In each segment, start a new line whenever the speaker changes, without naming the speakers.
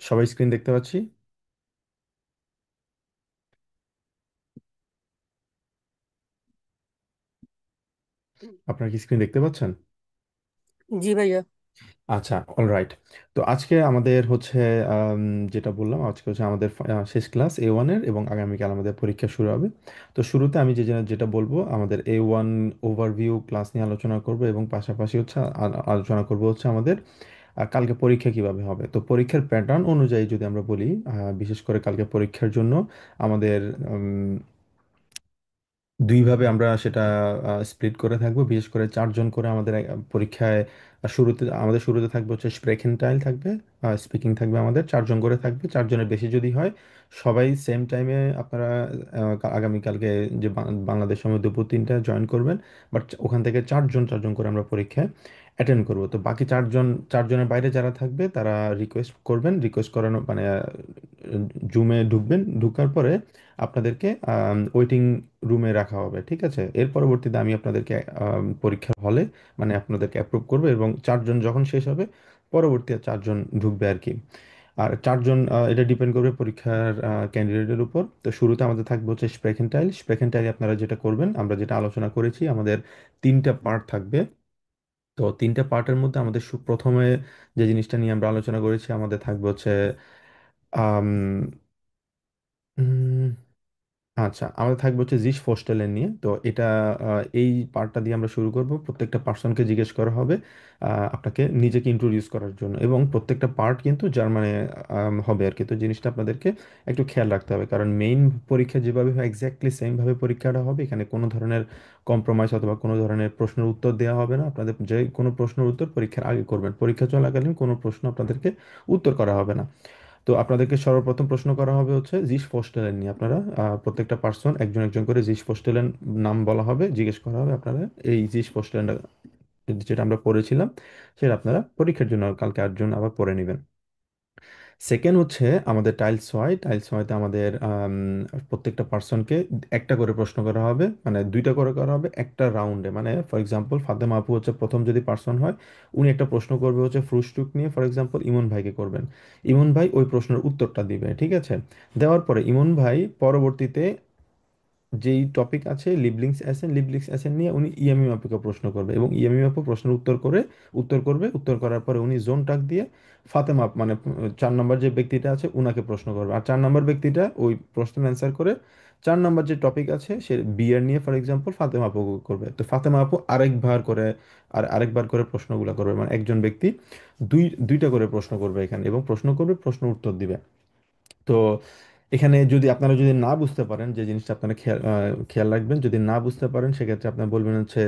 সবাই স্ক্রিন দেখতে পাচ্ছি। আপনারা কি স্ক্রিন দেখতে পাচ্ছেন?
জি ভাইয়া।
আচ্ছা, অলরাইট। তো আজকে আমাদের হচ্ছে আম, যেটা বললাম, আজকে হচ্ছে আমাদের শেষ ক্লাস A1-এর, এবং আগামীকাল আমাদের পরীক্ষা শুরু হবে। তো শুরুতে আমি যেটা বলবো, আমাদের A1 ওভারভিউ ক্লাস নিয়ে আলোচনা করব, এবং পাশাপাশি হচ্ছে আলোচনা করব হচ্ছে আমাদের কালকে পরীক্ষা কিভাবে হবে। তো পরীক্ষার প্যাটার্ন অনুযায়ী যদি আমরা বলি, বিশেষ করে কালকে পরীক্ষার জন্য আমাদের দুইভাবে আমরা সেটা স্প্লিট করে থাকবো। বিশেষ করে চারজন করে আমাদের পরীক্ষায় শুরুতে থাকবে হচ্ছে স্প্রেকেন টাইল থাকবে, স্পিকিং থাকবে, আমাদের চারজন করে থাকবে। চারজনের বেশি যদি হয়, সবাই সেম টাইমে আপনারা আগামীকালকে যে বাংলাদেশ সময় দুপুর 3টায় জয়েন করবেন। বাট ওখান থেকে চারজন চারজন করে আমরা পরীক্ষায় অ্যাটেন্ড করব। তো বাকি চারজনের বাইরে যারা থাকবে তারা রিকোয়েস্ট করবেন, রিকোয়েস্ট করানো মানে জুমে ঢুকবেন, ঢুকার পরে আপনাদেরকে ওয়েটিং রুমে রাখা হবে, ঠিক আছে? এর পরবর্তীতে আমি আপনাদেরকে পরীক্ষার হলে মানে আপনাদেরকে অ্যাপ্রুভ করবো, এবং চারজন যখন শেষ হবে পরবর্তী চারজন ঢুকবে আর কি। আর চারজন, এটা ডিপেন্ড করবে পরীক্ষার ক্যান্ডিডেটের উপর। তো শুরুতে আমাদের থাকবে হচ্ছে স্প্রেকেন টাইল। স্প্রেকেন টাইলে আপনারা যেটা করবেন, আমরা যেটা আলোচনা করেছি, আমাদের 3টা পার্ট থাকবে। তো 3টা পার্টের মধ্যে আমাদের প্রথমে যে জিনিসটা নিয়ে আমরা আলোচনা করেছি, আমাদের থাকবে হচ্ছে আম, উম, আচ্ছা, আমাদের থাকবে হচ্ছে জিস ফোস্টেলের নিয়ে। তো এটা এই পার্টটা দিয়ে আমরা শুরু করব। প্রত্যেকটা পার্সনকে জিজ্ঞেস করা হবে আপনাকে নিজেকে ইন্ট্রোডিউস করার জন্য, এবং প্রত্যেকটা পার্ট কিন্তু জার্মানে হবে আর কি। তো জিনিসটা আপনাদেরকে একটু খেয়াল রাখতে হবে, কারণ মেইন পরীক্ষা যেভাবে হয় এক্স্যাক্টলি সেম ভাবে পরীক্ষাটা হবে। এখানে কোনো ধরনের কম্প্রোমাইজ অথবা কোনো ধরনের প্রশ্নের উত্তর দেওয়া হবে না। আপনাদের যে কোনো প্রশ্নের উত্তর পরীক্ষার আগে করবেন, পরীক্ষা চলাকালীন কোনো প্রশ্ন আপনাদেরকে উত্তর করা হবে না। তো আপনাদেরকে সর্বপ্রথম প্রশ্ন করা হবে হচ্ছে জিস ফোস্টেলের নিয়ে। আপনারা প্রত্যেকটা পার্সন একজন একজন করে জিস ফোস্টেলের নাম বলা হবে, জিজ্ঞেস করা হবে। আপনারা এই জিস ফোস্টেলটা যেটা আমরা পড়েছিলাম, সেটা আপনারা পরীক্ষার জন্য কালকে 8 জন আবার পড়ে নেবেন। সেকেন্ড হচ্ছে আমাদের টাইলস 6তে আমাদের প্রত্যেকটা পার্সনকে একটা করে প্রশ্ন করা হবে, মানে দুইটা করে করা হবে একটা রাউন্ডে। মানে ফর এক্সাম্পল ফাতেমা আপু হচ্ছে প্রথম যদি পার্সন হয়, উনি একটা প্রশ্ন করবে হচ্ছে ফ্রুটস্টুক নিয়ে, ফর এক্সাম্পল ইমন ভাইকে করবেন। ইমন ভাই ওই প্রশ্নের উত্তরটা দিবে, ঠিক আছে? দেওয়ার পরে ইমন ভাই পরবর্তীতে যেই টপিক আছে লিবলিংস অ্যাসেন নিয়ে উনি ইএমইউ আপুকে প্রশ্ন করবে, এবং ইএমইউ আপু প্রশ্নের উত্তর করবে। উত্তর করার পরে উনি জোন টাক দিয়ে ফাতেমা মানে 4 নম্বর যে ব্যক্তিটা আছে উনাকে প্রশ্ন করবে, আর 4 নম্বর ব্যক্তিটা ওই প্রশ্নের অ্যান্সার করে 4 নম্বর যে টপিক আছে সে বিয়ের নিয়ে ফর এক্সাম্পল ফাতেমা আপু করবে। তো ফাতেমা আপু আরেকবার করে প্রশ্নগুলো করবে, মানে একজন ব্যক্তি দুইটা করে প্রশ্ন করবে এখানে, এবং প্রশ্ন করবে, প্রশ্ন উত্তর দিবে। তো এখানে যদি আপনারা যদি না বুঝতে পারেন, যে জিনিসটা আপনারা খেয়াল রাখবেন, যদি না বুঝতে পারেন সেক্ষেত্রে আপনারা বলবেন হচ্ছে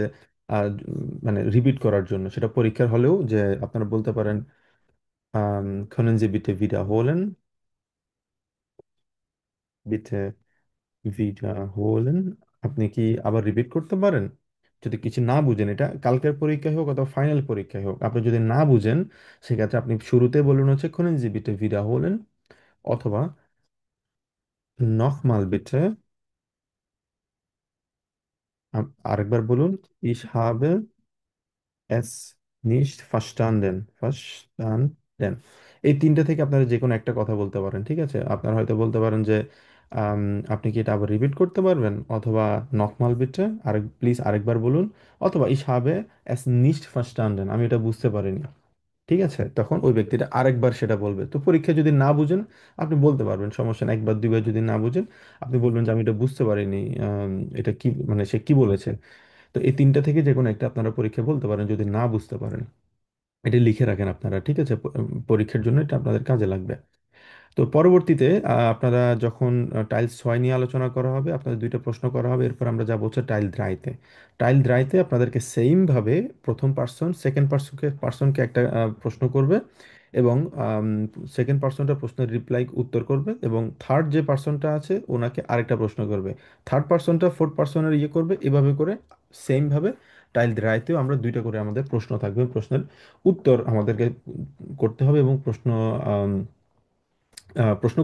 মানে রিপিট করার জন্য। সেটা পরীক্ষার হলেও যে আপনারা বলতে পারেন können Sie bitte wiederholen, bitte wiederholen। আপনি কি আবার রিপিট করতে পারেন? যদি কিছু না বুঝেন, এটা কালকের পরীক্ষায় হোক অথবা ফাইনাল পরীক্ষায় হোক, আপনি যদি না বুঝেন সেক্ষেত্রে আপনি শুরুতে বলুন হচ্ছে können Sie bitte wiederholen, অথবা nochmal bitte। আরেকবার বলুন, ich habe es nicht verstanden। এই 3টে থেকে আপনারা যে কোনো একটা কথা বলতে পারেন, ঠিক আছে? আপনারা হয়তো বলতে পারেন যে আম, আপনি কি এটা আবার রিপিট করতে পারবেন, অথবা নকমাল বিটে প্লিজ আরেকবার বলুন, অথবা ich habe es nicht verstanden, আমি এটা বুঝতে পারিনি। ঠিক আছে, তখন ওই ব্যক্তিটা আরেকবার সেটা বলবে। তো পরীক্ষায় যদি না বুঝেন আপনি বলতে পারবেন, সমস্যা না। একবার দুইবার যদি না বুঝেন আপনি বলবেন যে আমি এটা বুঝতে পারিনি, এটা কি মানে সে কি বলেছে। তো এই 3টা থেকে যে কোনো একটা আপনারা পরীক্ষায় বলতে পারেন যদি না বুঝতে পারেন। এটা লিখে রাখেন আপনারা, ঠিক আছে? পরীক্ষার জন্য এটা আপনাদের কাজে লাগবে। তো পরবর্তীতে আপনারা যখন টাইলস 6 নিয়ে আলোচনা করা হবে, আপনাদের দুইটা প্রশ্ন করা হবে। এরপর আমরা যাবো হচ্ছে টাইল দ্রাইতে আপনাদেরকে সেম ভাবে প্রথম পার্সন সেকেন্ড পার্সনকে একটা প্রশ্ন করবে, এবং সেকেন্ড পার্সনটা প্রশ্নের রিপ্লাই উত্তর করবে, এবং থার্ড যে পার্সনটা আছে ওনাকে আরেকটা প্রশ্ন করবে। থার্ড পার্সনটা ফোর্থ পার্সনের ইয়ে করবে, এভাবে করে সেম ভাবে টাইল দ্রাইতেও আমরা দুইটা করে আমাদের প্রশ্ন থাকবে। প্রশ্নের উত্তর আমাদেরকে করতে হবে, এবং প্রশ্ন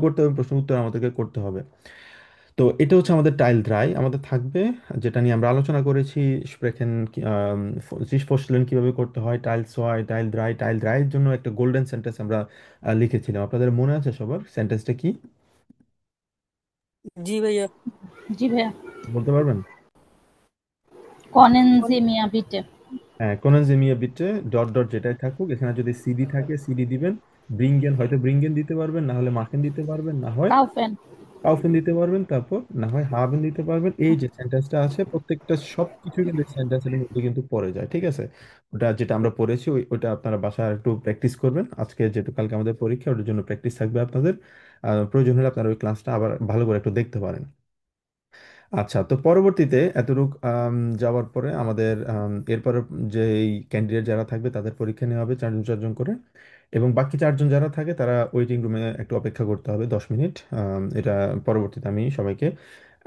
করতে হবে, প্রশ্ন উত্তর আমাদেরকে করতে হবে। তো এটা হচ্ছে আমাদের টাইল ড্রাই আমাদের থাকবে, যেটা নিয়ে আমরা আলোচনা করেছি। স্প্রেখেন ফসলেন কিভাবে করতে হয়, টাইল সোয়াই, টাইল ড্রাইয়ের জন্য একটা গোল্ডেন সেন্টেন্স আমরা লিখেছিলাম। আপনাদের মনে আছে সবার সেন্টেন্সটা কি?
জি ভাইয়া।
জি ভাইয়া।
বলতে পারবেন?
কনেনজিমিয়া বিটে।
হ্যাঁ, কোনানজেমিয়া বিটে ডট ডট যেটাই থাকুক, এখানে যদি সিডি থাকে সিডি দিবেন। ব্রিঙ্গেন হয়তো ব্রিঙ্গেন দিতে পারবেন, না হলে মাখেন দিতে পারবেন, না হয়
কাউফেন।
কাউফেন দিতে পারবেন, তারপর না হয় হাবেন দিতে পারবেন। এই যে সেন্টেন্সটা আছে প্রত্যেকটা সবকিছু কিন্তু সেন্টেন্সের মধ্যে কিন্তু পড়ে যায়, ঠিক আছে? ওটা যেটা আমরা পড়েছি ওটা আপনারা বাসায় একটু প্র্যাকটিস করবেন। আজকে যেহেতু কালকে আমাদের পরীক্ষা, ওটার জন্য প্র্যাকটিস থাকবে আপনাদের। প্রয়োজন হলে আপনারা ওই ক্লাসটা আবার ভালো করে একটু দেখতে পারেন। আচ্ছা, তো পরবর্তীতে এতটুক যাওয়ার পরে আমাদের এরপরে যে এই ক্যান্ডিডেট যারা থাকবে তাদের পরীক্ষা নেওয়া হবে চারজন চারজন করে। এবং বাকি চারজন যারা থাকে তারা ওয়েটিং রুমে একটু অপেক্ষা করতে হবে 10 মিনিট। এটা পরবর্তীতে আমি সবাইকে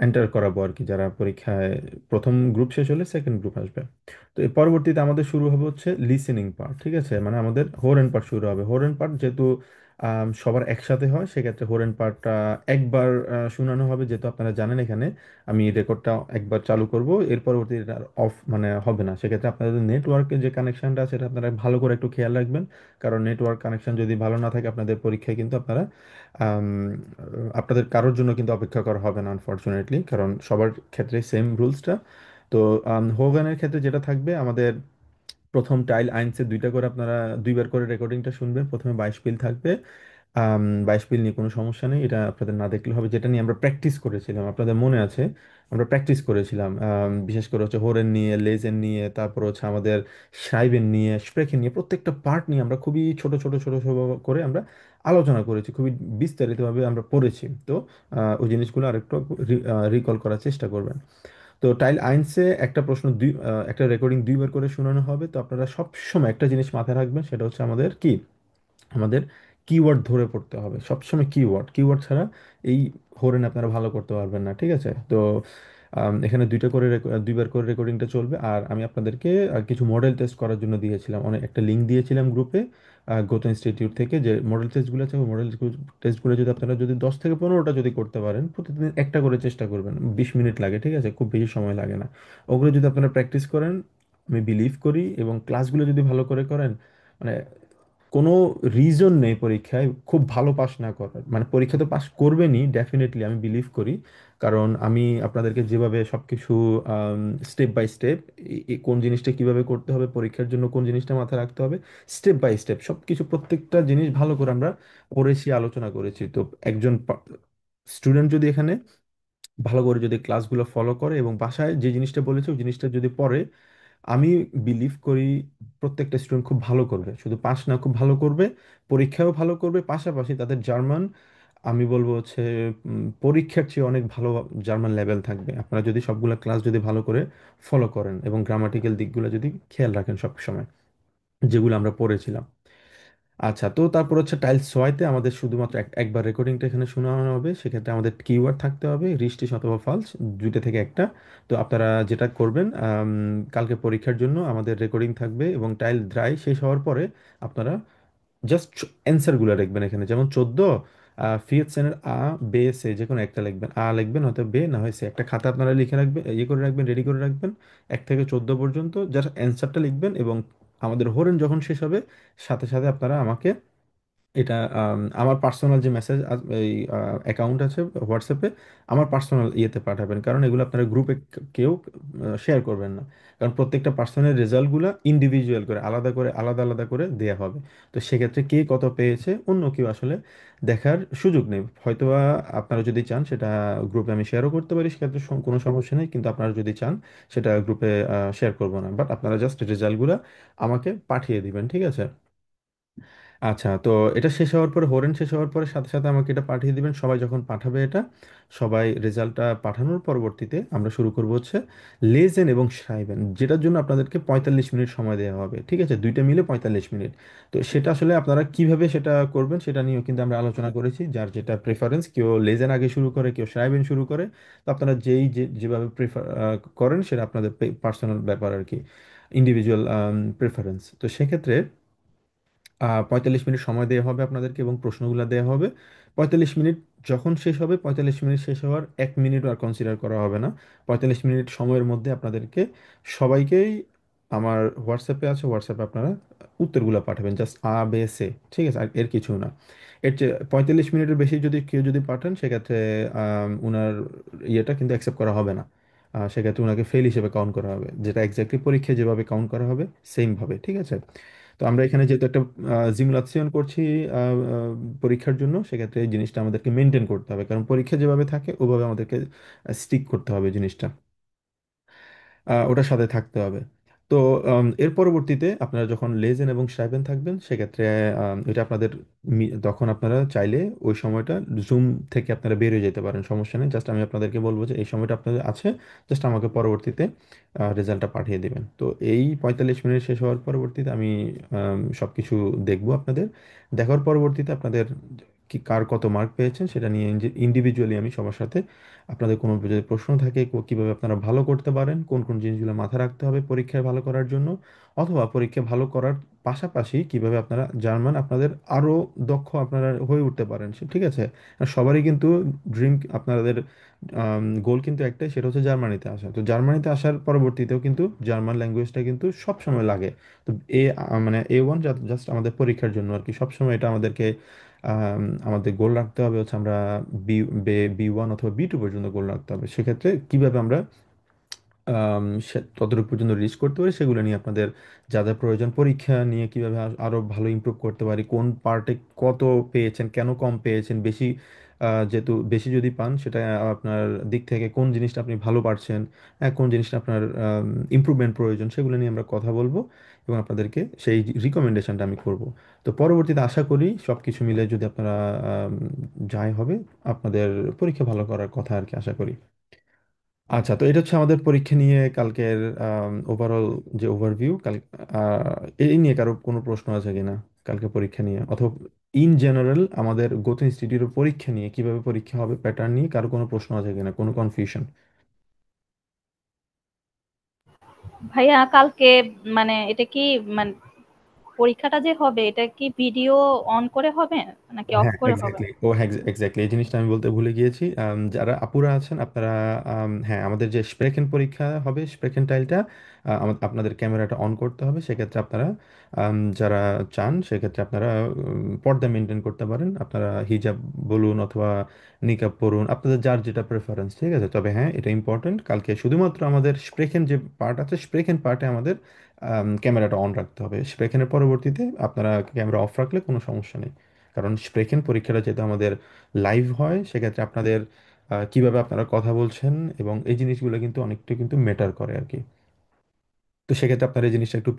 এন্টার করাবো আর কি, যারা পরীক্ষায় প্রথম গ্রুপ শেষ হলে সেকেন্ড গ্রুপ আসবে। তো এই পরবর্তীতে আমাদের শুরু হবে হচ্ছে লিসেনিং পার্ট, ঠিক আছে? মানে আমাদের হোরেন পার্ট শুরু হবে। হোরেন পার্ট যেহেতু সবার একসাথে হয়, সেক্ষেত্রে হোরেন পার্টটা একবার শোনানো হবে। যেহেতু আপনারা জানেন এখানে আমি রেকর্ডটা একবার চালু করব, এর পরবর্তীতে এটা অফ মানে হবে না। সেক্ষেত্রে আপনাদের নেটওয়ার্কের যে কানেকশনটা আছে সেটা আপনারা ভালো করে একটু খেয়াল রাখবেন। কারণ নেটওয়ার্ক কানেকশন যদি ভালো না থাকে আপনাদের পরীক্ষায় কিন্তু আপনারা আম, আপনাদের কারোর জন্য কিন্তু অপেক্ষা করা হবে না আনফরচুনেটলি, কারণ সবার ক্ষেত্রে সেম রুলসটা। তো হোগানের ক্ষেত্রে যেটা থাকবে, আমাদের প্রথম টাইল আইনসে দুইটা করে আপনারা দুইবার করে রেকর্ডিংটা শুনবেন। প্রথমে 22 পিল থাকবে। 22 পিল নিয়ে কোনো সমস্যা নেই, এটা আপনাদের না দেখলে হবে। যেটা নিয়ে আমরা প্র্যাকটিস করেছিলাম আপনাদের মনে আছে, আমরা প্র্যাকটিস করেছিলাম বিশেষ করে হচ্ছে হোরেন নিয়ে, লেজেন নিয়ে, তারপর হচ্ছে আমাদের সাইবেন নিয়ে, স্প্রেখেন নিয়ে, প্রত্যেকটা পার্ট নিয়ে আমরা খুবই ছোট ছোট ছোট ছোট করে আমরা আলোচনা করেছি, খুবই বিস্তারিতভাবে আমরা পড়েছি। তো ওই জিনিসগুলো আরেকটু রিকল করার চেষ্টা করবেন। তো টাইল আইনসে একটা প্রশ্ন একটা রেকর্ডিং দুইবার করে শোনানো হবে। তো আপনারা সব সময় একটা জিনিস মাথায় রাখবেন, সেটা হচ্ছে আমাদের কি, আমাদের কিওয়ার্ড ধরে পড়তে হবে সবসময়। কিওয়ার্ড কিওয়ার্ড ছাড়া এই হরেন আপনারা ভালো করতে পারবেন না, ঠিক আছে? তো এখানে দুইবার করে রেকর্ডিংটা চলবে। আর আমি আপনাদেরকে কিছু মডেল টেস্ট করার জন্য দিয়েছিলাম, অনেক একটা লিঙ্ক দিয়েছিলাম গ্রুপে গৌতম ইনস্টিটিউট থেকে, যে মডেল টেস্টগুলো আছে। মডেল টেস্টগুলো যদি আপনারা যদি 10 থেকে 15টা যদি করতে পারেন, প্রতিদিন একটা করে চেষ্টা করবেন। 20 মিনিট লাগে, ঠিক আছে? খুব বেশি সময় লাগে না। ওগুলো যদি আপনারা প্র্যাকটিস করেন, আমি বিলিভ করি, এবং ক্লাসগুলো যদি ভালো করে করেন, মানে কোনো রিজন নেই পরীক্ষায় খুব ভালো পাস না করার। মানে পরীক্ষা তো পাস করবেনই ডেফিনেটলি, আমি বিলিভ করি। কারণ আমি আপনাদেরকে যেভাবে সবকিছু স্টেপ বাই স্টেপ, কোন জিনিসটা কিভাবে করতে হবে, পরীক্ষার জন্য কোন জিনিসটা মাথায় রাখতে হবে, স্টেপ বাই স্টেপ সবকিছু প্রত্যেকটা জিনিস ভালো করে আমরা পড়েছি, আলোচনা করেছি। তো একজন স্টুডেন্ট যদি এখানে ভালো করে যদি ক্লাসগুলো ফলো করে এবং বাসায় যে জিনিসটা বলেছে ওই জিনিসটা যদি পড়ে, আমি বিলিভ করি প্রত্যেকটা স্টুডেন্ট খুব ভালো করবে। শুধু পাস না, খুব ভালো করবে, পরীক্ষাও ভালো করবে, পাশাপাশি তাদের জার্মান, আমি বলবো হচ্ছে পরীক্ষার চেয়ে অনেক ভালো জার্মান লেভেল থাকবে, আপনারা যদি সবগুলো ক্লাস যদি ভালো করে ফলো করেন এবং গ্রামাটিক্যাল দিকগুলো যদি খেয়াল রাখেন সব সময়, যেগুলো আমরা পড়েছিলাম। আচ্ছা, তো তারপর হচ্ছে টাইলস সোয়াইতে আমাদের শুধুমাত্র একবার রেকর্ডিংটা এখানে শোনানো হবে। সেক্ষেত্রে আমাদের কিওয়ার্ড থাকতে হবে রিস্টিশ অথবা ফালস, দুইটা থেকে একটা। তো আপনারা যেটা করবেন, কালকে পরীক্ষার জন্য আমাদের রেকর্ডিং থাকবে এবং টাইল ড্রাই শেষ হওয়ার পরে আপনারা জাস্ট অ্যান্সারগুলো লিখবেন এখানে। যেমন 14 ফিফথ সেনের আ, বে, সে যে কোনো একটা লিখবেন। আ লিখবেন, হয়তো বে, না হয় সে। একটা খাতা আপনারা লিখে রাখবেন, ইয়ে করে রাখবেন, রেডি করে রাখবেন। 1 থেকে 14 পর্যন্ত জাস্ট অ্যান্সারটা লিখবেন। এবং আমাদের হোরেন যখন শেষ হবে, সাথে সাথে আপনারা আমাকে এটা আমার পার্সোনাল যে মেসেজ এই অ্যাকাউন্ট আছে হোয়াটসঅ্যাপে, আমার পার্সোনাল ইয়েতে পাঠাবেন। কারণ এগুলো আপনারা গ্রুপে কেউ শেয়ার করবেন না। কারণ প্রত্যেকটা পার্সনের রেজাল্টগুলো ইন্ডিভিজুয়াল করে আলাদা করে আলাদা আলাদা করে দেয়া হবে। তো সেক্ষেত্রে কে কত পেয়েছে অন্য কেউ আসলে দেখার সুযোগ নেই। হয়তোবা আপনারা যদি চান সেটা গ্রুপে আমি শেয়ারও করতে পারি, সেক্ষেত্রে কোনো সমস্যা নেই। কিন্তু আপনারা যদি চান সেটা গ্রুপে শেয়ার করবো না, বাট আপনারা জাস্ট রেজাল্টগুলো আমাকে পাঠিয়ে দিবেন, ঠিক আছে? আচ্ছা, তো এটা শেষ হওয়ার পরে, হোরেন শেষ হওয়ার পরে সাথে সাথে আমাকে এটা পাঠিয়ে দিবেন। সবাই যখন পাঠাবে এটা, সবাই রেজাল্টটা পাঠানোর পরবর্তীতে আমরা শুরু করব হচ্ছে লেজেন এবং সাইবেন, যেটার জন্য আপনাদেরকে 45 মিনিট সময় দেওয়া হবে, ঠিক আছে? দুইটা মিলে 45 মিনিট। তো সেটা আসলে আপনারা কিভাবে সেটা করবেন সেটা নিয়েও কিন্তু আমরা আলোচনা করেছি, যার যেটা প্রেফারেন্স, কেউ লেজেন আগে শুরু করে, কেউ সাইবেন শুরু করে। তো আপনারা যেভাবে প্রেফার করেন সেটা আপনাদের পার্সোনাল ব্যাপার আর কি, ইন্ডিভিজুয়াল প্রেফারেন্স। তো সেক্ষেত্রে 45 মিনিট সময় দেওয়া হবে আপনাদেরকে এবং প্রশ্নগুলো দেওয়া হবে। 45 মিনিট যখন শেষ হবে, 45 মিনিট শেষ হওয়ার 1 মিনিট আর কনসিডার করা হবে না। 45 মিনিট সময়ের মধ্যে আপনাদেরকে সবাইকেই, আমার হোয়াটসঅ্যাপে আছে, হোয়াটসঅ্যাপে আপনারা উত্তরগুলো পাঠাবেন, জাস্ট বে সে, ঠিক আছে, আর এর কিছু না। এর চেয়ে 45 মিনিটের বেশি যদি কেউ যদি পাঠান, সেক্ষেত্রে উনার ইয়েটা কিন্তু অ্যাকসেপ্ট করা হবে না। সেক্ষেত্রে ওনাকে ফেল হিসেবে কাউন্ট করা হবে, যেটা এক্স্যাক্টলি পরীক্ষায় যেভাবে কাউন্ট করা হবে সেম ভাবে, ঠিক আছে। তো আমরা এখানে যেহেতু একটা সিমুলেশন করছি পরীক্ষার জন্য, সেক্ষেত্রে এই জিনিসটা আমাদেরকে মেনটেন করতে হবে, কারণ পরীক্ষা যেভাবে থাকে ওভাবে আমাদেরকে স্টিক করতে হবে জিনিসটা, ওটার সাথে থাকতে হবে। তো এর পরবর্তীতে আপনারা যখন লেজেন এবং স্ট্রাইপেন থাকবেন, সেক্ষেত্রে এটা আপনাদের তখন আপনারা চাইলে ওই সময়টা জুম থেকে আপনারা বেরিয়ে যেতে পারেন, সমস্যা নেই। জাস্ট আমি আপনাদেরকে বলবো যে এই সময়টা আপনাদের আছে, জাস্ট আমাকে পরবর্তীতে রেজাল্টটা পাঠিয়ে দিবেন। তো এই 45 মিনিট শেষ হওয়ার পরবর্তীতে আমি সব কিছু দেখবো আপনাদের। দেখার পরবর্তীতে আপনাদের কার কত মার্ক পেয়েছেন সেটা নিয়ে ইন্ডিভিজুয়ালি আমি সবার সাথে, আপনাদের কোনো যদি প্রশ্ন থাকে কিভাবে আপনারা ভালো করতে পারেন, কোন কোন জিনিসগুলো মাথায় রাখতে হবে পরীক্ষায় ভালো করার জন্য, অথবা পরীক্ষায় ভালো করার পাশাপাশি কিভাবে আপনারা জার্মান আপনাদের আরো দক্ষ আপনারা হয়ে উঠতে পারেন, ঠিক আছে। আর সবারই কিন্তু ড্রিম, আপনাদের গোল কিন্তু একটাই, সেটা হচ্ছে জার্মানিতে আসা। তো জার্মানিতে আসার পরবর্তীতেও কিন্তু জার্মান ল্যাঙ্গুয়েজটা কিন্তু সব সময় লাগে। তো মানে A1 জাস্ট আমাদের পরীক্ষার জন্য আর কি, সবসময় এটা আমাদেরকে আমাদের গোল রাখতে হবে হচ্ছে আমরা বি B1 অথবা B2 পর্যন্ত গোল রাখতে হবে। সেক্ষেত্রে কিভাবে আমরা ততটুকু পর্যন্ত রিচ করতে পারি সেগুলো নিয়ে আপনাদের যা যা প্রয়োজন, পরীক্ষা নিয়ে কিভাবে আরো ভালো ইমপ্রুভ করতে পারি, কোন পার্টে কত পেয়েছেন, কেন কম পেয়েছেন, বেশি যেহেতু বেশি যদি পান সেটা আপনার দিক থেকে কোন জিনিসটা আপনি ভালো পারছেন, কোন জিনিসটা আপনার ইমপ্রুভমেন্ট প্রয়োজন, সেগুলো নিয়ে আমরা কথা বলবো এবং আপনাদেরকে সেই রিকমেন্ডেশনটা আমি করব। তো পরবর্তীতে আশা করি সব কিছু মিলে যদি আপনারা আম, যাই হবে, আপনাদের পরীক্ষা ভালো করার কথা আর কি, আশা করি। আচ্ছা, তো এটা হচ্ছে আমাদের পরীক্ষা নিয়ে কালকের ওভারঅল যে ওভারভিউ। এই নিয়ে কারো কোনো প্রশ্ন আছে কিনা, কালকে পরীক্ষা নিয়ে, অথবা ইন জেনারেল আমাদের গোথ ইনস্টিটিউটের পরীক্ষা নিয়ে, কিভাবে পরীক্ষা হবে প্যাটার্ন নিয়ে কারো কোনো প্রশ্ন আছে কিনা, কোনো কনফিউশন?
ভাইয়া কালকে মানে এটা কি মানে পরীক্ষাটা যে হবে এটা কি ভিডিও অন করে হবে নাকি অফ
হ্যাঁ,
করে হবে?
এক্স্যাক্টলি, ও হ্যাঁ, এক্স্যাক্টলি এই জিনিসটা আমি বলতে ভুলে গিয়েছি। যারা আপুরা আছেন আপনারা, হ্যাঁ, আমাদের যে স্প্রেকেন পরীক্ষা হবে, স্প্রেকেন টাইলটা আপনাদের ক্যামেরাটা অন করতে হবে। সেক্ষেত্রে আপনারা যারা চান সেক্ষেত্রে আপনারা পর্দা মেনটেন করতে পারেন, আপনারা হিজাব বলুন অথবা নিকাব পরুন, আপনাদের যার যেটা প্রেফারেন্স, ঠিক আছে। তবে হ্যাঁ, এটা ইম্পর্টেন্ট, কালকে শুধুমাত্র আমাদের স্প্রেকেন যে পার্ট আছে, স্প্রেকেন পার্টে আমাদের ক্যামেরাটা অন রাখতে হবে। স্প্রেকেনের পরবর্তীতে আপনারা ক্যামেরা অফ রাখলে কোনো সমস্যা নেই, কারণ স্প্রেকেন পরীক্ষাটা যেহেতু আমাদের লাইভ হয়, সেক্ষেত্রে আপনাদের কিভাবে আপনারা কথা বলছেন এবং এই জিনিসগুলো কিন্তু অনেকটা কিন্তু ম্যাটার করে আর কি। তো সেক্ষেত্রে আপনারা এই জিনিসটা একটু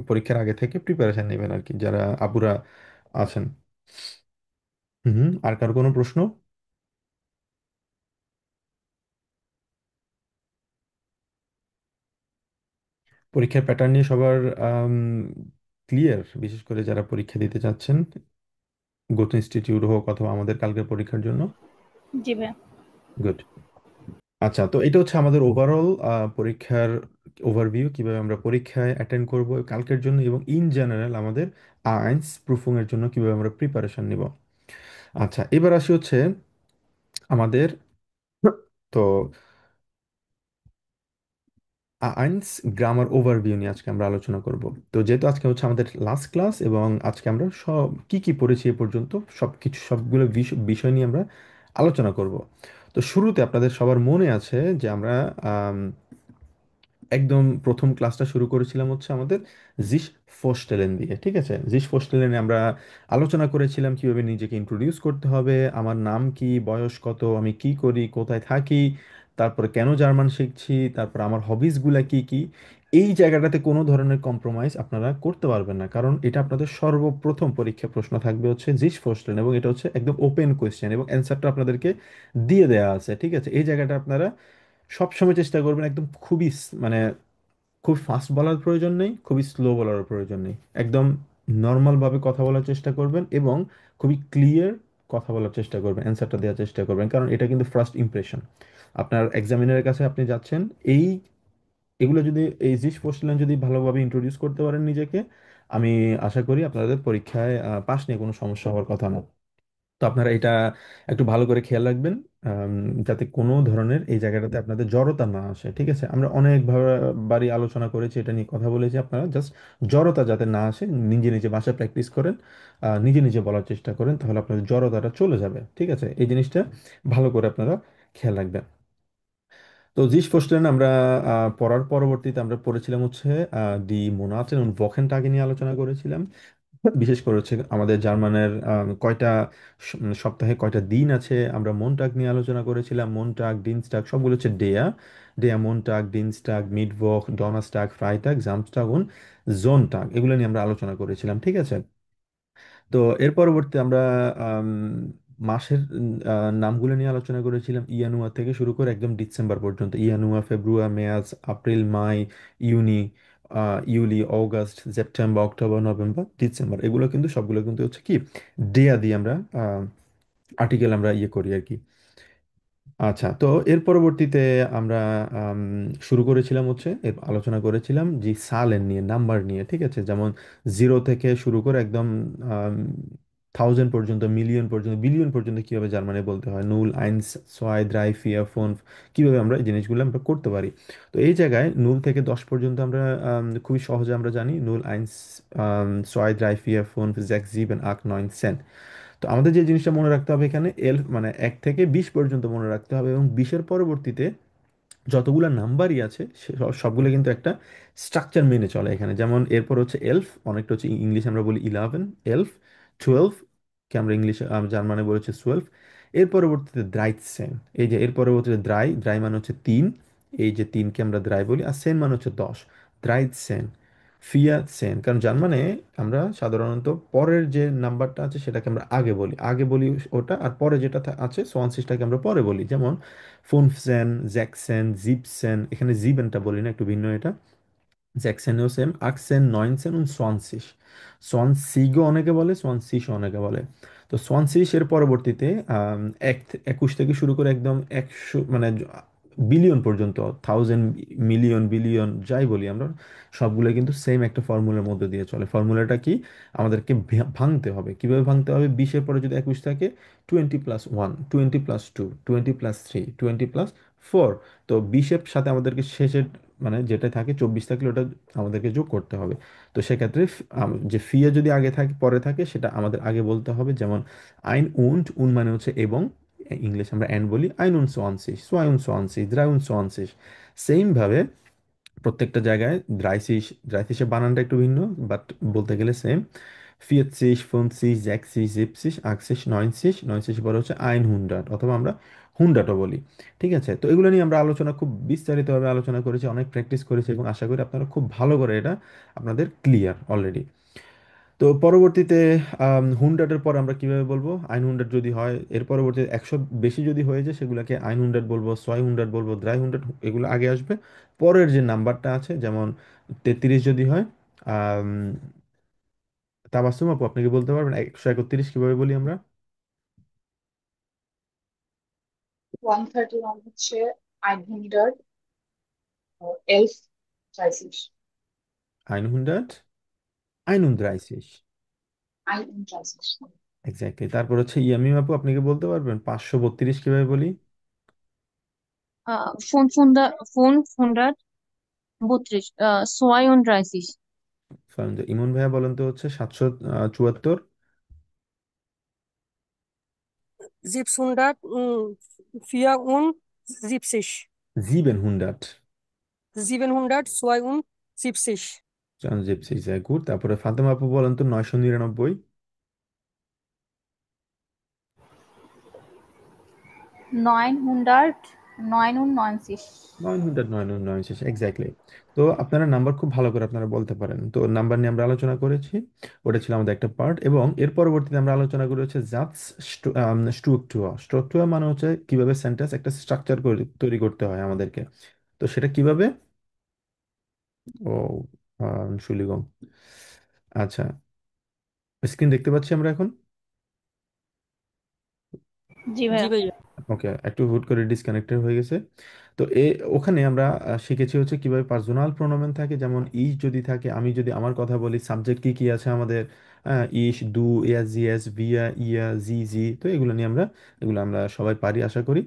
পরীক্ষার আগে থেকে প্রিপারেশন নেবেন আর কি, যারা আপুরা আছেন। হুম, আর কার কোনো প্রশ্ন? পরীক্ষার প্যাটার্ন নিয়ে সবার ক্লিয়ার, বিশেষ করে যারা পরীক্ষা দিতে চাচ্ছেন, গোতো ইনস্টিটিউট হোক অথবা আমাদের কালকের পরীক্ষার জন্য?
জি ভাইয়া।
গুড। আচ্ছা, তো এটা হচ্ছে আমাদের ওভারঅল পরীক্ষার ওভারভিউ, কিভাবে আমরা পরীক্ষায় অ্যাটেন্ড করব কালকের জন্য, এবং ইন জেনারেল আমাদের আইনস প্রুফিং এর জন্য কিভাবে আমরা প্রিপারেশন নিব। আচ্ছা, এবার আসি হচ্ছে আমাদের, তো আইনস গ্রামার ওভারভিউ নিয়ে আজকে আমরা আলোচনা করব। তো যেহেতু আজকে হচ্ছে আমাদের লাস্ট ক্লাস এবং আজকে আমরা সব কি কি পড়েছি এ পর্যন্ত সব কিছু, সবগুলো বিষয় নিয়ে আমরা আলোচনা করব। তো শুরুতে আপনাদের সবার মনে আছে যে আমরা একদম প্রথম ক্লাসটা শুরু করেছিলাম হচ্ছে আমাদের জিস ফোস্টেলেন দিয়ে, ঠিক আছে। জিস ফোস্টেলেনে আমরা আলোচনা করেছিলাম কিভাবে নিজেকে ইন্ট্রোডিউস করতে হবে, আমার নাম কি, বয়স কত, আমি কি করি, কোথায় থাকি, তারপরে কেন জার্মান শিখছি, তারপর আমার হবিসগুলা কি কি। এই জায়গাটাতে কোনো ধরনের কম্প্রোমাইজ আপনারা করতে পারবেন না, কারণ এটা আপনাদের সর্বপ্রথম পরীক্ষা প্রশ্ন থাকবে হচ্ছে জিস ফোস্টেলেন, এবং এটা হচ্ছে একদম ওপেন কোয়েশ্চেন এবং অ্যান্সারটা আপনাদেরকে দিয়ে দেওয়া আছে, ঠিক আছে। এই জায়গাটা আপনারা সবসময় চেষ্টা করবেন একদম খুবই মানে খুব ফাস্ট বলার প্রয়োজন নেই, খুবই স্লো বলার প্রয়োজন নেই, একদম নর্মালভাবে কথা বলার চেষ্টা করবেন এবং খুবই ক্লিয়ার কথা বলার চেষ্টা করবেন, অ্যান্সারটা দেওয়ার চেষ্টা করবেন, কারণ এটা কিন্তু ফার্স্ট ইমপ্রেশন। আপনার এক্সামিনারের কাছে আপনি যাচ্ছেন, এই এগুলো যদি, এই জিস পোস্টল্যান্ড যদি ভালোভাবে ইন্ট্রোডিউস করতে পারেন নিজেকে, আমি আশা করি আপনাদের পরীক্ষায় পাশ নিয়ে কোনো সমস্যা হওয়ার কথা না। তো আপনারা এটা একটু ভালো করে খেয়াল রাখবেন, আম, যাতে কোনো ধরনের এই জায়গাটাতে আপনাদের জড়তা না আসে। ঠিক আছে, আমরা অনেক বারই আলোচনা করেছি, এটা নিয়ে কথা বলেছি, আপনারা জাস্ট জড়তা যাতে না আসে নিজে নিজে বাসায় প্র্যাকটিস করেন, নিজে নিজে বলার চেষ্টা করেন, তাহলে আপনাদের জড়তাটা চলে যাবে। ঠিক আছে, এই জিনিসটা ভালো করে আপনারা খেয়াল রাখবেন। তো জিস ফোস্টেন আমরা পড়ার পরবর্তীতে আমরা পড়েছিলাম হচ্ছে ডি মোনাটেন und Wochentage নিয়ে আলোচনা করেছিলাম। বিশেষ করে হচ্ছে আমাদের জার্মানের কয়টা সপ্তাহে কয়টা দিন আছে, আমরা মনটাগ নিয়ে আলোচনা করেছিলাম। মনটাগ, ডিনস্টাগ সবগুলো হচ্ছে ডেয়া, ডেয়া মনটাগ, ডিনস্টাগ, মিটভোক, ডনাস্টাগ, ফ্রাইটাগ, জামস্টাগ und জোনটাগ, এগুলো নিয়ে আমরা আলোচনা করেছিলাম। ঠিক আছে, তো এর পরবর্তী আমরা আম, মাসের নামগুলো নিয়ে আলোচনা করেছিলাম, ইয়ানুয়া থেকে শুরু করে একদম ডিসেম্বর পর্যন্ত। ইয়ানুয়া, ফেব্রুয়ারি, মার্চ, এপ্রিল, মাই, ইউনি, ইউলি, August, September, October, November, December, এগুলো কিন্তু সবগুলো কিন্তু হচ্ছে কি ডেয়া দিয়ে আমরা আর্টিকেল আমরা ইয়ে করি আর কি। আচ্ছা, তো এর পরবর্তীতে আমরা আম, শুরু করেছিলাম হচ্ছে আলোচনা করেছিলাম যে সালেন নিয়ে, নাম্বার নিয়ে। ঠিক আছে, যেমন জিরো থেকে শুরু করে একদম থাউজেন্ড পর্যন্ত, মিলিয়ন পর্যন্ত, বিলিয়ন পর্যন্ত কিভাবে জার্মানি বলতে হয়, নুল আইনস ছয় দ্রাই ফিয়ার ফোন, কিভাবে আমরা এই জিনিসগুলো আমরা করতে পারি। তো এই জায়গায় নুল থেকে 10 পর্যন্ত আমরা খুবই সহজে আমরা জানি, নুল আইনস ছয় দ্রাই ফিয়ার ফোন সিক্স সিeben আট নয় সেন। তো আমাদের যে জিনিসটা মনে রাখতে হবে এখানে, মানে 1 থেকে 20 পর্যন্ত মনে রাখতে হবে, এবং 20-এর পরবর্তীতে যতগুলো নাম্বারই আছে সবগুলো কিন্তু একটা স্ট্রাকচার মেনে চলে এখানে। যেমন এরপর হচ্ছে এলফ, অনেকটা হচ্ছে ইংলিশে আমরা বলি 11, এলফ, 12 কে আমরা ইংলিশে জার্মানে বলেছি 12। এর পরবর্তীতে দ্রাইটসেন, এই যে এর পরবর্তীতে দ্রাই, দ্রাই মানে হচ্ছে 3, এই যে 3কে আমরা দ্রাই বলি, আর সেন মানে হচ্ছে 10। দ্রাইটসেন, ফিয়া সেন, কারণ জার্মানে আমরা সাধারণত পরের যে নাম্বারটা আছে সেটাকে আমরা আগে বলি, আগে বলি ওটা, আর পরে যেটা আছে সোয়ানসিসটাকে আমরা পরে বলি। যেমন ফুনফসেন, জ্যাকসেন, জিপসেন, এখানে জিবেনটা বলি না, একটু ভিন্ন এটা। জ্যাকসেনেও সেম, আকসেন, নয়েনসেন und সোয়ানসিস। সোয়ানসিগও অনেকে বলে, সোয়ানসিসও অনেকে বলে। তো সোয়ানসিস এর পরবর্তীতে 21 থেকে শুরু করে একদম 100, মানে বিলিয়ন পর্যন্ত, থাউজেন্ড, মিলিয়ন, বিলিয়ন, যাই বলি আমরা, সবগুলো কিন্তু সেম একটা ফর্মুলার মধ্যে দিয়ে চলে। ফর্মুলাটা কি, আমাদেরকে ভাঙতে হবে। কিভাবে ভাঙতে হবে, 20-এর পরে যদি 21 থাকে, 20+1, 20+2, 20+3, 20+4। তো 20-এর সাথে আমাদেরকে শেষের, মানে যেটা থাকে 24 থাকলে ওটা আমাদেরকে যোগ করতে হবে। তো সেক্ষেত্রে যে ফিয়া যদি আগে থাকে, পরে থাকে, সেটা আমাদের আগে বলতে হবে। যেমন আইন উন্ট, উন মানে হচ্ছে এবং, ইংলিশ আমরা অ্যান্ড বলি, আইন উন সোয়ানসিস, সোয়াই উন সোয়ানসিস, দ্রাই উন সোয়ানসিস। সেম ভাবে প্রত্যেকটা জায়গায় দ্রাইসিস, দ্রাইসিসের বানানটা একটু ভিন্ন, বাট বলতে গেলে সেম। 40, 50, 60, 70, 80, 90, 90 পরে হচ্ছে আইন হুন্ডাট, অথবা আমরা হুন্ডাটও বলি। ঠিক আছে, তো এগুলো নিয়ে আমরা আলোচনা খুব বিস্তারিতভাবে আলোচনা করেছি, অনেক প্র্যাকটিস করেছি, এবং আশা করি আপনারা খুব ভালো করে এটা আপনাদের ক্লিয়ার অলরেডি। তো পরবর্তীতে হুন্ডাটের পর আমরা কিভাবে বলবো, আইন হুন্ডাট যদি হয়, এর পরবর্তীতে 100 বেশি যদি হয়ে যায়, সেগুলোকে আইন হুন্ডাট বলবো, ছয় হুন্ডাট বলবো, দ্রাই হুন্ডাট, এগুলো আগে আসবে। পরের যে নাম্বারটা আছে, যেমন 33 যদি হয়, আম, তাবাসসুম আপু আপনি কি বলতে পারবেন 131 কিভাবে বলি আমরা?
131 হচ্ছে 100 11 30
131,1
30
এক্স্যাক্টলি। তারপর হচ্ছে ইয়ামিম আপু আপনি কি বলতে পারবেন 532 কিভাবে বলি?
Fünfhundert, 32.
ফাইন, ইমন ভাইয়া বলেন তো হচ্ছে 774।
774.
700,
772.
Gypsy, good. তারপরে ফাতেমা আপু বলেন তো 999।
999।
999, এক্স্যাক্টলি। তো আপনারা নাম্বার খুব ভালো করে আপনারা বলতে পারেন। তো নাম্বার নিয়ে আমরা আলোচনা করেছি, ওটা ছিল আমাদের একটা পার্ট। এবং এর পরবর্তীতে আমরা আলোচনা করেছি জাতস স্ট্রুকচুয়া। স্ট্রুকচুয়া মানে হচ্ছে কিভাবে সেন্টেন্স একটা স্ট্রাকচার তৈরি করতে হয় আমাদেরকে। তো সেটা কিভাবে, ও শুলিগম, আচ্ছা, স্ক্রিন দেখতে পাচ্ছি আমরা এখন।
জি
জি
ভাইয়া।
ভাইয়া।
ওকে, একটু হুট করে ডিসকানেক্টেড হয়ে গেছে। তো ওখানে আমরা শিখেছি হচ্ছে কিভাবে পার্সোনাল প্রোনোমেন থাকে, যেমন ইস যদি থাকে, আমি যদি আমার কথা বলি, সাবজেক্ট কি কি আছে আমাদের, ইস, ডু, এস, জি, এস, ভিয়া, ইয়া, জি, জি। তো এগুলো আমরা সবাই পারি আশা করি।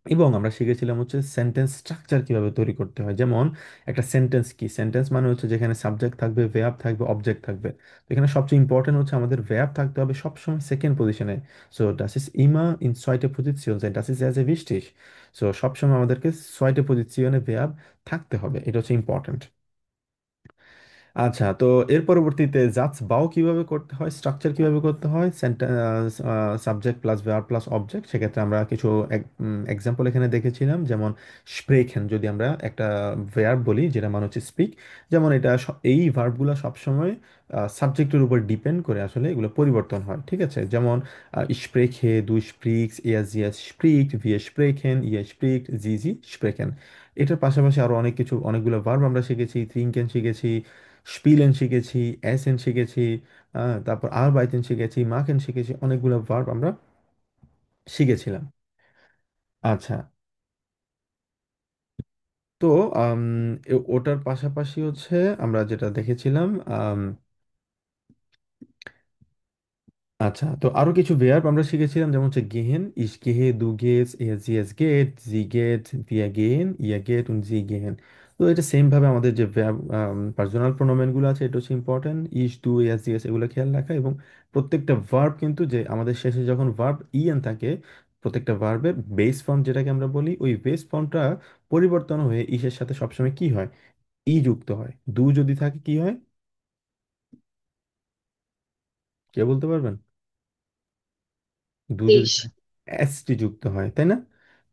এবং আমরা শিখেছিলাম হচ্ছে সেন্টেন্স স্ট্রাকচার কিভাবে তৈরি করতে হয়। যেমন একটা সেন্টেন্স কি, সেন্টেন্স মানে হচ্ছে যেখানে সাবজেক্ট থাকবে, ভেয়াব থাকবে, অবজেক্ট থাকবে। তো এখানে সবচেয়ে ইম্পর্টেন্ট হচ্ছে আমাদের ভেয়াব থাকতে হবে সবসময় সেকেন্ড পজিশনে। সো ডাস ইস ইমা ইন ছয়টে পজিশন, ডাস ইস অ্যাজ এ wichtig। সো সবসময় আমাদেরকে ছয়টে পজিশনে ভেয়াব থাকতে হবে, এটা হচ্ছে ইম্পর্টেন্ট। আচ্ছা, তো এর পরবর্তীতে জাস্ট বাও কিভাবে করতে হয়, স্ট্রাকচার কিভাবে করতে হয়, subject plus verb plus object, সেক্ষেত্রে আমরা কিছু এক্সাম্পল এখানে দেখেছিলাম। যেমন স্প্রেখেন, যদি আমরা একটা ভার্ব বলি যেটা মানে হচ্ছে স্পিক, যেমন এই ভার্বগুলো সবসময় সাবজেক্টের উপর ডিপেন্ড করে আসলে এগুলো পরিবর্তন হয়, ঠিক আছে। যেমন স্প্রেখে, দু স্প্রিক্স, এর জি এস স্প্রিক্ট, ভিয়ে স্প্রেখেন, ইয়ে স্প্রিক্ট, জি জি স্প্রেখেন। এটার পাশাপাশি আরো অনেকগুলো ভার্ব আমরা শিখেছি, থিঙ্কেন শিখেছি, স্পিলেন শিখেছি, এসেন শিখেছি, তারপর আরবাইতেন শিখেছি, মাখেন শিখেছি, অনেকগুলো ভার্ব আমরা শিখেছিলাম। আচ্ছা, তো আম, ওটার পাশাপাশি হচ্ছে আমরা যেটা দেখেছিলাম, আচ্ছা, তো আরো কিছু verb আমরা শিখেছিলাম, যেমন হচ্ছে gehen, ich gehe, du gehst, sie es geht, sie geht, wir gehen, ihr geht und sie gehen। তো এটা সেম ভাবে আমাদের যে পার্সোনাল প্রোনোমেন গুলো আছে, এটা হচ্ছে ইম্পর্টেন্ট, ইস, ডু, এস, জি, এস, এগুলো খেয়াল রাখা। এবং প্রত্যেকটা ভার্ব কিন্তু, যে আমাদের শেষে যখন ভার্ব ইএন থাকে, প্রত্যেকটা ভার্বের বেস ফর্ম যেটাকে আমরা বলি, ওই বেস ফর্মটা পরিবর্তন হয়ে ইসের সাথে সবসময় কি হয়, ই যুক্ত হয়। ডু যদি থাকে কি হয়, কে বলতে পারবেন? দু যদি
তেইশ।
এস টি যুক্ত হয়, তাই না?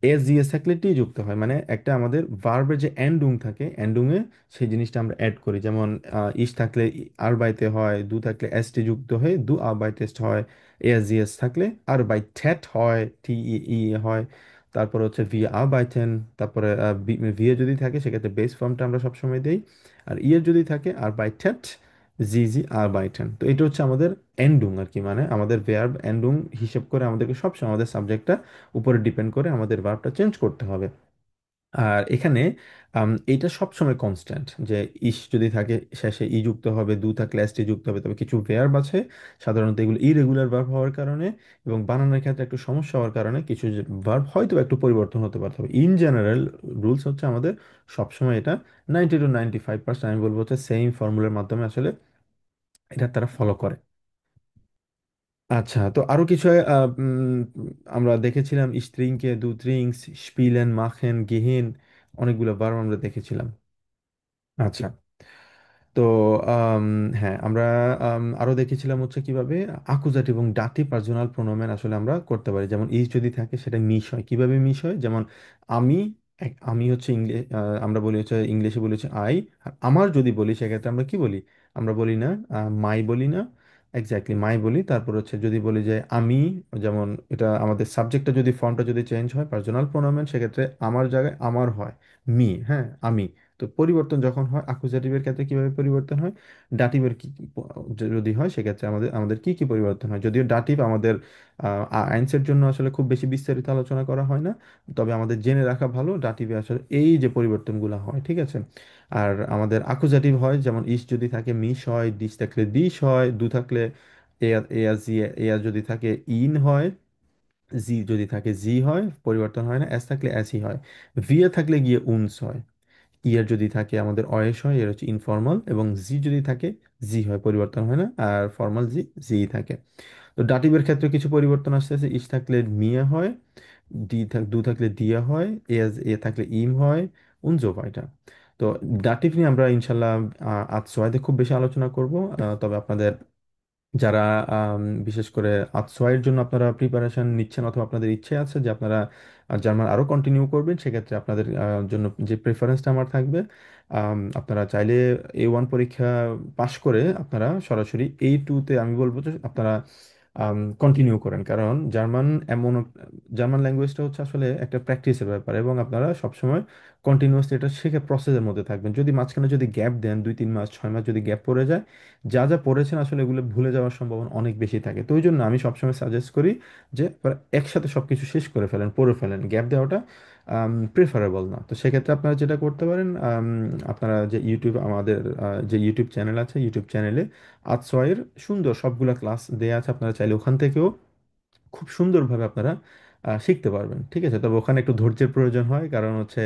এস জিএস থাকলে টি যুক্ত হয়, মানে একটা আমাদের ভার্বের যে এন্ডুং থাকে, এন্ডুং এ সেই জিনিসটা আমরা অ্যাড করি। যেমন ইস থাকলে আর বাইতে হয়, দু থাকলে এস টি যুক্ত হয়ে দু আর বাই টেস্ট হয়, এস জিএস থাকলে আর বাই ঠেট হয়, টি ই ই হয়। তারপর হচ্ছে ভি আর বাইটেন। তারপরে ভি এ যদি থাকে সেক্ষেত্রে বেস ফর্মটা আমরা সবসময় দেই। আর ই এর যদি থাকে আর বাই ঠেট, জি জি আর বাইটেন। তো এটা হচ্ছে আমাদের এন্ডুং আর কি, মানে আমাদের ভার্ব এন্ডুং হিসেব করে আমাদেরকে সবসময় আমাদের সাবজেক্টটা উপরে ডিপেন্ড করে আমাদের ভার্বটা চেঞ্জ করতে হবে। আর এখানে এইটা সবসময় কনস্ট্যান্ট, যে ইস যদি থাকে শেষে ই যুক্ত হবে, দু থাকলে এস টি যুক্ত হবে। তবে কিছু ভার্ব আছে সাধারণত এগুলো ইরেগুলার ভার্ব হওয়ার কারণে এবং বানানোর ক্ষেত্রে একটু সমস্যা হওয়ার কারণে কিছু ভার্ব হয়তো একটু পরিবর্তন হতে পারতে হবে। ইন জেনারেল রুলস হচ্ছে আমাদের সবসময় এটা 90 to 95% আমি বলবো হচ্ছে সেম ফর্মুলার মাধ্যমে আসলে এটা তারা ফলো করে। আচ্ছা, তো আরো কিছু আমরা দেখেছিলাম, স্ত্রিংকে, দু ড্রিঙ্কস, স্পিলেন, মাখেন, গেহেন, অনেকগুলো বার আমরা দেখেছিলাম। আচ্ছা, তো আম, হ্যাঁ, আমরা আরো দেখেছিলাম হচ্ছে কিভাবে আকুজাটিভ এবং দাটি পার্সোনাল প্রোনোমেন আসলে আমরা করতে পারি। যেমন ইজ যদি থাকে সেটা মিশ হয়, কিভাবে মিশ হয়, যেমন আমি, আমি হচ্ছে আমরা বলি হচ্ছে ইংলিশে বলি হচ্ছে আই। আর আমার যদি বলি সেক্ষেত্রে আমরা কি বলি, আমরা বলি না মাই, বলি না, এক্স্যাক্টলি মাই বলি। তারপর হচ্ছে যদি বলি যে আমি, যেমন এটা আমাদের সাবজেক্টটা যদি ফর্মটা যদি চেঞ্জ হয় পার্সোনাল প্রোনোমেন, সেক্ষেত্রে আমার জায়গায় আমার হয় মি, হ্যাঁ আমি। তো পরিবর্তন যখন হয় আকুজাটিভের ক্ষেত্রে কিভাবে পরিবর্তন হয়, ডাটিভের যদি হয় সেক্ষেত্রে আমাদের আমাদের কি কি পরিবর্তন হয়। যদিও ডাটিভ আমাদের আইনসের জন্য আসলে খুব বেশি বিস্তারিত আলোচনা করা হয় না, তবে আমাদের জেনে রাখা ভালো ডাটিভে আসলে এই যে পরিবর্তনগুলো হয়, ঠিক আছে। আর আমাদের আকুজাটিভ হয়, যেমন ইস যদি থাকে মিস হয়, ডিস থাকলে দিস হয়, দু থাকলে এয়ার এয়ার জি, এয়ার যদি থাকে ইন হয়, জি যদি থাকে জি হয়, পরিবর্তন হয় না, এস থাকলে এসই হয়, ভি এ থাকলে গিয়ে উনস হয়, ইয়ার যদি থাকে আমাদের অয়েস হয়, এর হচ্ছে ইনফর্মাল, এবং জি যদি থাকে জি হয়, পরিবর্তন হয় না, আর ফর্মাল জি জি থাকে। তো ডাটিভের ক্ষেত্রে কিছু পরিবর্তন আসতে আছে, ইস থাকলে মিয়া হয়, দু থাকলে দিয়া হয়, এ থাকলে ইম হয়, উনজো হয় এটা। তো ডাটিভ নিয়ে আমরা ইনশাল্লাহ আজ সোয়াইতে খুব বেশি আলোচনা করব। তবে আপনাদের যারা বিশেষ করে আতসোয়াইয়ের জন্য আপনারা প্রিপারেশন নিচ্ছেন, অথবা আপনাদের ইচ্ছে আছে যে আপনারা জার্মান আরো কন্টিনিউ করবেন, সেক্ষেত্রে আপনাদের জন্য যে প্রেফারেন্সটা আমার থাকবে, আপনারা চাইলে A1 পরীক্ষা পাশ করে আপনারা সরাসরি A2-তে, আমি বলবো যে আপনারা কন্টিনিউ করেন। কারণ জার্মান ল্যাঙ্গুয়েজটা হচ্ছে আসলে একটা প্র্যাকটিসের ব্যাপার, এবং আপনারা সবসময় কন্টিনিউয়াসলি এটা শেখা প্রসেসের মধ্যে থাকবেন। যদি মাঝখানে যদি গ্যাপ দেন 2-3 মাস 6 মাস যদি গ্যাপ পড়ে যায়, যা যা পড়েছেন আসলে এগুলো ভুলে যাওয়ার সম্ভাবনা অনেক বেশি থাকে। তো ওই জন্য আমি সবসময় সাজেস্ট করি যে আপনারা একসাথে সব কিছু শেষ করে ফেলেন, পড়ে ফেলেন, গ্যাপ দেওয়াটা প্রেফারেবল না। তো সেক্ষেত্রে আপনারা যেটা করতে পারেন, আপনারা যে ইউটিউব আমাদের যে ইউটিউব চ্যানেল আছে, ইউটিউব চ্যানেলে আতসোয়াইয়ের সুন্দর সবগুলা ক্লাস দেয়া আছে, আপনারা চাইলে ওখান থেকেও খুব সুন্দরভাবে আপনারা শিখতে পারবেন। ঠিক আছে, তবে ওখানে একটু ধৈর্যের প্রয়োজন হয়, কারণ হচ্ছে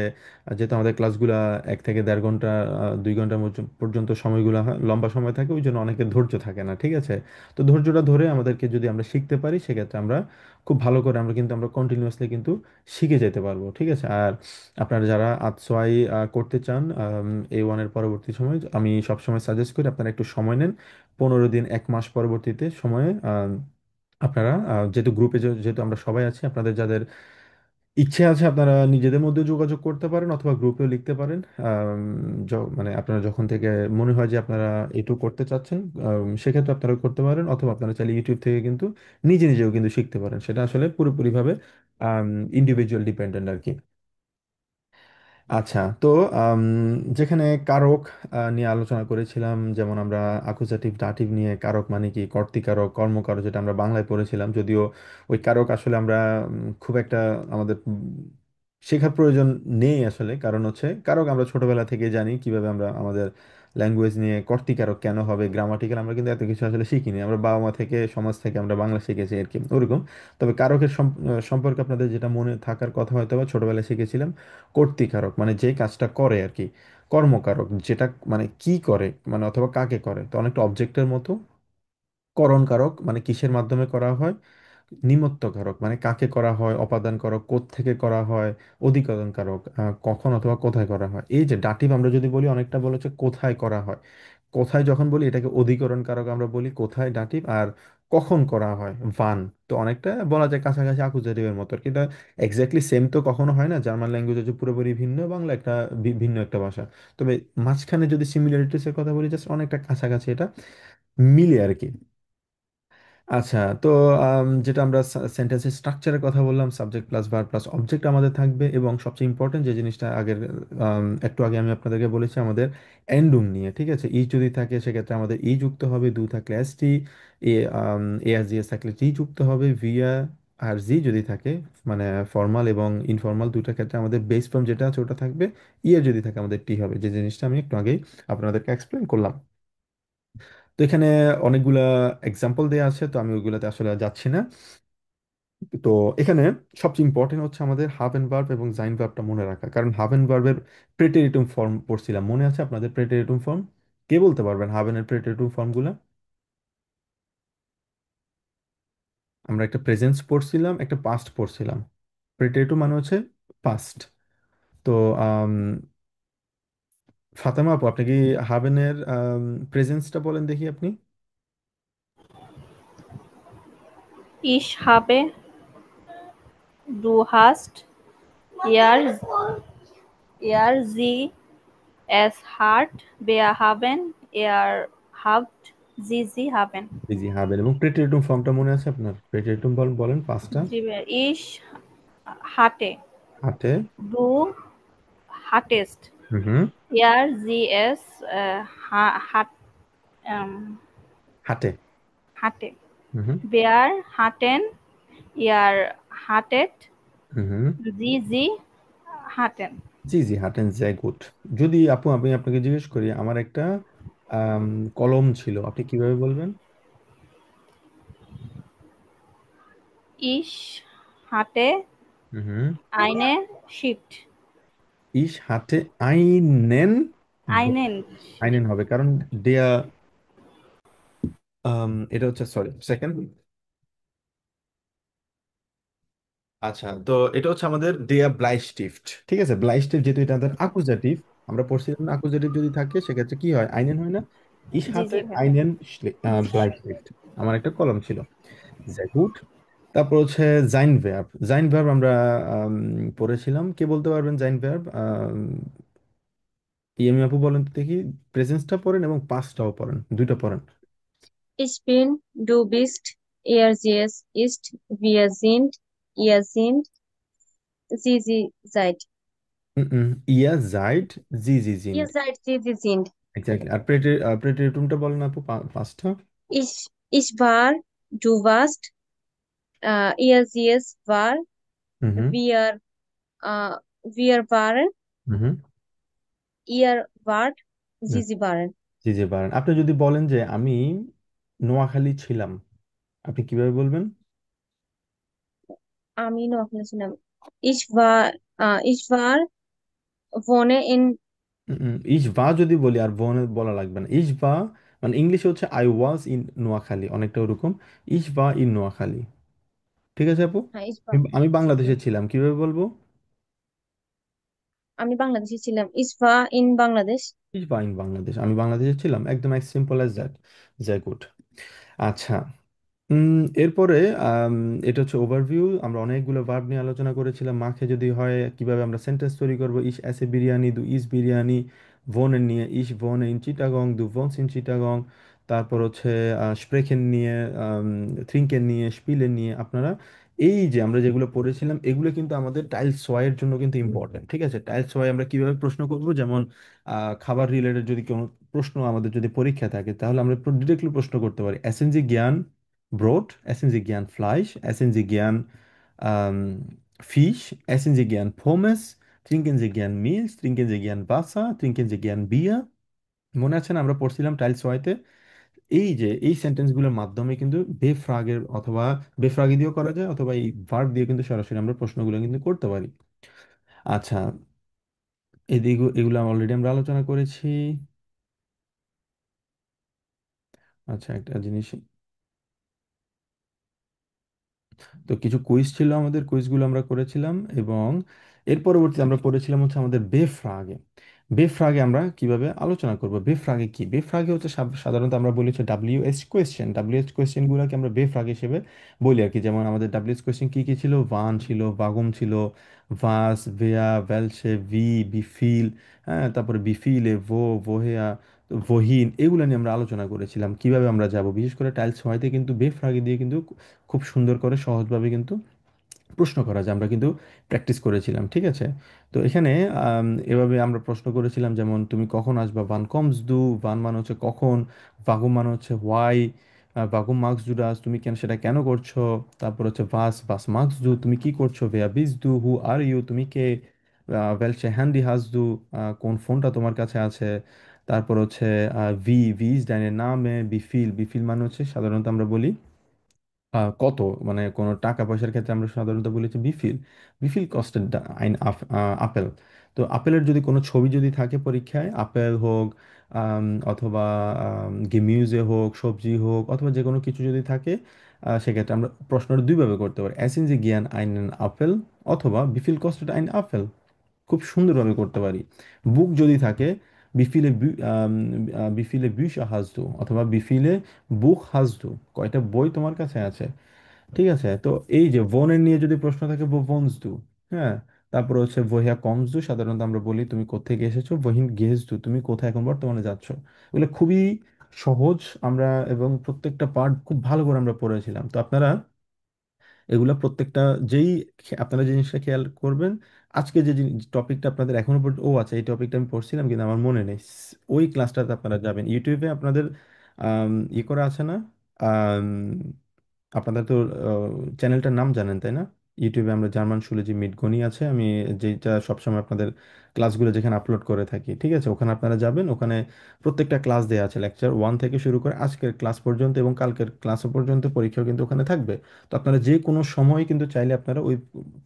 যেহেতু আমাদের ক্লাসগুলা 1 থেকে দেড় ঘন্টা 2 ঘন্টা পর্যন্ত সময়গুলো হয়, লম্বা সময় থাকে, ওই জন্য অনেকের ধৈর্য থাকে না। ঠিক আছে, তো ধৈর্যটা ধরে আমাদেরকে যদি আমরা শিখতে পারি, সেক্ষেত্রে আমরা খুব ভালো করে আমরা কন্টিনিউয়াসলি কিন্তু শিখে যেতে পারবো। ঠিক আছে, আর আপনারা যারা আতসোয়াই করতে চান A1-এর পরবর্তী সময়, আমি সবসময় সাজেস্ট করি আপনারা একটু সময় নেন, 15 দিন 1 মাস পরবর্তীতে সময়ে আপনারা যেহেতু গ্রুপে যেহেতু আমরা সবাই আছি, আপনাদের যাদের ইচ্ছে আছে আপনারা নিজেদের মধ্যে যোগাযোগ করতে পারেন অথবা গ্রুপেও লিখতে পারেন। মানে আপনারা যখন থেকে মনে হয় যে আপনারা এটুকু করতে চাচ্ছেন, সেক্ষেত্রে আপনারা করতে পারেন, অথবা আপনারা চাইলে ইউটিউব থেকে কিন্তু নিজে নিজেও কিন্তু শিখতে পারেন। সেটা আসলে পুরোপুরিভাবে ইন্ডিভিজুয়াল ডিপেন্ডেন্ট আর কি। আচ্ছা, তো আম, যেখানে কারক নিয়ে আলোচনা করেছিলাম, যেমন আমরা আকুজাটিভ ডাটিভ নিয়ে, কারক মানে কি, কর্তৃকারক, কর্মকারক, যেটা আমরা বাংলায় পড়েছিলাম, যদিও ওই কারক আসলে আমরা খুব একটা আমাদের শেখার প্রয়োজন নেই আসলে। কারণ হচ্ছে কারক আমরা ছোটবেলা থেকে জানি, কিভাবে আমরা আমাদের ল্যাঙ্গুয়েজ নিয়ে কর্তৃকারক কেন হবে, গ্রামাটিক্যাল, আমরা কিন্তু এত কিছু আসলে শিখিনি, আমরা বাবা মা থেকে, সমাজ থেকে আমরা বাংলা শিখেছি আর কি, ওরকম। তবে কারকের সম্পর্কে আপনাদের যেটা মনে থাকার কথা, হয়তো বা ছোটবেলায় শিখেছিলাম, কর্তৃকারক মানে যে কাজটা করে আর কি, কর্মকারক যেটা মানে কি করে, মানে অথবা কাকে করে, তো অনেকটা অবজেক্টের মতো। করণ কারক মানে কিসের মাধ্যমে করা হয়, নিমিত্ত কারক মানে কাকে করা হয়, অপাদান কারক থেকে করা হয়, অধিকরণ কারক কখন অথবা কোথায় করা হয়। এই যে ডাটিভ আমরা যদি বলি, অনেকটা বলেছে কোথায় করা হয়, কোথায় যখন বলি এটাকে অধিকরণ কারক আমরা বলি, কোথায় ডাটিভ, আর কখন করা হয় ভান। তো অনেকটা বলা যায় কাছাকাছি আকুজেটিভের মতো আর কি। এটা এক্স্যাক্টলি সেম তো কখনো হয় না, জার্মান ল্যাঙ্গুয়েজ হচ্ছে পুরোপুরি ভিন্ন, বাংলা একটা ভিন্ন একটা ভাষা। তবে মাঝখানে যদি সিমিলারিটিস এর কথা বলি, জাস্ট অনেকটা কাছাকাছি এটা মিলে আর কি। আচ্ছা, তো যেটা আমরা সেন্টেন্সের স্ট্রাকচারের কথা বললাম, subject plus verb plus object আমাদের থাকবে, এবং সবচেয়ে ইম্পর্টেন্ট যে জিনিসটা আগের একটু আগে আমি আপনাদেরকে বলেছি আমাদের এন্ডুম নিয়ে। ঠিক আছে, ই যদি থাকে সেক্ষেত্রে আমাদের ই যুক্ত হবে, দু থাকলে এস টি, এ এ আর জি এস থাকলে টি যুক্ত হবে, ভিয়া আর জি যদি থাকে, মানে ফর্মাল এবং ইনফর্মাল দুইটা ক্ষেত্রে আমাদের বেস ফর্ম যেটা আছে ওটা থাকবে, ই এর যদি থাকে আমাদের টি হবে, যে জিনিসটা আমি একটু আগেই আপনাদেরকে এক্সপ্লেন করলাম। তো এখানে অনেকগুলা এক্সাম্পল দেওয়া আছে, তো আমি ওইগুলোতে আসলে যাচ্ছি না। তো এখানে সবচেয়ে ইম্পর্টেন্ট হচ্ছে আমাদের হাভ এন্ড ভার্ব এবং জাইন ভার্বটা মনে রাখা, কারণ হাভ এন্ড ভার্বের প্রেটেরিটুম ফর্ম পড়ছিলাম, মনে আছে আপনাদের প্রেটেরিটুম ফর্ম? কে বলতে পারবেন হাভ এন্ড প্রেটেরিটুম ফর্মগুলো? আমরা একটা প্রেজেন্স পড়ছিলাম, একটা পাস্ট পড়ছিলাম। প্রেটেরিটুম মানে হচ্ছে পাস্ট। তো আম, ফাতেমা আপু, আপনি কি হাভেনের প্রেজেন্সটা বলেন দেখি আপনি।
Ich habe, du hast, er, sie, es hat, wir haben, er habt, sie haben।
জি জি, হাভেন। এবং প্রেটেরিটুম ফর্মটা মনে আছে আপনার? প্রেটেরিটুম বলেন বলেন পাঁচটা।
জি ভাইয়া, ich hatte,
হাতে।
du hattest,
হুম হুম।
er, sie, es hat, ähm,
হাতে।
hatte,
হুম হুম।
wir hatten, ihr hattet,
হুম হুম।
sie hatten।
জি জি, হাঁটেন যায় গুড। যদি আপু আমি আপনাকে জিজ্ঞেস করি, আমার একটা আম, কলম ছিল, আপনি কিভাবে বলবেন?
Ich hatte
হুম হুম।
eine Shift,
ইস হাতে আইনেন।
einen
আইনেন হবে, কারণ দেয়া এটা হচ্ছে, সরি সেকেন্ড। আচ্ছা, তো এটা হচ্ছে আমাদের দেয়া ব্লাইস্টিফট। ঠিক আছে, ব্লাইস্টিফট যেহেতু এটা আমাদের আকুজাটিভ, আমরা পড়ছিলাম না, আকুজাটিভ যদি থাকে সেক্ষেত্রে কি হয়, আইনেন হয় না? ইস
জি
হাতে
জি ভাইয়া।
আইনেন ব্লাইস্টিফট। আমার একটা কলম ছিল, যাই গুড। তারপর হচ্ছে জাইন ভার্ব। জাইন ভার্ব আমরা আম, পড়েছিলাম, কে বলতে পারবেন জাইন ভার্ব? ইয়ামি আপু বলেন তো দেখি। প্রেজেন্সটা পড়েন এবং পাস্টটাও পড়েন, দুইটা পড়েন।
Ich bin, du bist, sie es ist, wir sind, ihr sind, sie seid।
ihr seid, sie, sie
Ihr
sind.
seid, sie sind.
Exactly. আর প্রেটেরিটুমটা বলেন আপু, পাঁচটা।
Ich war, du warst, ihr, sie, es war,
হুম হুম
wir, äh, wir waren,
হুম হুম।
ihr wart,
হুম,
sie waren.
জি জি পারেন। আপনি যদি বলেন যে আমি নোয়াখালী ছিলাম, আপনি কিভাবে বলবেন?
আমি নোয়াখালী ছিলাম। Ich war, ich war, wohne in,
ইস বা যদি বলি আর বনে বলা লাগবে না। ইস বা মানে ইংলিশে হচ্ছে আই ওয়াজ ইন নোয়াখালী, অনেকটা ওরকম। ইস বা ইন নোয়াখালী। ঠিক আছে আপু।
হ্যাঁ, ich war,
আমি
okay.
বাংলাদেশে ছিলাম, কিভাবে বলবো?
আমি বাংলাদেশে ছিলাম। Ich war in Bangladesh.
ইস বা ইন বাংলাদেশ, আমি বাংলাদেশে ছিলাম, একদম অ্যাজ সিম্পল অ্যাজ দ্যাট। যাই, গুড। আচ্ছা। এরপরে আম, এটা হচ্ছে ওভারভিউ। আমরা অনেকগুলো ভার্ব নিয়ে আলোচনা করেছিলাম। মাখে যদি হয় কিভাবে আমরা সেন্টেন্স তৈরি করব। ইস এসে বিরিয়ানি, দু ইস বিরিয়ানি। ভোনের নিয়ে ইস ভোনে ইন চিটাগং, দু ভোনস ইন চিটাগং। তারপর হচ্ছে স্প্রেখেন নিয়ে, থ্রিঙ্কেন নিয়ে, স্পিলেন নিয়ে। আপনারা এই যে আমরা যেগুলো পড়েছিলাম এগুলো কিন্তু আমাদের টাইলস ওয়াই এর জন্য কিন্তু ইম্পর্টেন্ট। ঠিক আছে, টাইলস ওয়াই আমরা কিভাবে প্রশ্ন করব, যেমন খাবার রিলেটেড যদি কোনো প্রশ্ন আমাদের যদি পরীক্ষা থাকে তাহলে আমরা ডিরেক্টলি প্রশ্ন করতে পারি। এসএনজি জ্ঞান Brot, essen Sie gern Fleisch, essen Sie gern Fisch, essen Sie gern Pommes, trinken Sie gern Milch, trinken Sie gern Wasser, trinken Sie gern Bier। মনে আছে না আমরা পড়ছিলাম টাইলস ওয়াইতে? এই যে এই সেন্টেন্সগুলোর মাধ্যমে কিন্তু বেফ্রাগের অথবা বেফ্রাগি দিয়েও করা যায়, অথবা এই ভার্ব দিয়ে কিন্তু সরাসরি আমরা প্রশ্নগুলো কিন্তু করতে পারি। আচ্ছা, এদিকে এগুলো অলরেডি আমরা আলোচনা করেছি। আচ্ছা, একটা জিনিস, তো কিছু কুইজ ছিল, আমাদের কুইজগুলো আমরা করেছিলাম। এবং এর পরবর্তীতে আমরা করেছিলাম হচ্ছে আমাদের বেফ্রাগে। বেফ্রাগে আমরা কিভাবে আলোচনা করব। বেফ্রাগে কি? বেফ্রাগে হচ্ছে সাধারণত আমরা বলি হচ্ছে ডাব্লিউএইচ কোয়েশ্চেন। ডাব্লিউএইচ কোয়েশ্চেনগুলোকে আমরা বেফ্রাগ হিসেবে বলি আর কি। যেমন আমাদের ডাব্লিউএইচ কোয়েশ্চেন কি কি ছিল? ওয়ান ছিল, বাগুম ছিল, ভাস, ভেয়া, ভেলসে, বিফিল। হ্যাঁ, তারপরে বিফিলে, ভোহেয়া, ভহিন, এগুলো নিয়ে আমরা আলোচনা করেছিলাম কিভাবে আমরা যাব। বিশেষ করে টাইলস হয়তে কিন্তু বেফ্রাগে দিয়ে কিন্তু খুব সুন্দর করে সহজভাবে কিন্তু প্রশ্ন করা যায়, আমরা কিন্তু প্র্যাকটিস করেছিলাম। ঠিক আছে, তো এখানে এভাবে আমরা প্রশ্ন করেছিলাম, যেমন তুমি কখন আসবা, ভান কমস দু। ভান মানে হচ্ছে কখন, ভাগুম মানে হচ্ছে হোয়াই, ভাগুম মার্কস দু ডাস, তুমি কেন সেটা কেন করছো। তারপর হচ্ছে ভাস, ভাস মার্কস দু, তুমি কি করছো। ভেয়া বিজ দু, হু আর ইউ, তুমি কে। ওয়েলসে হ্যান্ডি হাস দু, কোন ফোনটা তোমার কাছে আছে। তারপর হচ্ছে ভি ইজ ডাইনের নামে। বিফিল, বিফিল মানে হচ্ছে সাধারণত আমরা বলি কত, মানে কোনো টাকা পয়সার ক্ষেত্রে আমরা সাধারণত বলেছি বিফিল। বিফিল কস্টেড আইন আপেল। তো আপেলের যদি কোনো ছবি যদি থাকে পরীক্ষায়, আপেল হোক অথবা গেমিউজে হোক, সবজি হোক, অথবা যে কোনো কিছু যদি থাকে, সেক্ষেত্রে আমরা প্রশ্নটা দুইভাবে করতে পারি। অ্যাসিন জি গিয়ান আইন আপেল, অথবা বিফিল কস্টেড আইন আপেল। খুব সুন্দরভাবে করতে পারি। বুক যদি থাকে, বিফিলে বিফিলে bücher hast du, অথবা বিফিলে বুক hast du, কয়টা বই তোমার কাছে আছে। ঠিক আছে, তো এই যে ভনের নিয়ে যদি প্রশ্ন থাকে, ভোনস দু। হ্যাঁ, তারপর হচ্ছে ভহিয়া কমস দু, সাধারণত আমরা বলি তুমি কোত্থেকে এসেছো। ভহিন গেস দু, তুমি কোথায় এখন বর্তমানে যাচ্ছো। এগুলো খুবই সহজ আমরা, এবং প্রত্যেকটা পার্ট খুব ভালো করে আমরা পড়েছিলাম। তো আপনারা এগুলা প্রত্যেকটা যেই আপনারা যে জিনিসটা খেয়াল করবেন, আজকে যে টপিকটা আপনাদের এখনো পর্যন্ত, ও আচ্ছা, এই টপিকটা আমি পড়ছিলাম কিন্তু আমার মনে নেই। ওই ক্লাসটাতে আপনারা যাবেন ইউটিউবে, আপনাদের ই করা আছে না? আম, আপনাদের তো চ্যানেলটার নাম জানেন তাই না? ইউটিউবে আমরা জার্মান শুলে যে মিটগনি আছে, আমি যেটা সবসময় আপনাদের ক্লাসগুলো যেখানে আপলোড করে থাকি, ঠিক আছে, ওখানে আপনারা যাবেন। ওখানে প্রত্যেকটা ক্লাস দেওয়া আছে, লেকচার ওয়ান থেকে শুরু করে আজকের ক্লাস পর্যন্ত, এবং কালকের ক্লাস পর্যন্ত পরীক্ষাও কিন্তু ওখানে থাকবে। তো আপনারা যে কোনো সময় কিন্তু চাইলে আপনারা ওই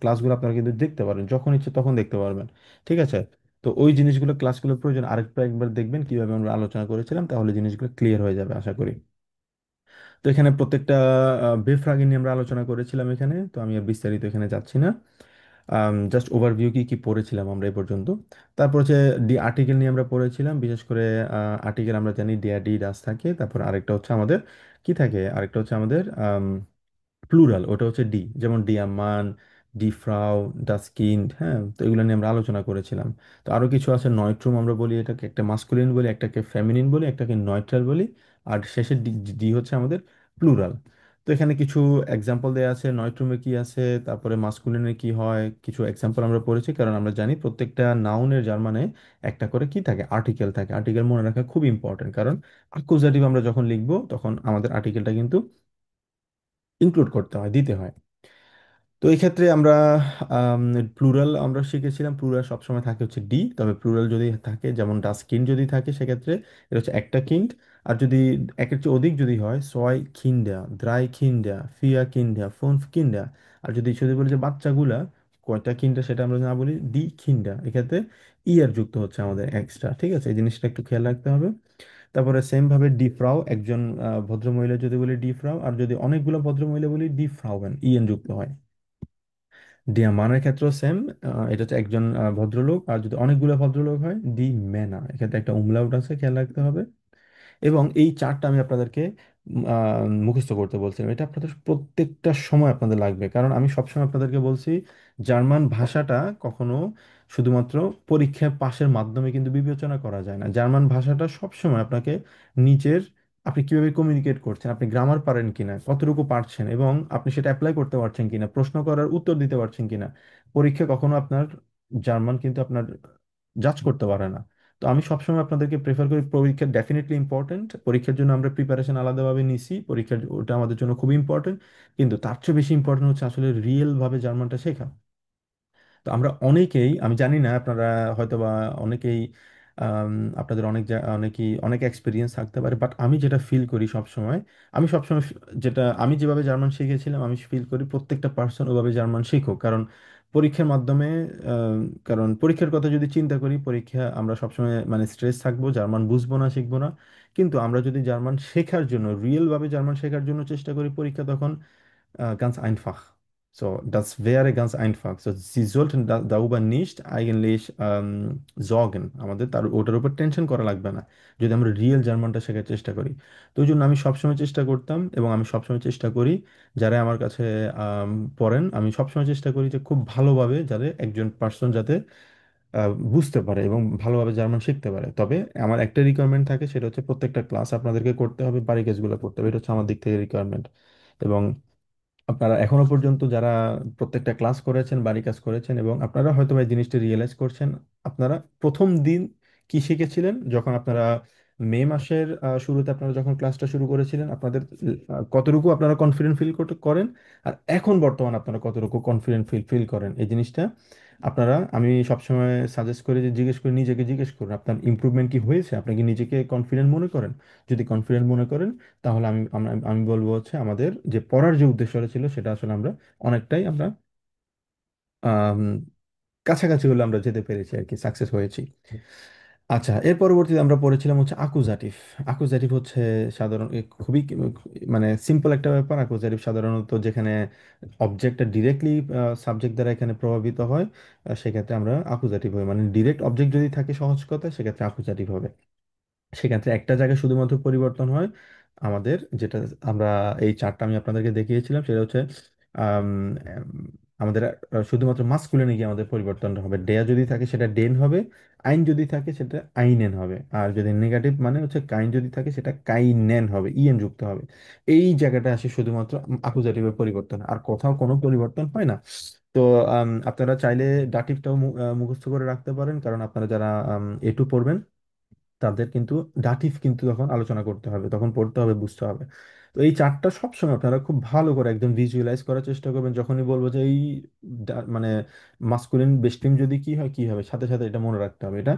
ক্লাসগুলো আপনারা কিন্তু দেখতে পারেন, যখন ইচ্ছে তখন দেখতে পারবেন। ঠিক আছে, তো ওই জিনিসগুলো ক্লাসগুলোর প্রয়োজন আরেকটা একবার দেখবেন কিভাবে আমরা আলোচনা করেছিলাম, তাহলে জিনিসগুলো ক্লিয়ার হয়ে যাবে আশা করি। তো এখানে প্রত্যেকটা বেফ্রাগি নিয়ে আমরা আলোচনা করেছিলাম এখানে, তো আমি আর বিস্তারিত এখানে যাচ্ছি না। জাস্ট ওভারভিউ কি কি পড়েছিলাম আমরা এই পর্যন্ত। তারপর হচ্ছে ডি আর্টিকেল নিয়ে আমরা পড়েছিলাম। বিশেষ করে আর্টিকেল আমরা জানি ডিয়া ডি ডাস থাকে, তারপর আরেকটা হচ্ছে আমাদের কি থাকে, আরেকটা হচ্ছে আমাদের প্লুরাল, ওটা হচ্ছে ডি, যেমন ডিয়ামান, ডি ফ্রাউ, ডাস কিন্ড। হ্যাঁ, তো এগুলো নিয়ে আমরা আলোচনা করেছিলাম। তো আরো কিছু আছে, নয়ট্রুম আমরা বলি এটাকে, একটা মাস্কুলিন বলি, একটাকে ফেমিনিন বলি, একটাকে নয়ট্রাল বলি, আর শেষের ডি ডি হচ্ছে আমাদের প্লুরাল। তো এখানে কিছু এক্সাম্পল দেওয়া আছে, নয়ট্রুমে কি আছে, তারপরে মাস্কুলিনে কি হয়, কিছু এক্সাম্পল আমরা পড়েছি, কারণ আমরা জানি প্রত্যেকটা নাউনের জার্মানে একটা করে কি থাকে, আর্টিকেল থাকে। আর্টিকেল মনে রাখা খুব ইম্পর্টেন্ট, কারণ আকুজাটিভ আমরা যখন লিখবো তখন আমাদের আর্টিকেলটা কিন্তু ইনক্লুড করতে হয়, দিতে হয়। তো এই ক্ষেত্রে আমরা প্লুরাল আমরা শিখেছিলাম, প্লুরাল সবসময় থাকে হচ্ছে ডি, তবে প্লুরাল যদি থাকে, যেমন ডাস কিন্ড যদি থাকে সেক্ষেত্রে এটা হচ্ছে একটা কিন্ড। আর যদি একের চেয়ে অধিক যদি হয়, ছয় খিন্ডা, দ্রাই খিন্ডা, ফিয়া কিন্ডা, ফোনফ কিন্ডা। আর যদি শুধু বলি যে বাচ্চাগুলা কয়টা কিন্ডা, সেটা আমরা না বলি ডি খিন্ডা, এক্ষেত্রে ইয়ার যুক্ত হচ্ছে আমাদের এক্সট্রা। ঠিক আছে, এই জিনিসটা একটু খেয়াল রাখতে হবে। তারপরে সেম ভাবে ডি ফ্রাউ, একজন ভদ্রমহিলা যদি বলি ডি ফ্রাউ, আর যদি অনেকগুলো ভদ্রমহিলা বলি ডি ফ্রাউবেন, ইএন যুক্ত হয়। দিয়া মানের ক্ষেত্রেও সেম, এটা হচ্ছে একজন ভদ্রলোক, আর যদি অনেকগুলো ভদ্রলোক হয় ডি ম্যানা, এক্ষেত্রে একটা উমলাউট আছে, খেয়াল রাখতে হবে। এবং এই চার্টটা আমি আপনাদেরকে মুখস্থ করতে বলছিলাম, এটা আপনাদের প্রত্যেকটা সময় আপনাদের লাগবে, কারণ আমি সবসময় আপনাদেরকে বলছি জার্মান ভাষাটা কখনো শুধুমাত্র পরীক্ষায় পাশের মাধ্যমে কিন্তু বিবেচনা করা যায় না। জার্মান ভাষাটা সবসময় আপনাকে নিজের, আপনি কিভাবে কমিউনিকেট করছেন, আপনি গ্রামার পারেন কিনা, কতটুকু পারছেন, এবং আপনি সেটা অ্যাপ্লাই করতে পারছেন কিনা, প্রশ্ন করার উত্তর দিতে পারছেন কিনা, পরীক্ষা কখনো আপনার জার্মান কিন্তু আপনার জাজ করতে পারে না। তো আমি সবসময় আপনাদেরকে প্রেফার করি, পরীক্ষা ডেফিনেটলি ইম্পর্টেন্ট, পরীক্ষার জন্য আমরা প্রিপারেশন আলাদাভাবে নিছি, পরীক্ষার ওটা আমাদের জন্য খুব ইম্পর্টেন্ট, কিন্তু তার চেয়ে বেশি ইম্পর্টেন্ট হচ্ছে আসলে রিয়েল ভাবে জার্মানটা শেখা। তো আমরা অনেকেই, আমি জানি না আপনারা হয়তো বা অনেকেই, আম, আপনাদের অনেকেই অনেক এক্সপিরিয়েন্স থাকতে পারে, বাট আমি যেটা ফিল করি সব সময়, আমি সবসময় যেটা আমি যেভাবে জার্মান শিখেছিলাম, আমি ফিল করি প্রত্যেকটা পার্সন ওভাবে জার্মান শিখুক, কারণ পরীক্ষার মাধ্যমে, আম, কারণ পরীক্ষার কথা যদি চিন্তা করি, পরীক্ষা আমরা সবসময় মানে স্ট্রেস থাকবো, জার্মান বুঝবো না, শিখবো না। কিন্তু আমরা যদি জার্মান শেখার জন্য, রিয়েল ভাবে জার্মান শেখার জন্য চেষ্টা করি, পরীক্ষা তখন ganz einfach. So, das wäre ganz einfach. So, Sie sollten darüber nicht eigentlich sorgen। আমাদের তার ওটার উপর টেনশন করা লাগবে না যদি আমরা রিয়েল জার্মানটা শেখার চেষ্টা করি। তো ওই জন্য আমি সবসময় চেষ্টা করতাম, এবং আমি সবসময় চেষ্টা করি, যারা আমার কাছে আম, পড়েন, আমি সবসময় চেষ্টা করি যে খুব ভালোভাবে যাতে একজন পার্সন যাতে বুঝতে পারে এবং ভালোভাবে জার্মান শিখতে পারে। তবে আমার একটা রিকোয়ারমেন্ট থাকে, সেটা হচ্ছে প্রত্যেকটা ক্লাস আপনাদেরকে করতে হবে, বাড়ি কাজগুলো করতে হবে, এটা হচ্ছে আমার দিক থেকে রিকোয়ারমেন্ট। এবং আপনারা এখনো পর্যন্ত যারা প্রত্যেকটা ক্লাস করেছেন, বাড়ি কাজ করেছেন, এবং আপনারা হয়তো এই জিনিসটা রিয়েলাইজ করছেন, আপনারা প্রথম দিন কি শিখেছিলেন, যখন আপনারা মে মাসের শুরুতে আপনারা যখন ক্লাসটা শুরু করেছিলেন, আপনাদের কতটুকু আপনারা কনফিডেন্ট ফিল করেন, আর এখন বর্তমান আপনারা কতটুকু কনফিডেন্ট ফিল করেন, এই জিনিসটা আপনারা, আমি সবসময় সাজেস্ট করি যে জিজ্ঞেস করে, নিজেকে জিজ্ঞেস করুন আপনার ইমপ্রুভমেন্ট কি হয়েছে, আপনি কি নিজেকে কনফিডেন্ট মনে করেন। যদি কনফিডেন্ট মনে করেন, তাহলে আমি বলবো হচ্ছে আমাদের যে পড়ার যে উদ্দেশ্যটা ছিল, সেটা আসলে আমরা অনেকটাই আমরা আম, কাছাকাছি হলে আমরা যেতে পেরেছি আর কি, সাকসেস হয়েছি। আচ্ছা, এর পরবর্তীতে আমরা পড়েছিলাম হচ্ছে আকুজাটিভ। আকুজাটিভ হচ্ছে সাধারণ খুবই মানে সিম্পল একটা ব্যাপার। আকুজাটিভ সাধারণত যেখানে অবজেক্টটা ডিরেক্টলি সাবজেক্ট দ্বারা এখানে প্রভাবিত হয়, সেক্ষেত্রে আমরা আকুজাটিভ হয়, মানে ডিরেক্ট অবজেক্ট যদি থাকে সহজ কথা, সেক্ষেত্রে আকুজাটিভ হবে। সেক্ষেত্রে একটা জায়গায় শুধুমাত্র পরিবর্তন হয় আমাদের, যেটা আমরা এই চার্টটা আমি আপনাদেরকে দেখিয়েছিলাম, সেটা হচ্ছে আম, আম, আমাদের শুধুমাত্র মাস্কুলিনে গিয়ে আমাদের পরিবর্তনটা হবে, ডেয়া যদি থাকে সেটা ডেন হবে, আইন যদি থাকে সেটা আইনেন হবে, আর যদি নেগেটিভ মানে হচ্ছে কাইন যদি থাকে সেটা কাইনেন হবে, ইএন যুক্ত হবে। এই জায়গাটা আসে শুধুমাত্র আকুজাটিভের পরিবর্তন, আর কোথাও কোনো পরিবর্তন হয় না। তো আপনারা চাইলে ডাটিভটাও মুখস্থ করে রাখতে পারেন, কারণ আপনারা যারা এটু পড়বেন, তাদের কিন্তু ডাটিভ কিন্তু তখন আলোচনা করতে হবে, তখন পড়তে হবে, বুঝতে হবে। তো এই চারটা সবসময় আপনারা খুব ভালো করে একদম ভিজুয়ালাইজ করার চেষ্টা করবেন, যখনই বলবো যে এই মানে মাস্কুলিন বেস্টিম যদি কি হয় কি হবে, সাথে সাথে এটা মনে রাখতে হবে, এটা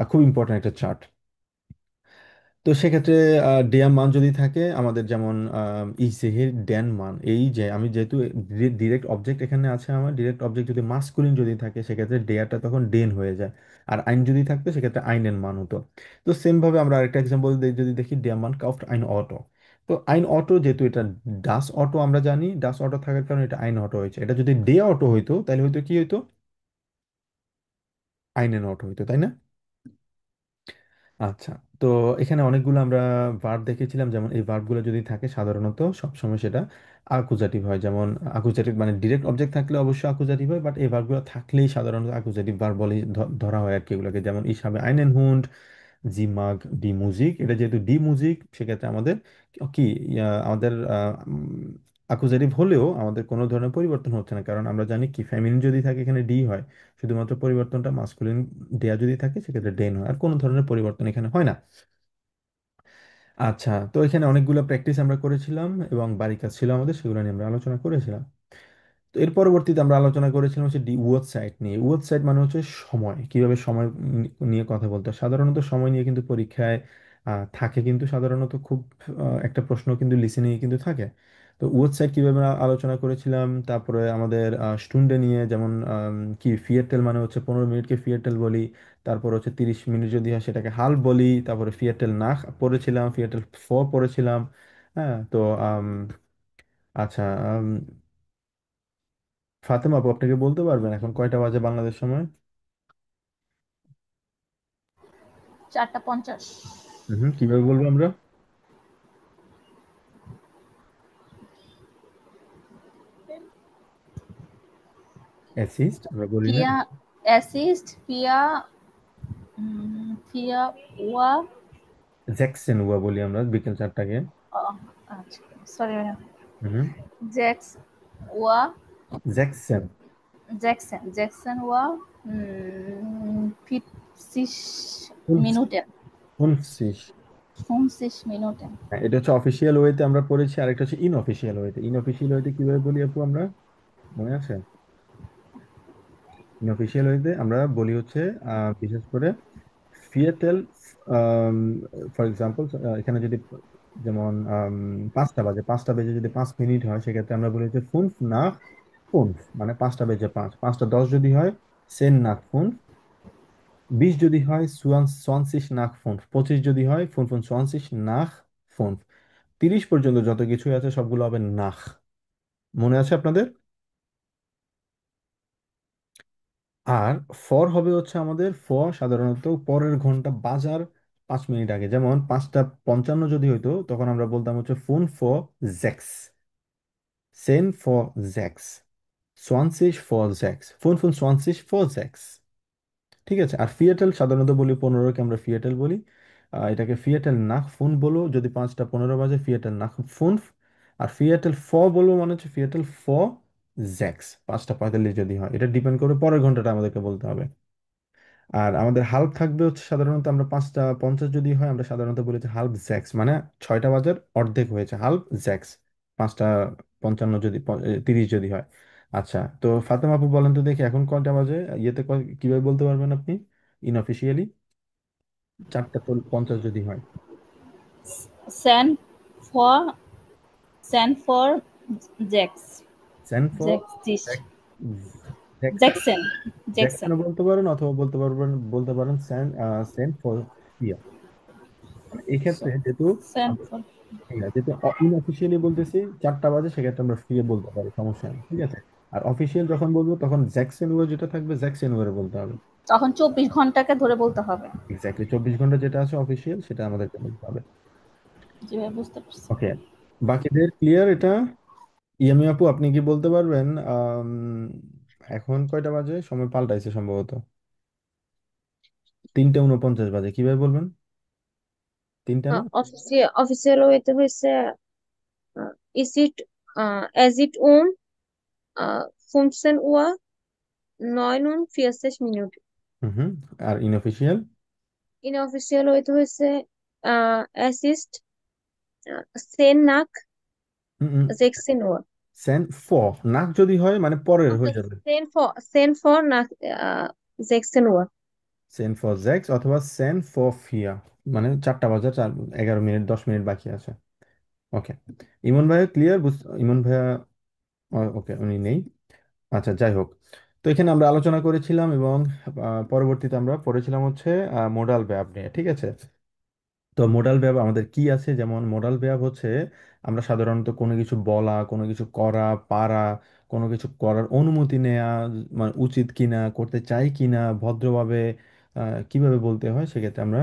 খুব ইম্পর্ট্যান্ট একটা চার্ট। তো সেক্ষেত্রে ডেয়ার মান যদি থাকে আমাদের, যেমন ইসেহের ড্যান মান, এই যে আমি যেহেতু ডিরেক্ট অবজেক্ট এখানে আছে, আমার ডিরেক্ট অবজেক্ট যদি মাস্কুলিন যদি থাকে, সেক্ষেত্রে ডেয়ারটা তখন ডেন হয়ে যায়, আর আইন যদি থাকতো সেক্ষেত্রে আইনের মান হতো। তো সেম ভাবে আমরা আরেকটা এক্সাম্পল যদি দেখি, ডেয়ার মান কাউফট আইন অটো। তো আইন অটো যেহেতু এটা ডাস অটো, আমরা জানি ডাস অটো থাকার কারণে এটা আইন অটো হয়েছে। এটা যদি ডে অটো হইতো তাহলে হয়তো কি হইতো, আইনেন অটো হইতো, তাই না? আচ্ছা, তো এখানে অনেকগুলো আমরা ভার্ব দেখেছিলাম, যেমন এই ভার্বগুলো যদি থাকে সাধারণত সবসময় সেটা আকুজাটিভ হয়। যেমন আকুজাটিভ মানে ডিরেক্ট অবজেক্ট থাকলে অবশ্যই আকুজাটিভ হয়, বাট এই ভার্বগুলো থাকলেই সাধারণত আকুজাটিভ ভার্ব বলে ধরা হয় আর কি এগুলোকে, যেমন ich habe einen Hund, জি মাগ ডি মুজিক, এটা যেহেতু ডি মুজিক সেক্ষেত্রে আমাদের কি আমাদের আকুজেটিভ হলেও আমাদের কোনো ধরনের পরিবর্তন হচ্ছে না, কারণ আমরা জানি কি ফেমিনিন যদি থাকে এখানে ডি হয়, শুধুমাত্র পরিবর্তনটা মাস্কুলিন দেয়া যদি থাকে সেক্ষেত্রে ডেন হয়, আর কোনো ধরনের পরিবর্তন এখানে হয় না। আচ্ছা, তো এখানে অনেকগুলো প্র্যাকটিস আমরা করেছিলাম এবং বাড়ি কাজ ছিল আমাদের, সেগুলো নিয়ে আমরা আলোচনা করেছিলাম। তো এর পরবর্তীতে আমরা আলোচনা করেছিলাম হচ্ছে ডি ওয়ার্ড সাইট নিয়ে। ওয়ার্ড সাইট মানে হচ্ছে সময়, কিভাবে সময় নিয়ে কথা বলতে হয়। সাধারণত সময় নিয়ে কিন্তু পরীক্ষায় থাকে, কিন্তু সাধারণত খুব একটা প্রশ্ন কিন্তু লিসেনিং কিন্তু থাকে। তো ওয়ার্ড সাইট কিভাবে আমরা আলোচনা করেছিলাম, তারপরে আমাদের স্টুন্ডে নিয়ে, যেমন কি ফিয়ারটেল মানে হচ্ছে 15 মিনিটকে ফিয়ারটেল বলি, তারপর হচ্ছে 30 মিনিট যদি হয় সেটাকে হাল বলি, তারপরে ফিয়ারটেল না পড়েছিলাম, ফিয়ারটেল ফ পড়েছিলাম। হ্যাঁ, তো আচ্ছা, ফাতেমা আপু আপনি কি বলতে পারবেন এখন কয়টা বাজে বাংলাদেশ সময়?
4:50।
কিভাবে বলবো আমরা? অ্যাসিস্ট আমরা বলি না?
ফিয়া অ্যাসিস্ট ফিয়া ফিয়া ওয়া
জ্যাকসন ওয়া বলি আমরা বিকেল 4টাকে।
আচ্ছা সরি
হুম।
জ্যাক্স ওয়া
জ্যাকসন।
জ্যাকসন ওয়া 50 মিনিটেন
29।
50 মিনিটেন।
হ্যাঁ, এটা হচ্ছে অফিসিয়াল ওয়েতে আমরা পড়েছি, আরেকটা হচ্ছে ইনঅফিসিয়াল ওয়েতে। ইনঅফিসিয়াল ওয়েতে কিভাবে বলি আপু আমরা, মনে আছে? ইনঅফিসিয়াল ওয়েতে আমরা বলি হচ্ছে বিশেষ করে ফিয়েটেল, ফর এক্সাম্পল এখানে যদি যেমন 5টা বাজে, 5টা বেজে যদি 5 মিনিট হয় সেক্ষেত্রে আমরা বলি হচ্ছে ফুনফ নাখ ফুনফ, মানে 5টা বেজে 5, 5টা 10 যদি হয় সেন নাখ ফুনফ, 20 যদি হয় সোয়ানসিস নাখ ফুনফ, 25 যদি হয় ফুনফুন সোয়ানসিস নাখ ফুনফ, 30 পর্যন্ত যত কিছু আছে সবগুলো হবে নাখ। মনে আছে আপনাদের? আর ফর হবে হচ্ছে আমাদের সাধারণত পরের ঘন্টা বাজার 5 মিনিট আগে, যেমন 5টা 55 যদি হইতো তখন আমরা বলতাম হচ্ছে ফোন ফর জেক্স, সেন ফর জেক্স, সোয়ানসিস ফর জেক্স, ফোন সোয়ানসিস ফর জেক্স। ঠিক আছে, আর ফিয়েটেল সাধারণত বলি 15কে আমরা ফিয়েটেল বলি। এটাকে ফিয়েটেল নাক ফোন বলো যদি 5টা 15 বাজে, ফিয়েটেল নাক ফোন। আর ফিয়েটেল ফ বলবো মানে হচ্ছে ফিয়েটেল ফ জেক্স 5টা 45 যদি হয়, এটা ডিপেন্ড করে পরের ঘন্টাটা আমাদেরকে বলতে হবে। আর আমাদের হাল্প থাকবে হচ্ছে সাধারণত আমরা 5টা 50 যদি হয় আমরা সাধারণত বলি যে হাল্প জ্যাক্স, মানে 6টা বাজার অর্ধেক হয়েছে, হাল্প জ্যাক্স। 5টা 55 যদি 30 যদি হয়। আচ্ছা, তো ফাতেমা আপু বলেন তো দেখি এখন কয়টা বাজে, ইয়েতে কিভাবে বলতে পারবেন আপনি ইনঅফিসিয়ালি? 4টা 50 যদি হয়।
স্যান ফর স্যান ফর জ্যাক্স
সেন ফর
জ্যাক্সিস
জ্যাকসন।
জ্যাকসন জ্যাকসন
জ্যাকসনও বলতে পারেন, অথবা বলতে পারেন সেন ফর ফিয়া। মানে এই ক্ষেত্রে যেহেতু
স্যান ফর
ঠিক আছে, যেহেতু ইনঅফিসিয়ালি বলতেছি 4টা বাজে সেক্ষেত্রে আমরা ফ্রি বলতে পারি, সমস্যা নেই, ঠিক আছে। আর অফিসিয়াল যখন বলবো তখন জ্যাকসন ওয়ে যেটা থাকবে জ্যাকসন ওয়ে বলতে হবে।
তখন 24 ঘন্টাকে ধরে বলতে হবে।
এক্স্যাক্টলি 24 ঘন্টা যেটা আছে অফিসিয়াল সেটা আমাদেরকে বলতে হবে।
যেভাবে বুঝতে পারছি।
ওকে, বাকিদের ক্লিয়ার এটা? ইয়ামি আপু আপনি কি বলতে পারবেন এখন কয়টা বাজে? সময় পাল্টাইছে সম্ভবত, 3টা 49 বাজে, কিভাবে বলবেন? 3টা না?
অফিসিয়াল ওয়েতে হয়েছে ইজ ইট এজ ইট ওন ফুনসেন ওয়া 9 und 64 Minuten.
হুম হুম। আর ইনঅফিসিয়াল?
ইনঅফিসিয়াল ওয়েতে হয়েছে অ্যাসিস্ট সেন নাক জেক্সিন ওয়া।
সেন ফ, নাক যদি হয় মানে পরের
আচ্ছা,
হয়ে যাবে,
সেন ফর নাক জেক্সিন ওয়া।
সেন ফর জ্যাক্স অথবা সেন ফর ফিয়া, মানে 4টা বাজে 11 মিনিট 10 মিনিট বাকি আছে। ওকে, ইমন ভাইয়া ক্লিয়ার? ইমন ভাইয়া ওকে উনি নেই। আচ্ছা, যাই হোক, তো এখানে আমরা আলোচনা করেছিলাম এবং পরবর্তীতে আমরা পড়েছিলাম হচ্ছে মোডাল ভার্ব নিয়ে, ঠিক আছে। তো মোডাল ভার্ব আমাদের কি আছে, যেমন মোডাল ভার্ব হচ্ছে আমরা সাধারণত কোনো কিছু বলা, কোনো কিছু করা, পারা, কোনো কিছু করার অনুমতি নেওয়া, মানে উচিত কিনা, করতে চাই কিনা, ভদ্রভাবে কিভাবে বলতে হয়, সেক্ষেত্রে আমরা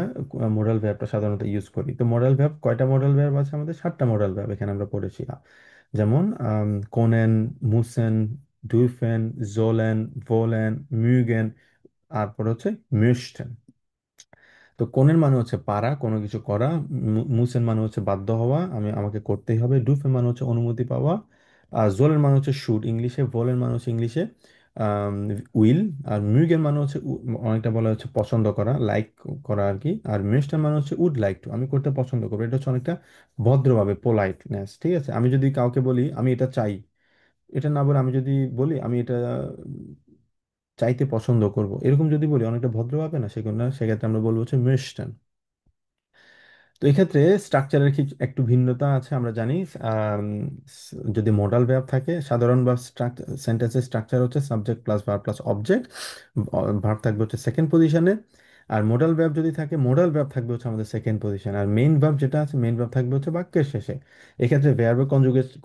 মোডাল ভার্বটা সাধারণত ইউজ করি। তো মোডাল ভার্ব কয়টা মোডাল ভার্ব আছে আমাদের? 7টা মোডাল ভার্ব এখানে আমরা পড়েছি। যেমন কোনেন, মুসেন, ডুইফেন, জোলেন, ভোলেন, মিউগেন, তারপর হচ্ছে মিউস্টেন। তো কোনের মানে হচ্ছে পারা, কোনো কিছু করা। মুসেন মানে হচ্ছে বাধ্য হওয়া, আমাকে করতেই হবে। ডুফেন মানে হচ্ছে অনুমতি পাওয়া। আর জোলের মানে হচ্ছে শুট ইংলিশে। ভোলের মানে হচ্ছে ইংলিশে উইল। আর মিউগেন মানে হচ্ছে অনেকটা বলা হচ্ছে পছন্দ করা, লাইক করা আর কি। আর মিস্টার মানে হচ্ছে উড লাইক টু, আমি করতে পছন্দ করবো। এটা হচ্ছে অনেকটা ভদ্রভাবে, পোলাইটনেস, ঠিক আছে? আমি যদি কাউকে বলি আমি এটা চাই, এটা না বলে আমি যদি বলি আমি এটা চাইতে পছন্দ করব, এরকম যদি বলি অনেকটা ভদ্রভাবে না, সেক্ষেত্রে আমরা বলবো হচ্ছে মিস্টার। তো এক্ষেত্রে স্ট্রাকচারের কি একটু ভিন্নতা আছে আমরা জানি। আম, যদি মডাল ভার্ব থাকে, সাধারণ ভার্ব সেন্টেন্সের স্ট্রাকচার হচ্ছে subject plus verb plus object. Verb থাকবে হচ্ছে সেকেন্ড পজিশনে। আর মডাল ভার্ব যদি থাকে, মডাল ভার্ব থাকবে হচ্ছে আমাদের সেকেন্ড পজিশন। আর মেইন ভার্ব যেটা আছে, মেইন ভার্ব থাকবে হচ্ছে বাক্যের শেষে। এক্ষেত্রে ভার্বের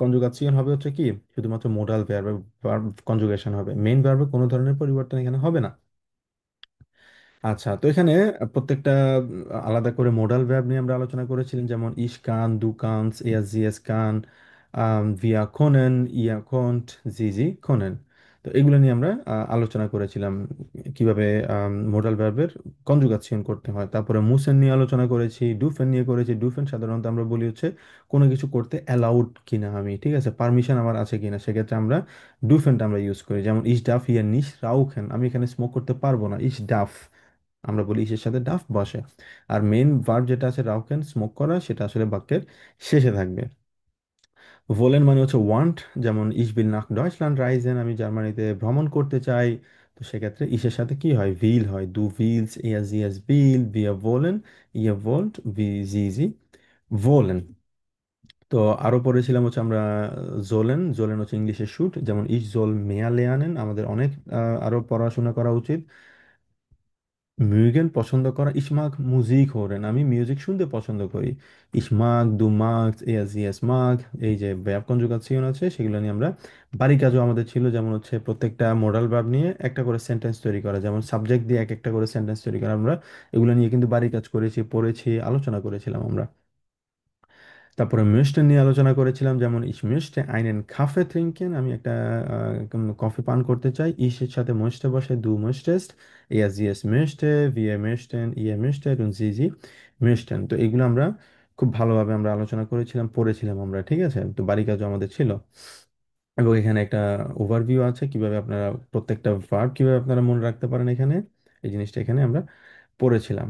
কনজুগেশন হবে হচ্ছে কি, শুধুমাত্র মডাল ভার্বের ভার্ব কনজুগেশন হবে, মেইন ভার্বে কোনো ধরনের পরিবর্তন এখানে হবে না। আচ্ছা, তো এখানে প্রত্যেকটা আলাদা করে মোডাল ভার্ব নিয়ে আমরা আলোচনা করেছিলাম, যেমন ইশ কান, দু কানস, এয়া জি এস কান, ভিয়া কোনেন, ইয়া কন্ট, জি জি কোনেন। তো এগুলো নিয়ে আমরা আলোচনা করেছিলাম কিভাবে মোডাল ভার্বের কনজুগাসিয়ন করতে হয়। তারপরে মুসেন নিয়ে আলোচনা করেছি, ডুফেন নিয়ে করেছি। ডুফেন সাধারণত আমরা বলি হচ্ছে কোনো কিছু করতে অ্যালাউড কিনা আমি, ঠিক আছে, পারমিশন আমার আছে কিনা, সেক্ষেত্রে আমরা ডুফেনটা আমরা ইউজ করি। যেমন ইস ডাফ ইয়া নিস রাউখেন, আমি এখানে স্মোক করতে পারবো না, ইস ডাফ, আমরা বলি ইসের সাথে ডাফ বসে। আর মেইন ভার্ব যেটা আছে রাউকেন, স্মোক করা, সেটা আসলে বাক্যের শেষে থাকবে। ভোলেন মানে হচ্ছে ওয়ান্ট, যেমন ইস বিল নাক ডয়চল্যান্ড রাইজেন, আমি জার্মানিতে ভ্রমণ করতে চাই। তো সেক্ষেত্রে ইসের সাথে কি হয়, ভিল হয়। দু ভিলস, এয়া জি এস বিল, বিয়া ভোলেন, ইয়া ভোল্ট, ভি জি জি ভোলেন। তো আরো পড়েছিলাম হচ্ছে আমরা জোলেন। জোলেন হচ্ছে ইংলিশে শুট, যেমন ইস জোল মেয়া লেয়ানেন, আমাদের অনেক আরো পড়াশোনা করা উচিত। মিউজিক পছন্দ করা, ইসমাক মুজিক হোরেন, আমি মিউজিক শুনতে পছন্দ করি। ইসমাক, দু মার্কস, এস ইএস মার্ক, এই যে ব্যাপ কনজুগাসিয়ন আছে সেগুলো নিয়ে আমরা, বাড়ি কাজও আমাদের ছিল, যেমন হচ্ছে প্রত্যেকটা মোডাল ভার্ব নিয়ে একটা করে সেন্টেন্স তৈরি করা, যেমন সাবজেক্ট দিয়ে এক একটা করে সেন্টেন্স তৈরি করা। আমরা এগুলো নিয়ে কিন্তু বাড়ি কাজ করেছি, পড়েছি, আলোচনা করেছিলাম আমরা। তারপরে মিষ্টি নিয়ে আলোচনা করেছিলাম, যেমন ইস মিষ্টি আইনেন কাফে ট্রিঙ্কেন, আমি একটা কফি পান করতে চাই। ইসের সাথে মিষ্টি বসে, দু মিষ্টেস্ট, এস জি এস মিষ্টি, ভিএ মিষ্টেন, ইয়ে মিষ্টি, und জি জি মিষ্টেন। তো এগুলো আমরা খুব ভালোভাবে আমরা আলোচনা করেছিলাম, পড়েছিলাম আমরা, ঠিক আছে? তো বাড়ি কাজও আমাদের ছিল। এবং এখানে একটা ওভারভিউ আছে কিভাবে আপনারা প্রত্যেকটা ভার্ব কিভাবে আপনারা মনে রাখতে পারেন এখানে, এই জিনিসটা এখানে আমরা পড়েছিলাম।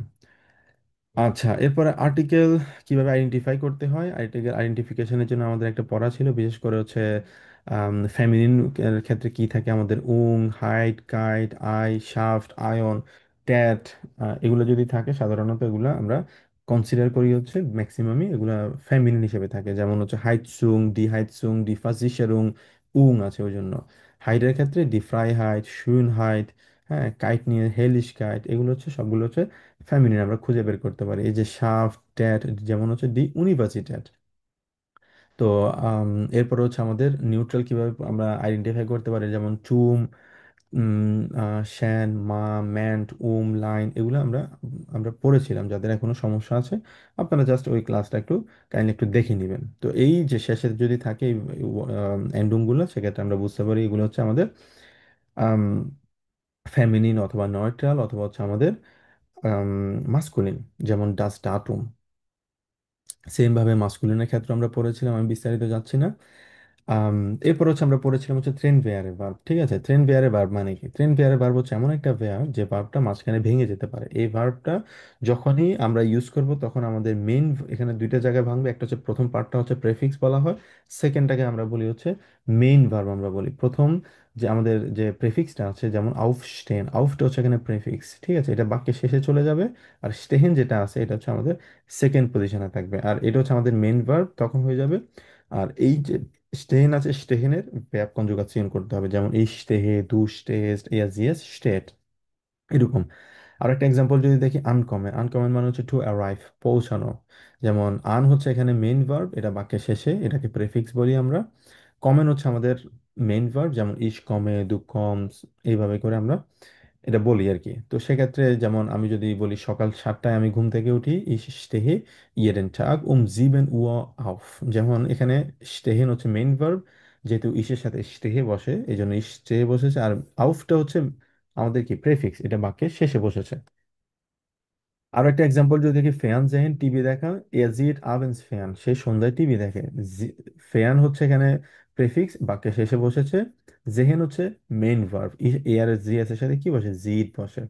আচ্ছা, এরপরে আর্টিকেল কিভাবে আইডেন্টিফাই করতে হয়, আর্টিকেল আইডেন্টিফিকেশনের জন্য আমাদের একটা পড়া ছিল, বিশেষ করে হচ্ছে ফেমিনিন এর ক্ষেত্রে কি থাকে আমাদের, হাইট, কাইট, আই, শাফট, আয়ন, ট্যাট, এগুলো যদি থাকে সাধারণত এগুলো আমরা কনসিডার করি হচ্ছে ম্যাক্সিমামই এগুলা ফেমিনিন হিসেবে থাকে। যেমন হচ্ছে হাইটসুং, ডি হাইটসুং, ডি ফাজিশারুং, আছে ওই জন্য। হাইটের ক্ষেত্রে ডি ফ্রাই হাইট, শুন হাইট। হ্যাঁ, কাইট নিয়ে হেলিশ কাইট, এগুলো হচ্ছে সবগুলো হচ্ছে ফ্যামিলি আমরা খুঁজে বের করতে পারি। এই যে সাফ, ট্যাট, যেমন হচ্ছে ডি ইউনিভার্সিট্যাট। তো আম, এরপর হচ্ছে আমাদের নিউট্রাল কিভাবে আমরা আইডেন্টিফাই করতে পারি, যেমন চুম, শ্যান, মা, ম্যান্ট, লাইন, এগুলো আমরা আমরা পড়েছিলাম। যাদের এখনো সমস্যা আছে আপনারা জাস্ট ওই ক্লাসটা একটু কাইন্ডলি একটু দেখে নেবেন। তো এই যে শেষে যদি থাকে এন্ডুমগুলো, সেক্ষেত্রে আমরা বুঝতে পারি এগুলো হচ্ছে আমাদের ফেমিনিন অথবা নয়ট্রাল, অথবা হচ্ছে আমাদের মাস্কুলিন, যেমন ডাস ডাটুম। সেম ভাবে মাস্কুলিনের ক্ষেত্রে আমরা পড়েছিলাম, আমি বিস্তারিত যাচ্ছি না। আম, এরপর হচ্ছে আমরা পড়েছিলাম হচ্ছে ট্রেন ভেয়ারে ভার্ব, ঠিক আছে? ট্রেন ভেয়ারে ভার্ব মানে কি? ট্রেন ভেয়ারে ভার্ব হচ্ছে এমন একটা ভেয়ার যে ভার্বটা মাঝখানে ভেঙে যেতে পারে। এই ভার্বটা যখনই আমরা ইউজ করব তখন আমাদের মেইন, এখানে দুইটা জায়গায় ভাঙবে, একটা হচ্ছে প্রথম পার্টটা হচ্ছে প্রেফিক্স বলা হয়, সেকেন্ডটাকে আমরা বলি হচ্ছে মেইন ভার্ব আমরা বলি। প্রথম যে আমাদের যে প্রেফিক্সটা আছে, যেমন আউফস্টেন, আউফটা হচ্ছে এখানে প্রেফিক্স, ঠিক আছে? এটা বাক্যের শেষে চলে যাবে। আর স্টেহেন যেটা আছে এটা হচ্ছে আমাদের সেকেন্ড পজিশনে থাকবে, আর এটা হচ্ছে আমাদের মেইন ভার্ব তখন হয়ে যাবে। আর এই যে স্টেহেন আছে, স্টেহেনের verb কনজুগাসিয়ন করতে হবে, যেমন এই স্টেহে, দু স্টেস্ট, এস জিএস স্টেট, এরকম। আর একটা এক্সাম্পল যদি দেখি, আনকমন, আনকমন মানে হচ্ছে টু অ্যারাইভ, পৌঁছানো। যেমন আন হচ্ছে এখানে মেইন ভার্ব, এটা বাক্যের শেষে, এটাকে প্রেফিক্স বলি আমরা। কমেন হচ্ছে আমাদের মেইন ভার্ব, যেমন ইস কমে, দু কমস, এইভাবে করে আমরা এটা বলি আর কি। তো সেক্ষেত্রে যেমন আমি যদি বলি সকাল 7টায় আমি ঘুম থেকে উঠি, ich stehe jeden Tag um 7 Uhr auf, যেমন এখানে স্টেহেন হচ্ছে মেইন ভার্ব, যেহেতু ইসের সাথে স্টেহে বসে এই জন্য ইস স্টেহে বসেছে। আর আউফটা হচ্ছে আমাদের কি প্রেফিক্স, এটা বাক্যের শেষে বসেছে। আরো একটা এক্সাম্পল যদি দেখি, ফেয়ান জেহেন টিভি দেখা, এজিড আভেন্স ফেয়ান, সে সন্ধ্যায় টিভি দেখে। ফেয়ান হচ্ছে এখানে প্রেফিক্স, বাক্যে শেষে বসেছে। জেহেন হচ্ছে মেইন ভার্ব, এর জিএস এর সাথে কি বসে, জিড বসে।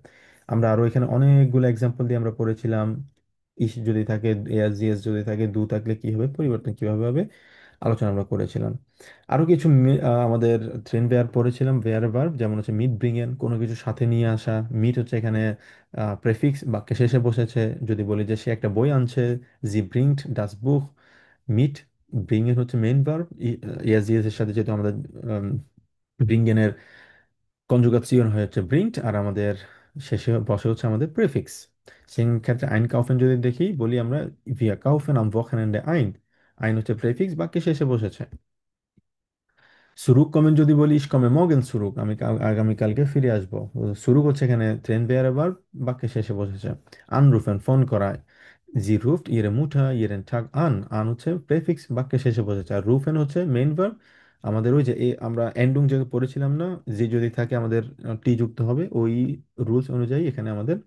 আমরা আরো এখানে অনেকগুলো এক্সাম্পল দিয়ে আমরা পড়েছিলাম, ইস যদি থাকে, এর জিএস যদি থাকে, দু থাকলে কি হবে, পরিবর্তন কিভাবে হবে, আলোচনা আমরা করেছিলাম। আরো কিছু আমাদের ট্রেন বেয়ার পড়েছিলাম, বেয়ার ভার্ব, যেমন হচ্ছে মিট ব্রিংয়েন, কোনো কিছু সাথে নিয়ে আসা। মিট হচ্ছে এখানে প্রেফিক্স, বাক্যে শেষে বসেছে। যদি বলি যে সে একটা বই আনছে, জি ব্রিংট ডাস বুক। মিট ব্রিংয়েন হচ্ছে মেইন ভার্ব, ইয়াস ইয়েস এর সাথে যেহেতু আমাদের ব্রিংয়েনের কনজুগেশন হচ্ছে ব্রিংট, আর আমাদের শেষে বসে হচ্ছে আমাদের প্রেফিক্স। সেই ক্ষেত্রে আইন কাউফেন যদি দেখি, বলি আমরা ভিয়া কাউফেন আম ওয়াখানেন্ডে আইন। আইন হচ্ছে প্রেফিক্স, বাক্যে শেষে বসেছে। সুরুক কমেন যদি বলি, ইস কমে মগেন সুরুক, আমি আগামীকালকে ফিরে আসবো। সুরুক হচ্ছে এখানে ট্রেন বেয়ার ভার্ব, বাক্যে শেষে বসেছে। আনরুফেন ফোন করায়, জি রুফট ইয়েরে মুঠা ইয়েরেন ঠাক আন, আন হচ্ছে প্রেফিক্স, বাক্যে শেষে বসেছে। আর রুফেন হচ্ছে মেইন ভার্ব। আমাদের ওই যে আমরা এন্ডুং যে পড়েছিলাম না, যে যদি থাকে আমাদের টি যুক্ত হবে, ওই রুলস অনুযায়ী এখানে আমাদের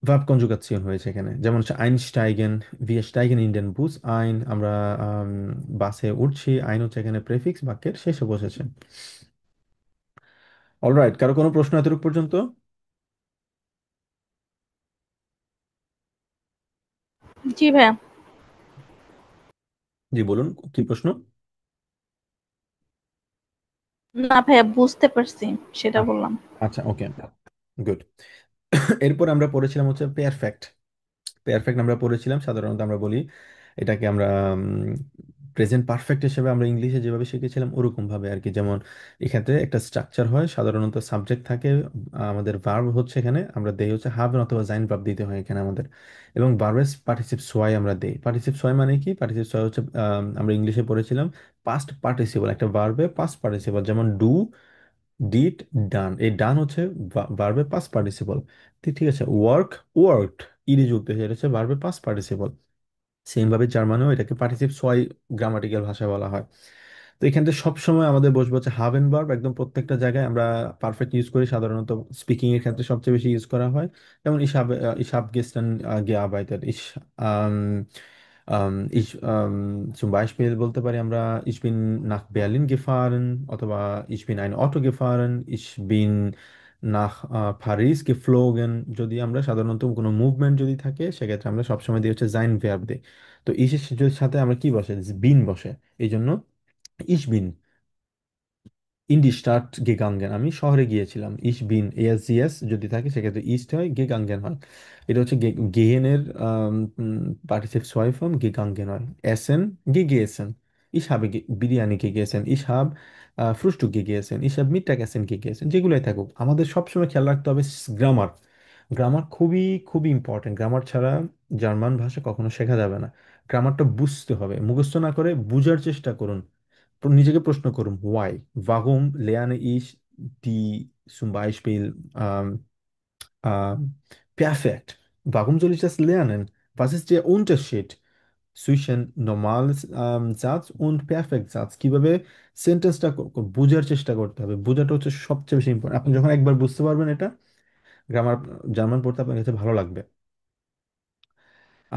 ভার্ব কনজুগেশন হয়েছে এখানে। যেমন হচ্ছে আইনস্টাইগেন, wir steigen in den Bus ein, আমরা বাসে উঠছি। আইন হচ্ছে এখানে প্রেফিক্স, বাক্যের শেষে বসেছে। অলরাইট, কারো কোনো প্রশ্ন এতটুকু পর্যন্ত?
জি ভাইয়া।
জি বলুন, কি প্রশ্ন?
না ভাইয়া, বুঝতে পারছি, সেটা
আ-
বললাম।
আচ্ছা, ওকে, গুড। এরপর আমরা পড়েছিলাম হচ্ছে পেয়ারফেক্ট। পেয়ারফেক্ট আমরা পড়েছিলাম, সাধারণত আমরা বলি এটাকে আমরা প্রেজেন্ট পারফেক্ট হিসেবে আমরা ইংলিশে যেভাবে শিখেছিলাম ওরকম ভাবে আর কি। যেমন এক্ষেত্রে একটা স্ট্রাকচার হয়, সাধারণত সাবজেক্ট থাকে, আমাদের ভার্ব হচ্ছে এখানে আমরা দেই হচ্ছে হাবেন অথবা জাইন ভার্ব দিতে হয় এখানে আমাদের। এবং ভার্বের পার্টিসিপ সোয়াই আমরা দেই। পার্টিসিপ সোয়াই মানে কি? পার্টিসিপ সোয়াই হচ্ছে আমরা ইংলিশে পড়েছিলাম পাস্ট পার্টিসিপল, একটা ভার্বে পাস্ট পার্টিসিপল, যেমন ডু, ডিড, ডান। এই ডান হচ্ছে ভার্বের পাস্ট পার্টিসিপল। ঠিক ঠিক আছে। ওয়ার্ক, ওয়ার্কড, ইডি যুক্ত হয়েছে, এটা হচ্ছে ভার্বের পাস্ট পার্টিসিপল। সেম ভাবে জার্মানেও এটাকে পার্টিসিপ সোয়াই গ্রামাটিক্যাল ভাষায় বলা হয়। তো এখানে সবসময় আমাদের বসবে হচ্ছে হাবেন ভার্ব, একদম প্রত্যেকটা জায়গায় আমরা পারফেক্ট ইউজ করি। সাধারণত স্পিকিং এর ক্ষেত্রে সবচেয়ে বেশি ইউজ করা হয়। যেমন ich habe gestern gearbeitet, ich zum Beispiel বলতে পারি আমরা ich bin nach Berlin gefahren, অথবা ich bin ein Auto gefahren, ich bin nach Paris geflogen। যদি আমরা সাধারণত কোনো মুভমেন্ট যদি থাকে, সেক্ষেত্রে আমরা সবসময় দিই হচ্ছে জাইন ভার্ব দিই। তো ইসের সাথে আমরা কি বসে, বিন বসে। এই জন্য ich bin ইন দি স্টার্ট গেগাঙ্গেন, আমি শহরে গিয়েছিলাম। ইস বিন এস জি এস যদি থাকে, সেক্ষেত্রে ইস্ট হয়, গেগাঙ্গেন হয়। এটা হচ্ছে গেহেনের পার্টিসিপ সোয়াই ফর্ম, গেগাঙ্গেন হয়। এসেন, গেগেসেন। Ich habe biryani gegessen, ich habe Frühstück gegessen, ich habe Mittagessen gegessen। যেগুলোই থাকুক, আমাদের সবসময় খেয়াল রাখতে হবে গ্রামার। গ্রামার খুবই খুবই ইম্পর্টেন্ট। গ্রামার ছাড়া জার্মান ভাষা কখনো শেখা যাবে না। গ্রামারটা বুঝতে হবে, মুখস্থ না করে বুঝার চেষ্টা করুন। নিজেকে প্রশ্ন করুন, Y, warum lerne ich die zum Beispiel perfekt? Warum soll ich das lernen? Was ist der Unterschied zwischen normales Satz und perfect Satz? কিভাবে সেন্টেন্সটা বোঝার চেষ্টা করতে হবে, বোঝাটা হচ্ছে সবচেয়ে বেশি ইম্পর্টেন্ট। আপনি যখন একবার বুঝতে পারবেন এটা, গ্রামার, জার্মান পড়তে আপনার কাছে ভালো লাগবে।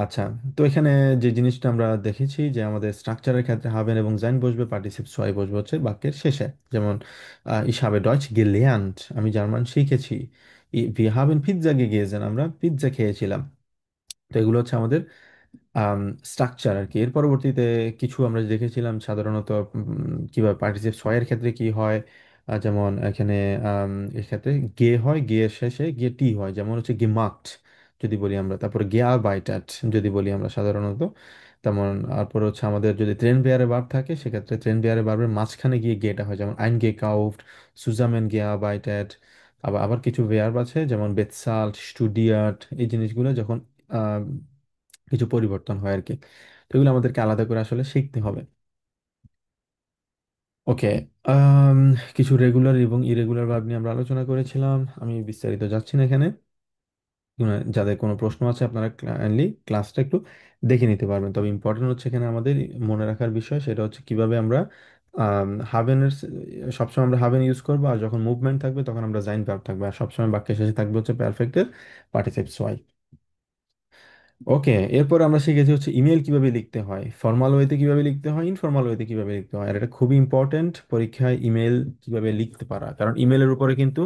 আচ্ছা, তো এখানে যে জিনিসটা আমরা দেখেছি যে আমাদের স্ট্রাকচারের ক্ষেত্রে হাবেন এবং জাইন বসবে, পার্টিসিপ সোয়াই বসবে হচ্ছে বাক্যের শেষে। যেমন ich habe Deutsch gelernt, আমি জার্মান শিখেছি। wir haben Pizza gegessen, আমরা পিৎজা খেয়েছিলাম। তো এগুলো হচ্ছে আমাদের স্ট্রাকচার আর কি। এর পরবর্তীতে কিছু আমরা দেখেছিলাম সাধারণত কিভাবে পার্টিসিপ ছয়ের ক্ষেত্রে কি হয়। যেমন এখানে এক্ষেত্রে গে হয়, গে এর শেষে গে টি হয়, যেমন হচ্ছে gemacht যদি বলি আমরা। তারপরে gearbeitet যদি বলি আমরা সাধারণত। তেমন তারপর হচ্ছে আমাদের যদি ট্রেন বেয়ারে ভার্ব থাকে, সেক্ষেত্রে ট্রেন বেয়ারে ভার্বের মাঝখানে গিয়ে গেটা হয়, যেমন eingekauft, zusammen gearbeitet। আবার আবার কিছু verb আছে, যেমন bezahlt, studiert, এই জিনিসগুলো যখন কিছু পরিবর্তন হয় আর কি। তো এগুলো আমাদেরকে আলাদা করে আসলে শিখতে হবে। ওকে, কিছু রেগুলার এবং ইরেগুলার ভার্ব নিয়ে আমরা আলোচনা করেছিলাম, আমি বিস্তারিত যাচ্ছি না এখানে। যাদের কোনো প্রশ্ন আছে, আপনারা কাইন্ডলি ক্লাসটা একটু দেখে নিতে পারবেন। তবে ইম্পর্টেন্ট হচ্ছে এখানে আমাদের মনে রাখার বিষয়, সেটা হচ্ছে কিভাবে আমরা হাভেনের সবসময় আমরা হাভেন ইউজ করবো, আর যখন মুভমেন্ট থাকবে তখন আমরা জাইন ভার্ব থাকবে, আর সবসময় বাক্যের শেষে থাকবে হচ্ছে পারফেক্টের পার্টিসিপেটস ওয়াই। ওকে, এরপর আমরা শিখেছি হচ্ছে ইমেল কিভাবে লিখতে হয়, ফর্মাল ওয়েতে কিভাবে লিখতে হয়, ইনফর্মাল ওয়েতে কিভাবে লিখতে হয়। আর এটা খুবই ইম্পর্টেন্ট পরীক্ষায় ইমেল কিভাবে লিখতে পারা, কারণ ইমেলের উপরে কিন্তু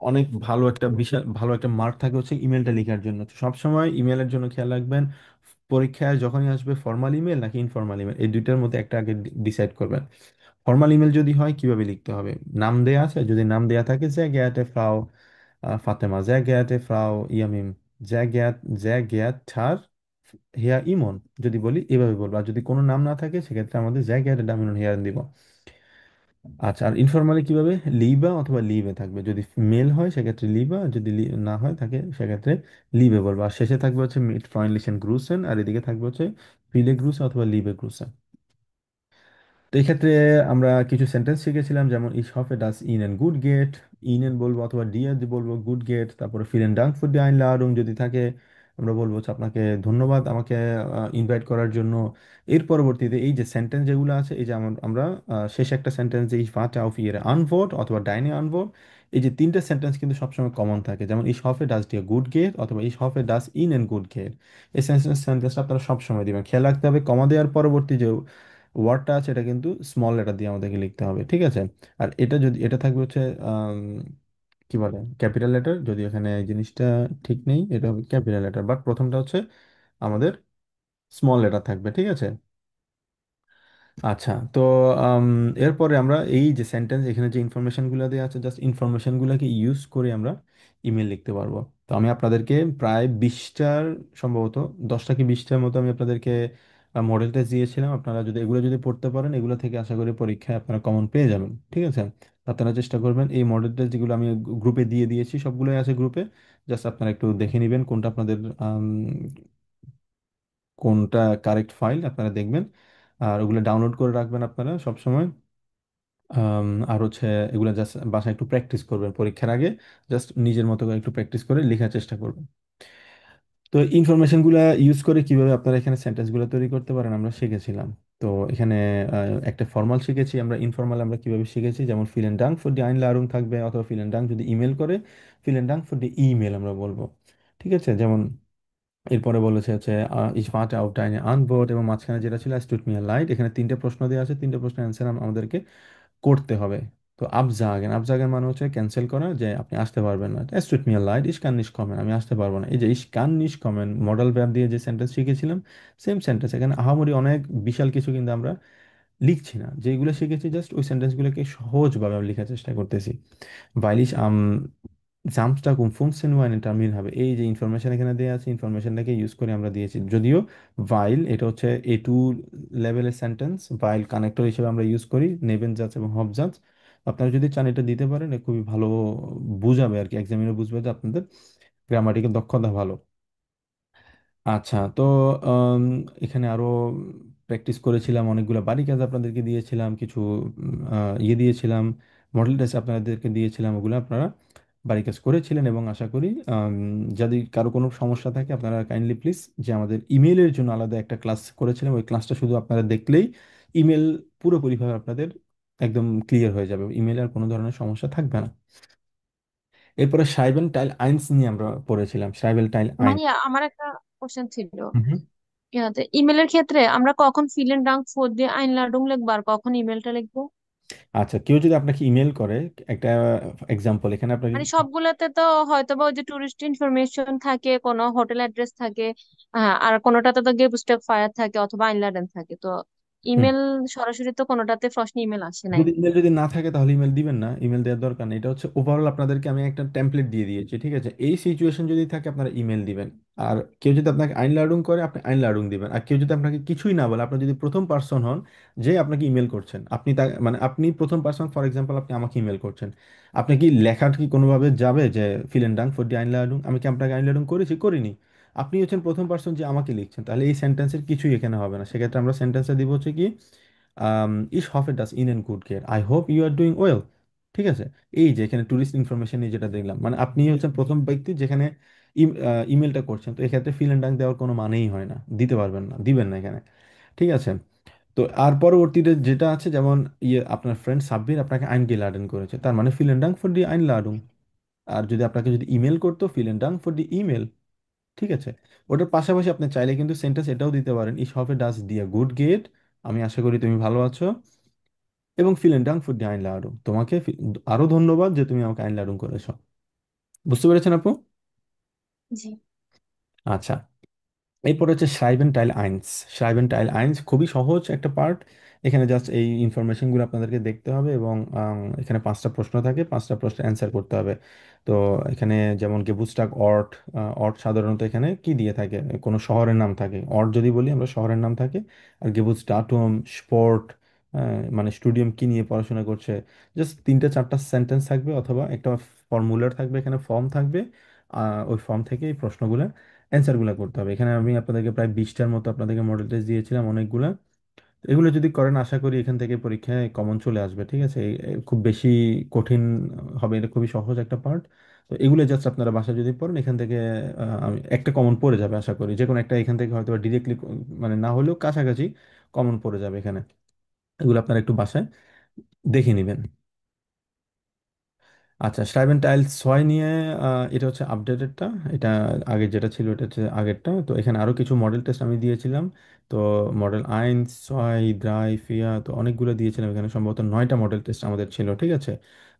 অনেক ভালো একটা বিশাল ভালো একটা মার্ক থাকে হচ্ছে ইমেলটা লেখার জন্য। তো সবসময় ইমেলের জন্য খেয়াল রাখবেন, পরীক্ষায় যখনই আসবে ফর্মাল ইমেল নাকি ইনফর্মাল ইমেল, এই দুইটার মধ্যে একটা আগে ডিসাইড করবেন। ফর্মাল ইমেল যদি হয় কিভাবে লিখতে হবে, নাম দেয়া আছে, যদি নাম দেয়া থাকে যে গেয়াটে ফ্রাউ ফাতেমা, যে গেয়াটে ফ্রাউ ইয়ামিম, যে গেয়াট, যে গেয়াট থার হেয়া ইমন, যদি বলি এভাবে বলবো। আর যদি কোনো নাম না থাকে সেক্ষেত্রে আমাদের যে গেয়াটে ডামিনুন হেয়ার দিব। আচ্ছা, আর ইনফর্মালি কিভাবে, লিবা অথবা লিভে থাকবে, যদি মেল হয় সেক্ষেত্রে লিবা, যদি না হয় থাকে সেক্ষেত্রে লিভে বলবো। আর শেষে থাকবে হচ্ছে মিট ফ্রয়েন্ডলিশেন গ্রুসেন, আর এদিকে থাকবে হচ্ছে ফিলে গ্রুসে অথবা লিভে গ্রুসেন। তো এই ক্ষেত্রে আমরা কিছু সেন্টেন্স শিখেছিলাম, যেমন ইস হফে ডাস ইনেন গুড গেট, ইনেন বলবো অথবা ডিয়ার বলবো গুড গেট, তারপরে ফিলেন ডাঙ্ক ফর দি আইনলাডুং যদি থাকে আমরা বলবো হচ্ছে আপনাকে ধন্যবাদ আমাকে ইনভাইট করার জন্য। এর পরবর্তীতে এই যে সেন্টেন্স যেগুলো আছে, এই যে আমরা শেষ একটা সেন্টেন্স যে ইস ভাট আউফ ইয়ের আনভোট অথবা ডাইনে আনভোট, এই যে তিনটা সেন্টেন্স কিন্তু সবসময় কমন থাকে, যেমন ইস হফে ডাস ডিয়ার গুড গেট অথবা ইস হফে ডাস ইন এন গুড গেট। এই সেন্টেন্সটা আপনারা সবসময় দিবেন, খেয়াল রাখতে হবে কমা দেওয়ার পরবর্তী যে ওয়ার্ডটা আছে এটা কিন্তু স্মল লেটার দিয়ে আমাদেরকে লিখতে হবে, ঠিক আছে। আর এটা যদি এটা থাকবে হচ্ছে আম, কি বলে ক্যাপিটাল লেটার, যদি এখানে এই জিনিসটা ঠিক নেই, এটা হবে ক্যাপিটাল লেটার, বাট প্রথমটা হচ্ছে আমাদের স্মল লেটার থাকবে, ঠিক আছে। আচ্ছা, তো আম, এরপরে আমরা এই যে সেন্টেন্স এখানে যে ইনফরমেশনগুলো দেওয়া আছে, জাস্ট ইনফরমেশনগুলোকে ইউজ করে আমরা ইমেল লিখতে পারবো। তো আমি আপনাদেরকে প্রায় 20টার, সম্ভবত 10টা কি 20টার মতো আমি আপনাদেরকে মডেল টেস্ট দিয়েছিলাম। আপনারা যদি এগুলো যদি পড়তে পারেন, এগুলো থেকে আশা করি পরীক্ষায় আপনারা কমন পেয়ে যাবেন, ঠিক আছে। আপনারা চেষ্টা করবেন এই মডেল টেস্ট যেগুলো আমি গ্রুপে দিয়ে দিয়েছি, সবগুলোই আছে গ্রুপে, জাস্ট আপনারা একটু দেখে নেবেন কোনটা আপনাদের কোনটা কারেক্ট ফাইল আপনারা দেখবেন, আর ওগুলো ডাউনলোড করে রাখবেন আপনারা সব সময়। আর হচ্ছে এগুলো জাস্ট বাসায় একটু প্র্যাকটিস করবেন পরীক্ষার আগে, জাস্ট নিজের মতো করে একটু প্র্যাকটিস করে লেখার চেষ্টা করবেন। তো ইনফরমেশনগুলো ইউজ করে কিভাবে আপনারা এখানে সেন্টেন্সগুলো তৈরি করতে পারেন আমরা শিখেছিলাম। তো এখানে একটা ফর্মাল শিখেছি, আমরা ইনফর্মাল আমরা কিভাবে শিখেছি, যেমন ফিলেন ডাং ফর ডি আইনলারুং থাকবে, অথবা ফিলেন ডাং যদি ইমেল করে ফিলেন ডাং ফর ডি ইমেল আমরা বলবো, ঠিক আছে। যেমন এরপরে বলেছে হচ্ছে ইস ভাট আউট ডাইনে আনবোর্ড, এবং মাঝখানে যেটা ছিল স্টুট মি লাইট, এখানে তিনটে প্রশ্ন দেওয়া আছে, তিনটে প্রশ্নের অ্যান্সার আমাদেরকে করতে হবে। তো আবজাগেন, আবজাগেন মানে হচ্ছে ক্যান্সেল করা, যে আপনি আসতে পারবেন না। es tut mir leid ich kann nicht kommen, আমি আসতে পারবো না। এই যে ich kann nicht kommen modal verb দিয়ে যে সেন্টেন্স শিখেছিলাম, সেম সেন্টেন্স, এখানে আহামরি অনেক বিশাল কিছু কিন্তু আমরা লিখছি না, যেগুলো শিখেছি জাস্ট ওই সেন্টেন্সগুলোকে সহজভাবে আমরা লেখার চেষ্টা করতেছি। weil ich am Samstag um 15 Uhr einen Termin habe, এই যে ইনফরমেশন এখানে দেওয়া আছে, ইনফরমেশনটাকে ইউজ করে আমরা দিয়েছি। যদিও ভাইল এটা হচ্ছে A2 লেভেলের সেন্টেন্স, ভাইল কানেক্টর হিসেবে আমরা ইউজ করি নেবেন জাজ এবং হব জাজ। আপনারা যদি চান এটা দিতে পারেন, এ খুবই ভালো বুঝাবে আর কি, এক্সামিনে বুঝবে যে আপনাদের গ্রামাটিক্যাল দক্ষতা ভালো। আচ্ছা, তো আম, এখানে আরো প্র্যাকটিস করেছিলাম, অনেকগুলো বাড়ি কাজ আপনাদেরকে দিয়েছিলাম, কিছু ইয়ে দিয়েছিলাম, মডেল টেস্ট আপনাদেরকে দিয়েছিলাম, ওগুলো আপনারা বাড়ি কাজ করেছিলেন। এবং আশা করি যদি কারো কোনো সমস্যা থাকে আপনারা কাইন্ডলি প্লিজ, যে আমাদের ইমেলের জন্য আলাদা একটা ক্লাস করেছিলাম, ওই ক্লাসটা শুধু আপনারা দেখলেই ইমেল পুরোপুরিভাবে আপনাদের একদম ক্লিয়ার হয়ে যাবে, ইমেলে আর কোনো ধরনের সমস্যা থাকবে না। এরপরে সাইবেন টাইল আইনস নিয়ে আমরা পড়েছিলাম, সাইবেল টাইল আইন।
ভাইয়া আমার একটা কোশ্চেন ছিল। ইয়াতে ইমেলের ক্ষেত্রে আমরা কখন ফিলেন ডাং ফোর দিয়ে আইনলাডুং লিখবো আর কখন ইমেলটা লিখবো?
আচ্ছা, কেউ যদি আপনাকে ইমেল করে, একটা এক্সাম্পল এখানে আপনাকে,
মানে সবগুলোতে তো হয়তো বা ওই যে টুরিস্ট ইনফরমেশন থাকে, কোনো হোটেল অ্যাড্রেস থাকে, আর কোনোটাতে তো গেবস্টেপ ফায়ার থাকে অথবা আইনল্যান্ড থাকে। তো
হুম,
ইমেল সরাসরি তো কোনোটাতে প্রশ্ন ইমেল আসে নাই।
যদি ইমেল যদি না থাকে তাহলে ইমেল দিবেন না, ইমেল দেওয়ার দরকার নেই। এটা হচ্ছে ওভারঅল আপনাদেরকে আমি একটা টেমপ্লেট দিয়ে দিয়েছি, ঠিক আছে। এই সিচুয়েশন যদি থাকে আপনারা ইমেল দিবেন। আর কেউ যদি আপনাকে আইন লার্ডুং করে আপনি আইন লার্ডুং দিবেন। আর কেউ যদি আপনাকে কিছুই না বলে, আপনি যদি প্রথম পার্সন হন যে আপনাকে ইমেল করছেন, আপনি তা মানে আপনি প্রথম পার্সন, ফর এক্সাম্পল আপনি আমাকে ইমেল করছেন, আপনি কি লেখাটা কি কোনোভাবে যাবে যে ফিলেন ডাং ফর দি আইন লার্ডুং, আমি কি আপনাকে আইন লার্ডুং করেছি, করিনি। আপনি হচ্ছেন প্রথম পার্সন যে আমাকে লিখছেন, তাহলে এই সেন্টেন্সের কিছুই এখানে হবে না। সেক্ষেত্রে আমরা সেন্টেন্সে দিব হচ্ছে কি ইস হফে ডাস ইন এন গুড কেয়ার, I hope you are doing well, ঠিক আছে। এই যে এখানে ট্যুরিস্ট ইনফরমেশন নিয়ে যেটা দেখলাম, মানে আপনি হচ্ছেন প্রথম ব্যক্তি যেখানে ইমেলটা করছেন, তো এক্ষেত্রে ফিল এন্ড ডাং দেওয়ার কোনো মানেই হয় না, দিতে পারবেন না, দিবেন না এখানে, ঠিক আছে। তো আর পরবর্তীতে যেটা আছে, যেমন আপনার ফ্রেন্ড সাব্বির আপনাকে আইনগেলাডেন করেছে, তার মানে ফিলেন ডাং ফর দি আইনলাডুং। আর যদি আপনাকে যদি ইমেল করতো, ফিলেন ডাং ফর দি ইমেল। ঠিক আছে। ওটার পাশাপাশি আপনি চাইলে কিন্তু সেন্টেন্স এটাও দিতে পারেন, ইস হফে ডাস দিয়া গুড গেট, আমি আশা করি তুমি ভালো আছো, এবং ফিলেন ডাং ফর দি আইনলাডুং, তোমাকে আরো ধন্যবাদ যে তুমি আমাকে আইনলাডুং করেছো। বুঝতে পেরেছেন আপু?
জি।
আচ্ছা, এরপর হচ্ছে শ্রাইবেন টাইল আইনস। শ্রাইবেন টাইল আইনস খুবই সহজ একটা পার্ট। এখানে জাস্ট এই ইনফরমেশনগুলো আপনাদেরকে দেখতে হবে, এবং এখানে 5টা প্রশ্ন থাকে, 5টা প্রশ্নের অ্যান্সার করতে হবে। তো এখানে যেমন গেবুস্টাক অর্ট, অর্ট সাধারণত এখানে কি দিয়ে থাকে, কোনো শহরের নাম থাকে। অর্ট যদি বলি আমরা, শহরের নাম থাকে। আর গেবুস্টাটুম স্পোর্ট, মানে স্টুডিয়াম কি নিয়ে পড়াশোনা করছে। জাস্ট 3-4টা সেন্টেন্স থাকবে, অথবা একটা ফর্মুলার থাকবে, এখানে ফর্ম থাকবে। ওই ফর্ম থেকে এই প্রশ্নগুলো অ্যান্সারগুলো করতে হবে। এখানে আমি আপনাদেরকে প্রায় 20টার মতো আপনাদেরকে মডেল টেস্ট দিয়েছিলাম, অনেকগুলা। তো এগুলো যদি করেন, আশা করি এখান থেকে পরীক্ষায় কমন চলে আসবে। ঠিক আছে, খুব বেশি কঠিন হবে, এটা খুবই সহজ একটা পার্ট। তো এগুলো জাস্ট আপনারা বাসায় যদি পড়েন, এখান থেকে আমি একটা কমন পড়ে যাবে আশা করি, যে কোনো একটা এখান থেকে হয়তো ডিরেক্টলি, মানে না হলেও কাছাকাছি কমন পড়ে যাবে এখানে। এগুলো আপনারা একটু বাসায় দেখে নেবেন। আচ্ছা, স্ট্রাইবেন টাইলস 6 নিয়ে, এটা হচ্ছে আপডেটেডটা। এটা আগে যেটা ছিল এটা হচ্ছে আগেরটা। তো এখানে আরো কিছু মডেল টেস্ট আমি দিয়েছিলাম। তো মডেল আইনস 6, দ্রাই, ফিয়া, তো অনেকগুলো দিয়েছিলাম। এখানে সম্ভবত 9টা মডেল টেস্ট আমাদের ছিল। ঠিক আছে,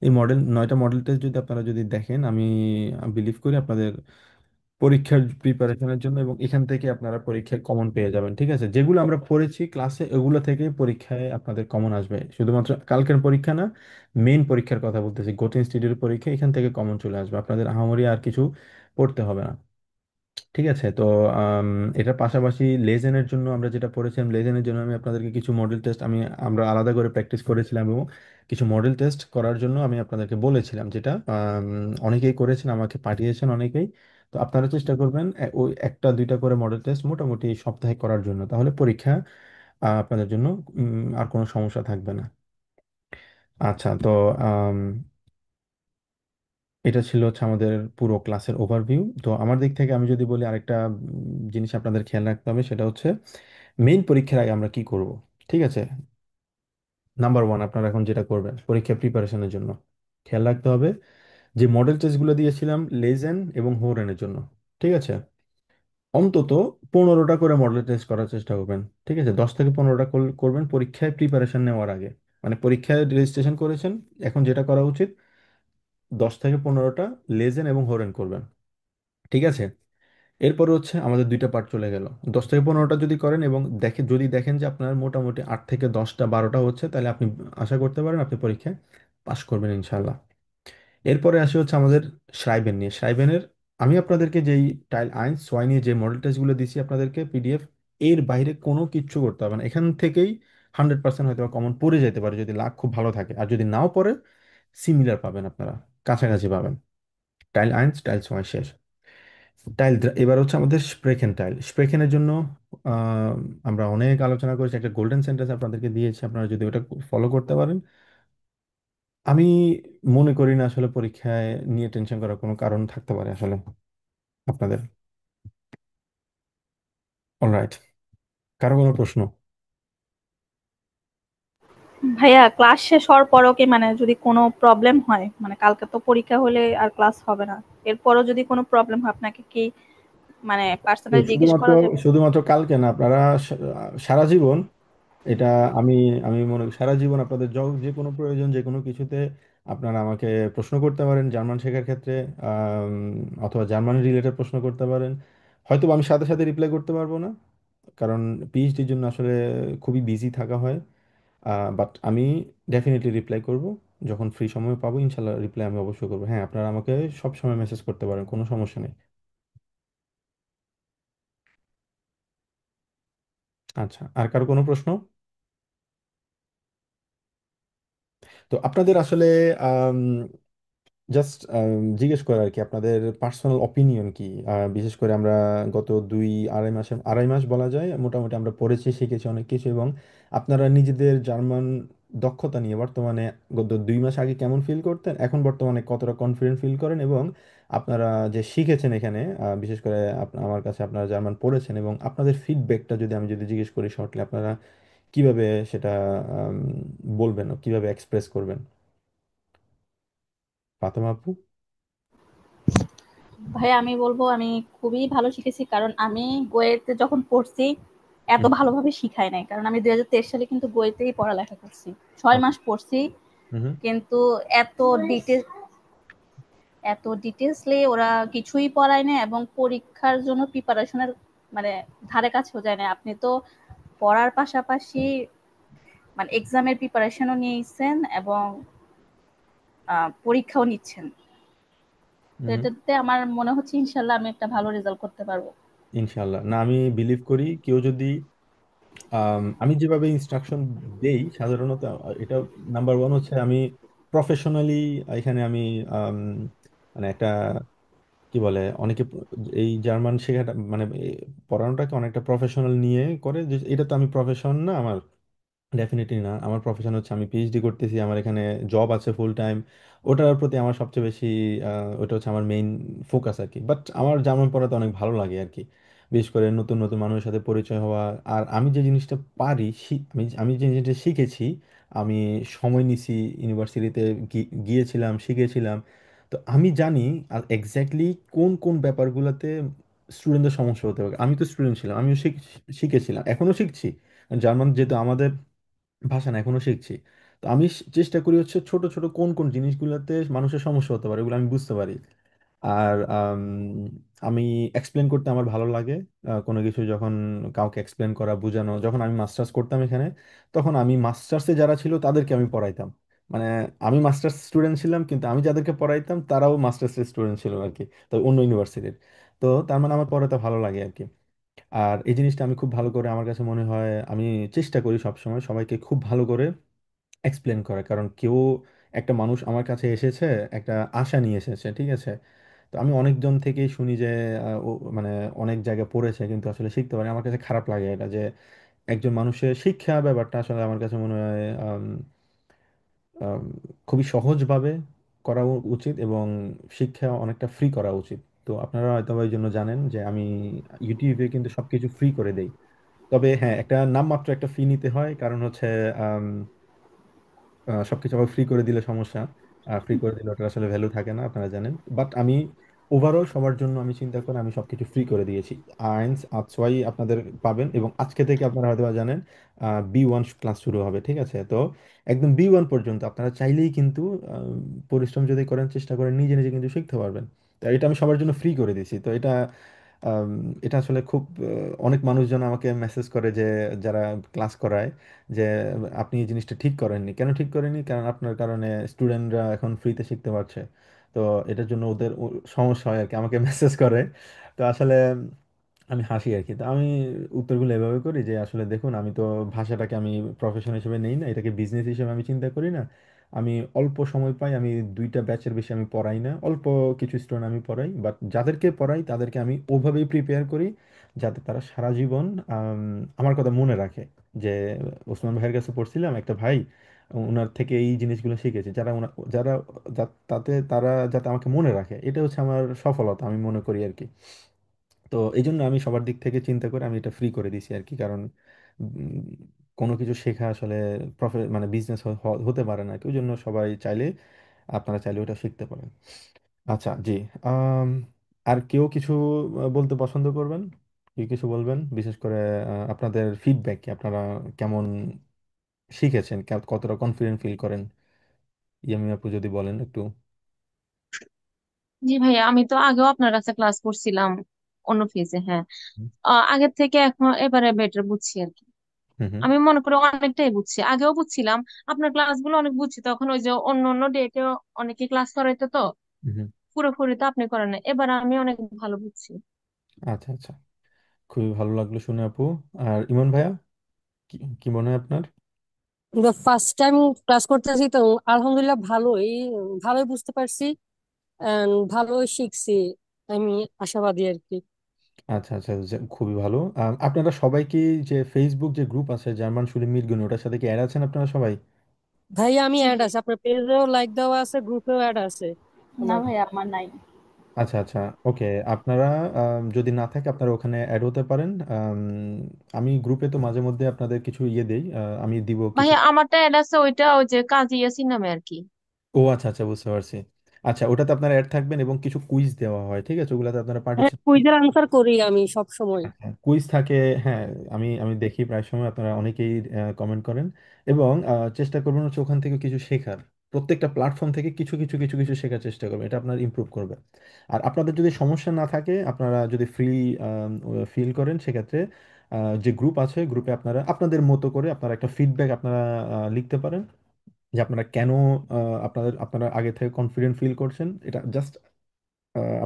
এই 9টা মডেল টেস্ট যদি আপনারা যদি দেখেন, আমি বিলিভ করি আপনাদের পরীক্ষার প্রিপারেশনের জন্য, এবং এখান থেকে আপনারা পরীক্ষায় কমন পেয়ে যাবেন। ঠিক আছে, যেগুলো আমরা পড়েছি ক্লাসে, ওগুলো থেকে পরীক্ষায় আপনাদের কমন আসবে। শুধুমাত্র কালকের পরীক্ষা না, মেইন পরীক্ষার কথা বলতেছি, গোটিং ইনস্টিটিউটের পরীক্ষা, এখান থেকে কমন চলে আসবে, আপনাদের আহামরি আর কিছু পড়তে হবে না। ঠিক আছে। তো আম, এটার পাশাপাশি লেজেনের জন্য আমরা যেটা পড়েছিলাম, লেজেনের জন্য আমি আপনাদেরকে কিছু মডেল টেস্ট আমরা আলাদা করে প্র্যাকটিস করেছিলাম, এবং কিছু মডেল টেস্ট করার জন্য আমি আপনাদেরকে বলেছিলাম, যেটা অনেকেই করেছেন, আমাকে পাঠিয়েছেন অনেকেই। তো আপনারা চেষ্টা করবেন ওই 1টা 2টা করে মডেল টেস্ট মোটামুটি সপ্তাহে করার জন্য, তাহলে পরীক্ষা আপনাদের জন্য আর কোনো সমস্যা থাকবে না। আচ্ছা, তো এটা ছিল হচ্ছে আমাদের পুরো ক্লাসের ওভারভিউ। তো আমার দিক থেকে আমি যদি বলি, আরেকটা জিনিস আপনাদের খেয়াল রাখতে হবে, সেটা হচ্ছে মেইন পরীক্ষার আগে আমরা কি করব। ঠিক আছে, নাম্বার ওয়ান, আপনারা এখন যেটা করবেন পরীক্ষা প্রিপারেশনের জন্য, খেয়াল রাখতে হবে যে মডেল টেস্টগুলো দিয়েছিলাম লেজেন এবং হোরেনের জন্য। ঠিক আছে, অন্তত 15টা করে মডেল টেস্ট করার চেষ্টা করবেন। ঠিক আছে, 10 থেকে 15টা করবেন পরীক্ষায় প্রিপারেশন নেওয়ার আগে। মানে পরীক্ষায় রেজিস্ট্রেশন করেছেন, এখন যেটা করা উচিত, 10 থেকে 15টা লেজেন এবং হোরেন করবেন। ঠিক আছে, এরপর হচ্ছে আমাদের 2টা পার্ট চলে গেল। 10 থেকে 15টা যদি করেন, এবং যদি দেখেন যে আপনার মোটামুটি 8 থেকে 10টা 12টা হচ্ছে, তাহলে আপনি আশা করতে পারেন আপনি পরীক্ষায় পাশ করবেন ইনশাল্লাহ। এরপরে আসি হচ্ছে আমাদের শ্রাইবেন নিয়ে। শ্রাইবেনের আমি আপনাদেরকে যেই টাইল আইন সোয়াই নিয়ে যে মডেল টেস্টগুলো দিছি আপনাদেরকে পিডিএফ, এর বাইরে কোনো কিচ্ছু করতে হবে না। এখান থেকেই 100% হয়তো কমন পড়ে যেতে পারে, যদি লাক খুব ভালো থাকে। আর যদি নাও পড়ে, সিমিলার পাবেন আপনারা, কাছাকাছি পাবেন। টাইল আইন টাইল সোয়াই শেষ। এবার হচ্ছে আমাদের স্প্রেকেন টাইল। স্প্রেকেনের জন্য আহ, আমরা অনেক আলোচনা করেছি, একটা গোল্ডেন সেন্টেন্স আপনাদেরকে দিয়েছি, আপনারা যদি ওটা ফলো করতে পারেন, আমি মনে করি না আসলে পরীক্ষায় নিয়ে টেনশন করার কোনো কারণ থাকতে পারে আসলে আপনাদের। অলরাইট, কারো কোনো প্রশ্ন?
ভাইয়া ক্লাস শেষ হওয়ার পরও কি, মানে যদি কোনো প্রবলেম হয়, মানে কালকে তো পরীক্ষা হলে আর ক্লাস হবে না, এরপরও যদি কোনো প্রবলেম হয় আপনাকে কি মানে
তো
পার্সোনালি জিজ্ঞেস
শুধুমাত্র
করা যাবে?
শুধুমাত্র কালকে না, আপনারা সারা জীবন, এটা আমি আমি মনে করি সারা জীবন আপনাদের যে কোনো প্রয়োজন, যে কোনো কিছুতে আপনারা আমাকে প্রশ্ন করতে পারেন, জার্মান শেখার ক্ষেত্রে, অথবা জার্মান রিলেটেড প্রশ্ন করতে পারেন। হয়তো বা আমি সাথে সাথে রিপ্লাই করতে পারবো না, কারণ পিএইচডির জন্য আসলে খুবই বিজি থাকা হয়। বাট আমি ডেফিনেটলি রিপ্লাই করব, যখন ফ্রি সময় পাবো ইনশাল্লাহ রিপ্লাই আমি অবশ্যই করবো। হ্যাঁ, আপনারা আমাকে সব সময় মেসেজ করতে পারেন, কোনো সমস্যা নেই। আচ্ছা, আর কারো কোনো প্রশ্ন? তো আপনাদের আসলে জাস্ট জিজ্ঞেস করা আর কি, আপনাদের পার্সোনাল অপিনিয়ন কি? বিশেষ করে আমরা গত 2-2.5 মাস বলা যায় মোটামুটি আমরা পড়েছি, শিখেছি অনেক কিছু, এবং আপনারা নিজেদের জার্মান দক্ষতা নিয়ে বর্তমানে গত 2 মাস আগে কেমন ফিল করতেন, এখন বর্তমানে কতটা কনফিডেন্ট ফিল করেন, এবং আপনারা যে শিখেছেন এখানে, বিশেষ করে আমার কাছে আপনারা জার্মান পড়েছেন, এবং আপনাদের ফিডব্যাকটা যদি আমি জিজ্ঞেস করি শর্টলি, আপনারা কিভাবে সেটা আম, বলবেন, কিভাবে এক্সপ্রেস করবেন? ফাতেমা আপু।
ভাই আমি বলবো আমি খুবই ভালো শিখেছি, কারণ আমি গোয়েতে যখন পড়ছি এত
হুম।
ভালোভাবে শিখাই নাই, কারণ আমি 2023 সালে কিন্তু গোয়েতেই পড়ালেখা করছি, 6 মাস পড়ছি।
হুম।
কিন্তু এত ডিটেল এত ডিটেলসলি ওরা কিছুই পড়ায় না, এবং পরীক্ষার জন্য প্রিপারেশনের মানে ধারে কাছেও যায় না। আপনি তো পড়ার পাশাপাশি মানে এক্সামের প্রিপারেশনও নিয়েছেন এবং পরীক্ষাও নিচ্ছেন। তো
হুম।
এটাতে আমার মনে হচ্ছে ইনশাল্লাহ আমি একটা ভালো রেজাল্ট করতে পারবো।
ইনশাল্লাহ। না, আমি বিলিভ করি কেউ যদি আমি যেভাবে ইনস্ট্রাকশন দেই সাধারণত, এটা নাম্বার ওয়ান হচ্ছে আমি প্রফেশনালি এখানে আমি আম, মানে একটা কি বলে, অনেকে এই জার্মান শেখাটা মানে পড়ানোটাকে অনেকটা প্রফেশনাল নিয়ে করে, যে এটা তো আমি প্রফেশন না আমার। ডেফিনেটলি না, আমার প্রফেশন হচ্ছে আমি পিএইচডি করতেছি, আমার এখানে জব আছে ফুল টাইম, ওটার প্রতি আমার সবচেয়ে বেশি ওটা হচ্ছে আমার মেইন ফোকাস আর কি। বাট আমার জার্মান পড়াতে অনেক ভালো লাগে আর কি, বিশেষ করে নতুন নতুন মানুষের সাথে পরিচয় হওয়া। আর আমি যে জিনিসটা পারি, আমি আমি যে জিনিসটা শিখেছি, আমি সময় নিছি, ইউনিভার্সিটিতে গিয়েছিলাম, শিখেছিলাম। তো আমি জানি আর এক্স্যাক্টলি কোন কোন ব্যাপারগুলোতে স্টুডেন্টদের সমস্যা হতে পারে। আমি তো স্টুডেন্ট ছিলাম, আমিও শিখেছিলাম, এখনো শিখছি। জার্মান যেহেতু আমাদের ভাষা না, এখনো শিখছি। তো আমি চেষ্টা করি হচ্ছে ছোট ছোট কোন কোন জিনিসগুলোতে মানুষের সমস্যা হতে পারে ওগুলো আমি বুঝতে পারি। আর আমি এক্সপ্লেন করতে আমার ভালো লাগে। কোনো কিছু যখন কাউকে এক্সপ্লেন করা, বোঝানো, যখন আমি মাস্টার্স করতাম এখানে, তখন আমি মাস্টার্সে যারা ছিল তাদেরকে আমি পড়াইতাম। মানে আমি মাস্টার্স স্টুডেন্ট ছিলাম, কিন্তু আমি যাদেরকে পড়াইতাম তারাও মাস্টার্সের স্টুডেন্ট ছিল আর কি, তো অন্য ইউনিভার্সিটির। তো তার মানে আমার পড়াতে ভালো লাগে আর কি। আর এই জিনিসটা আমি খুব ভালো করে, আমার কাছে মনে হয় আমি চেষ্টা করি সবসময় সবাইকে খুব ভালো করে এক্সপ্লেন করা, কারণ কেউ, একটা মানুষ আমার কাছে এসেছে একটা আশা নিয়ে এসেছে, ঠিক আছে? তো আমি অনেকজন থেকেই শুনি যে ও মানে অনেক জায়গায় পড়েছে কিন্তু আসলে শিখতে পারে। আমার কাছে খারাপ লাগে এটা, যে একজন মানুষের শিক্ষা ব্যাপারটা আসলে আমার কাছে মনে হয় আম, খুবই সহজভাবে করা উচিত, এবং শিক্ষা অনেকটা ফ্রি করা উচিত। তো আপনারা হয়তো বা এই জন্য জানেন যে আমি ইউটিউবে কিন্তু সবকিছু ফ্রি করে দেই। তবে হ্যাঁ, একটা নামমাত্র একটা ফি নিতে হয়, কারণ হচ্ছে সবকিছু আবার ফ্রি করে দিলে সমস্যা। ফ্রি করে দিলে ওটা আসলে ভ্যালু থাকে না, আপনারা জানেন। বাট আমি ওভারঅল সবার জন্য আমি চিন্তা করে আমি সবকিছু ফ্রি করে দিয়েছি। আইনস আজওয়াই আপনাদের পাবেন, এবং আজকে থেকে আপনারা হয়তো বা জানেন B1 ক্লাস শুরু হবে, ঠিক আছে? তো একদম B1 পর্যন্ত আপনারা চাইলেই কিন্তু পরিশ্রম যদি করেন, চেষ্টা করেন, নিজে নিজে কিন্তু শিখতে পারবেন। তো এটা আমি সবার জন্য ফ্রি করে দিয়েছি। তো এটা আম, এটা আসলে খুব অনেক মানুষজন আমাকে মেসেজ করে, যে যারা ক্লাস করায়, যে আপনি এই জিনিসটা ঠিক করেননি। কেন ঠিক করেননি? কারণ আপনার কারণে স্টুডেন্টরা এখন ফ্রিতে শিখতে পারছে। তো এটার জন্য ওদের সমস্যা হয় আর কি, আমাকে মেসেজ করে। তো আসলে আমি হাসি আর কি। তো আমি উত্তরগুলো এভাবে করি যে আসলে দেখুন, আমি তো ভাষাটাকে আমি প্রফেশন হিসেবে নেই না, এটাকে বিজনেস হিসেবে আমি চিন্তা করি না। আমি অল্প সময় পাই, আমি 2টা ব্যাচের বেশি আমি পড়াই না, অল্প কিছু স্টুডেন্ট আমি পড়াই, বাট যাদেরকে পড়াই তাদেরকে আমি ওভাবেই প্রিপেয়ার করি যাতে তারা সারা জীবন আমার কথা মনে রাখে। যে ওসমান ভাইয়ের কাছে পড়ছিলাম, একটা ভাই, ওনার থেকে এই জিনিসগুলো শিখেছি, যারা তাতে তারা যাতে আমাকে মনে রাখে, এটা হচ্ছে আমার সফলতা আমি মনে করি আর কি। তো এই জন্য আমি সবার দিক থেকে চিন্তা করে আমি এটা ফ্রি করে দিছি আর কি, কারণ উম, কোনো কিছু শেখা আসলে মানে বিজনেস হতে পারে না, ওই জন্য সবাই চাইলে, আপনারা চাইলে ওটা শিখতে পারেন। আচ্ছা, জি। আম, আর কেউ কিছু বলতে পছন্দ করবেন? কেউ কিছু বলবেন, বিশেষ করে আপনাদের ফিডব্যাক কি, আপনারা কেমন শিখেছেন, কতটা কনফিডেন্ট ফিল করেন? ইয়ামি আপু যদি বলেন একটু।
জি ভাইয়া, আমি তো আগেও আপনার কাছে ক্লাস করছিলাম অন্য ফেজে, হ্যাঁ।
হুম।
আগের থেকে এখন এবারে বেটার বুঝছি আর কি।
হুম। হুম।
আমি মনে করি অনেকটাই বুঝছি, আগেও বুঝছিলাম। আপনার ক্লাসগুলো অনেক বুঝছি, তখন ওই যে অন্য অন্য ডেটেও অনেকে ক্লাস করাইতো তো,
হুম।
পুরোপুরি তো আপনি করেন না, এবার আমি অনেক ভালো বুঝছি।
আচ্ছা, আচ্ছা। খুবই ভালো লাগলো শুনে আপু। আর ইমন ভাইয়া, কি কি মনে হয় আপনার?
ফার্স্ট টাইম ক্লাস করতেছি তো, আলহামদুলিল্লাহ ভালোই ভালোই বুঝতে পারছি and ভালোই শিখছি। আমি আশাবাদী আর কি।
আচ্ছা, আচ্ছা, খুবই ভালো। আপনারা সবাই কি, যে ফেসবুক যে গ্রুপ আছে জার্মান শুলে মিটগুন, ওটার সাথে কি অ্যাড আছেন আপনারা সবাই?
ভাই আমি
জি
অ্যাড
ভাই।
আছে, আপনার পেজেও লাইক দেওয়া আছে, গ্রুপেও অ্যাড আছে
না
আমার।
ভাই আমার নাই।
আচ্ছা আচ্ছা, ওকে। আপনারা যদি না থাকে আপনারা ওখানে অ্যাড হতে পারেন। আমি গ্রুপে তো মাঝে মধ্যে আপনাদের কিছু ইয়ে দেই, আমি দিব কিছু।
ভাইয়া আমারটা অ্যাড আছে, ওইটা ওই যে কাজী ইয়াসিন নামে আর কি।
ও আচ্ছা আচ্ছা, বুঝতে পারছি। আচ্ছা, ওটাতে আপনারা অ্যাড থাকবেন এবং কিছু কুইজ দেওয়া হয়, ঠিক আছে, ওগুলাতে আপনারা
হ্যাঁ,
পার্টিসিপেট।
কুইজের আনসার করি আমি সব সময়।
আচ্ছা, কুইজ থাকে। হ্যাঁ, আমি আমি দেখি প্রায় সময় আপনারা অনেকেই কমেন্ট করেন, এবং চেষ্টা করবেন হচ্ছে ওখান থেকে কিছু শেখার। প্রত্যেকটা প্ল্যাটফর্ম থেকে কিছু কিছু কিছু কিছু শেখার চেষ্টা করবেন, এটা আপনার ইমপ্রুভ করবে। আর আপনাদের যদি সমস্যা না থাকে, আপনারা যদি ফ্রি ফিল করেন, সেক্ষেত্রে যে গ্রুপ আছে, গ্রুপে আপনারা আপনাদের মতো করে আপনারা একটা ফিডব্যাক আপনারা লিখতে পারেন, যে আপনারা কেন আপনারা আগে থেকে কনফিডেন্ট ফিল করছেন। এটা জাস্ট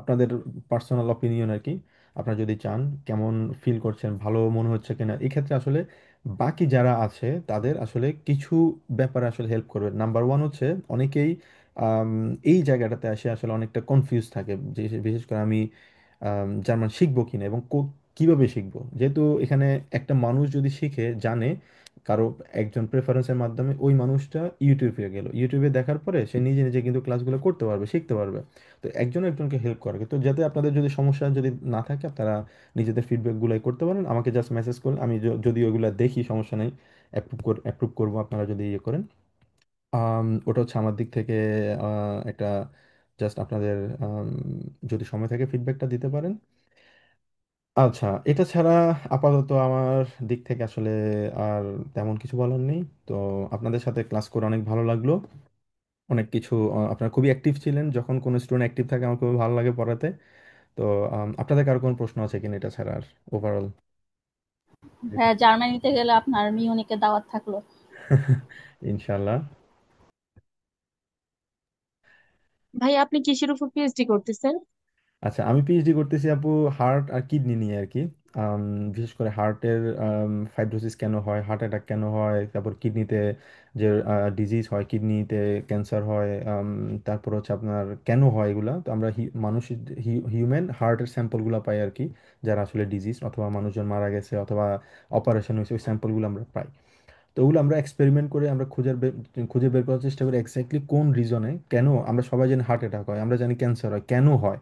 আপনাদের পার্সোনাল অপিনিয়ন আর কি। আপনারা যদি চান কেমন ফিল করছেন, ভালো মনে হচ্ছে কিনা, এক্ষেত্রে আসলে বাকি যারা আছে তাদের আসলে কিছু ব্যাপারে আসলে হেল্প করবে। নাম্বার ওয়ান হচ্ছে, অনেকেই আম, এই জায়গাটাতে এসে আসলে অনেকটা কনফিউজ থাকে, যে বিশেষ করে আমি জার্মান শিখবো কিনা এবং কিভাবে শিখবো। যেহেতু এখানে একটা মানুষ যদি শিখে জানে কারো একজন প্রেফারেন্সের মাধ্যমে, ওই মানুষটা ইউটিউবে গেল, ইউটিউবে দেখার পরে সে নিজে নিজে কিন্তু ক্লাসগুলো করতে পারবে, শিখতে পারবে। তো একজন একজনকে হেল্প করে, তো যাতে আপনাদের যদি সমস্যা যদি না থাকে, আপনারা নিজেদের ফিডব্যাকগুলোই করতে পারেন, আমাকে জাস্ট মেসেজ করুন। আমি যদি ওইগুলো দেখি, সমস্যা নেই, অ্যাপ্রুভ করবো আপনারা যদি ইয়ে করেন। ওটা হচ্ছে আমার দিক থেকে একটা জাস্ট আপনাদের যদি সময় থাকে ফিডব্যাকটা দিতে পারেন। আচ্ছা, এটা ছাড়া আপাতত আমার দিক থেকে আসলে আর তেমন কিছু বলার নেই। তো আপনাদের সাথে ক্লাস করে অনেক ভালো লাগলো। অনেক কিছু আপনারা খুবই অ্যাক্টিভ ছিলেন, যখন কোনো স্টুডেন্ট অ্যাক্টিভ থাকে আমার খুবই ভালো লাগে পড়াতে। তো আপনাদের কারো কোনো প্রশ্ন আছে কিনা এটা ছাড়া আর ওভারঅল?
হ্যাঁ, জার্মানিতে গেলে আপনার মিউনিকে দাওয়াত থাকলো।
ইনশাল্লাহ।
ভাই আপনি কিসের উপর পিএইচডি করতেছেন?
আচ্ছা, আমি পিএইচডি করতেছি আপু হার্ট আর কিডনি নিয়ে আর কি। আম, বিশেষ করে হার্টের ফাইব্রোসিস কেন হয়, হার্ট অ্যাটাক কেন হয়, তারপর কিডনিতে যে ডিজিজ হয়, কিডনিতে ক্যান্সার হয়, তারপর হচ্ছে আপনার কেন হয় এগুলা। তো আমরা মানুষ হিউম্যান হার্টের স্যাম্পলগুলো পাই আর কি, যারা আসলে ডিজিজ অথবা মানুষজন মারা গেছে অথবা অপারেশন হয়েছে, ওই স্যাম্পলগুলো আমরা পাই। তো ওগুলো আমরা এক্সপেরিমেন্ট করে আমরা খুঁজে বের করার চেষ্টা করি এক্স্যাক্টলি কোন রিজনে কেন। আমরা সবাই জানি হার্ট অ্যাটাক হয়, আমরা জানি ক্যান্সার হয়, কেন হয়।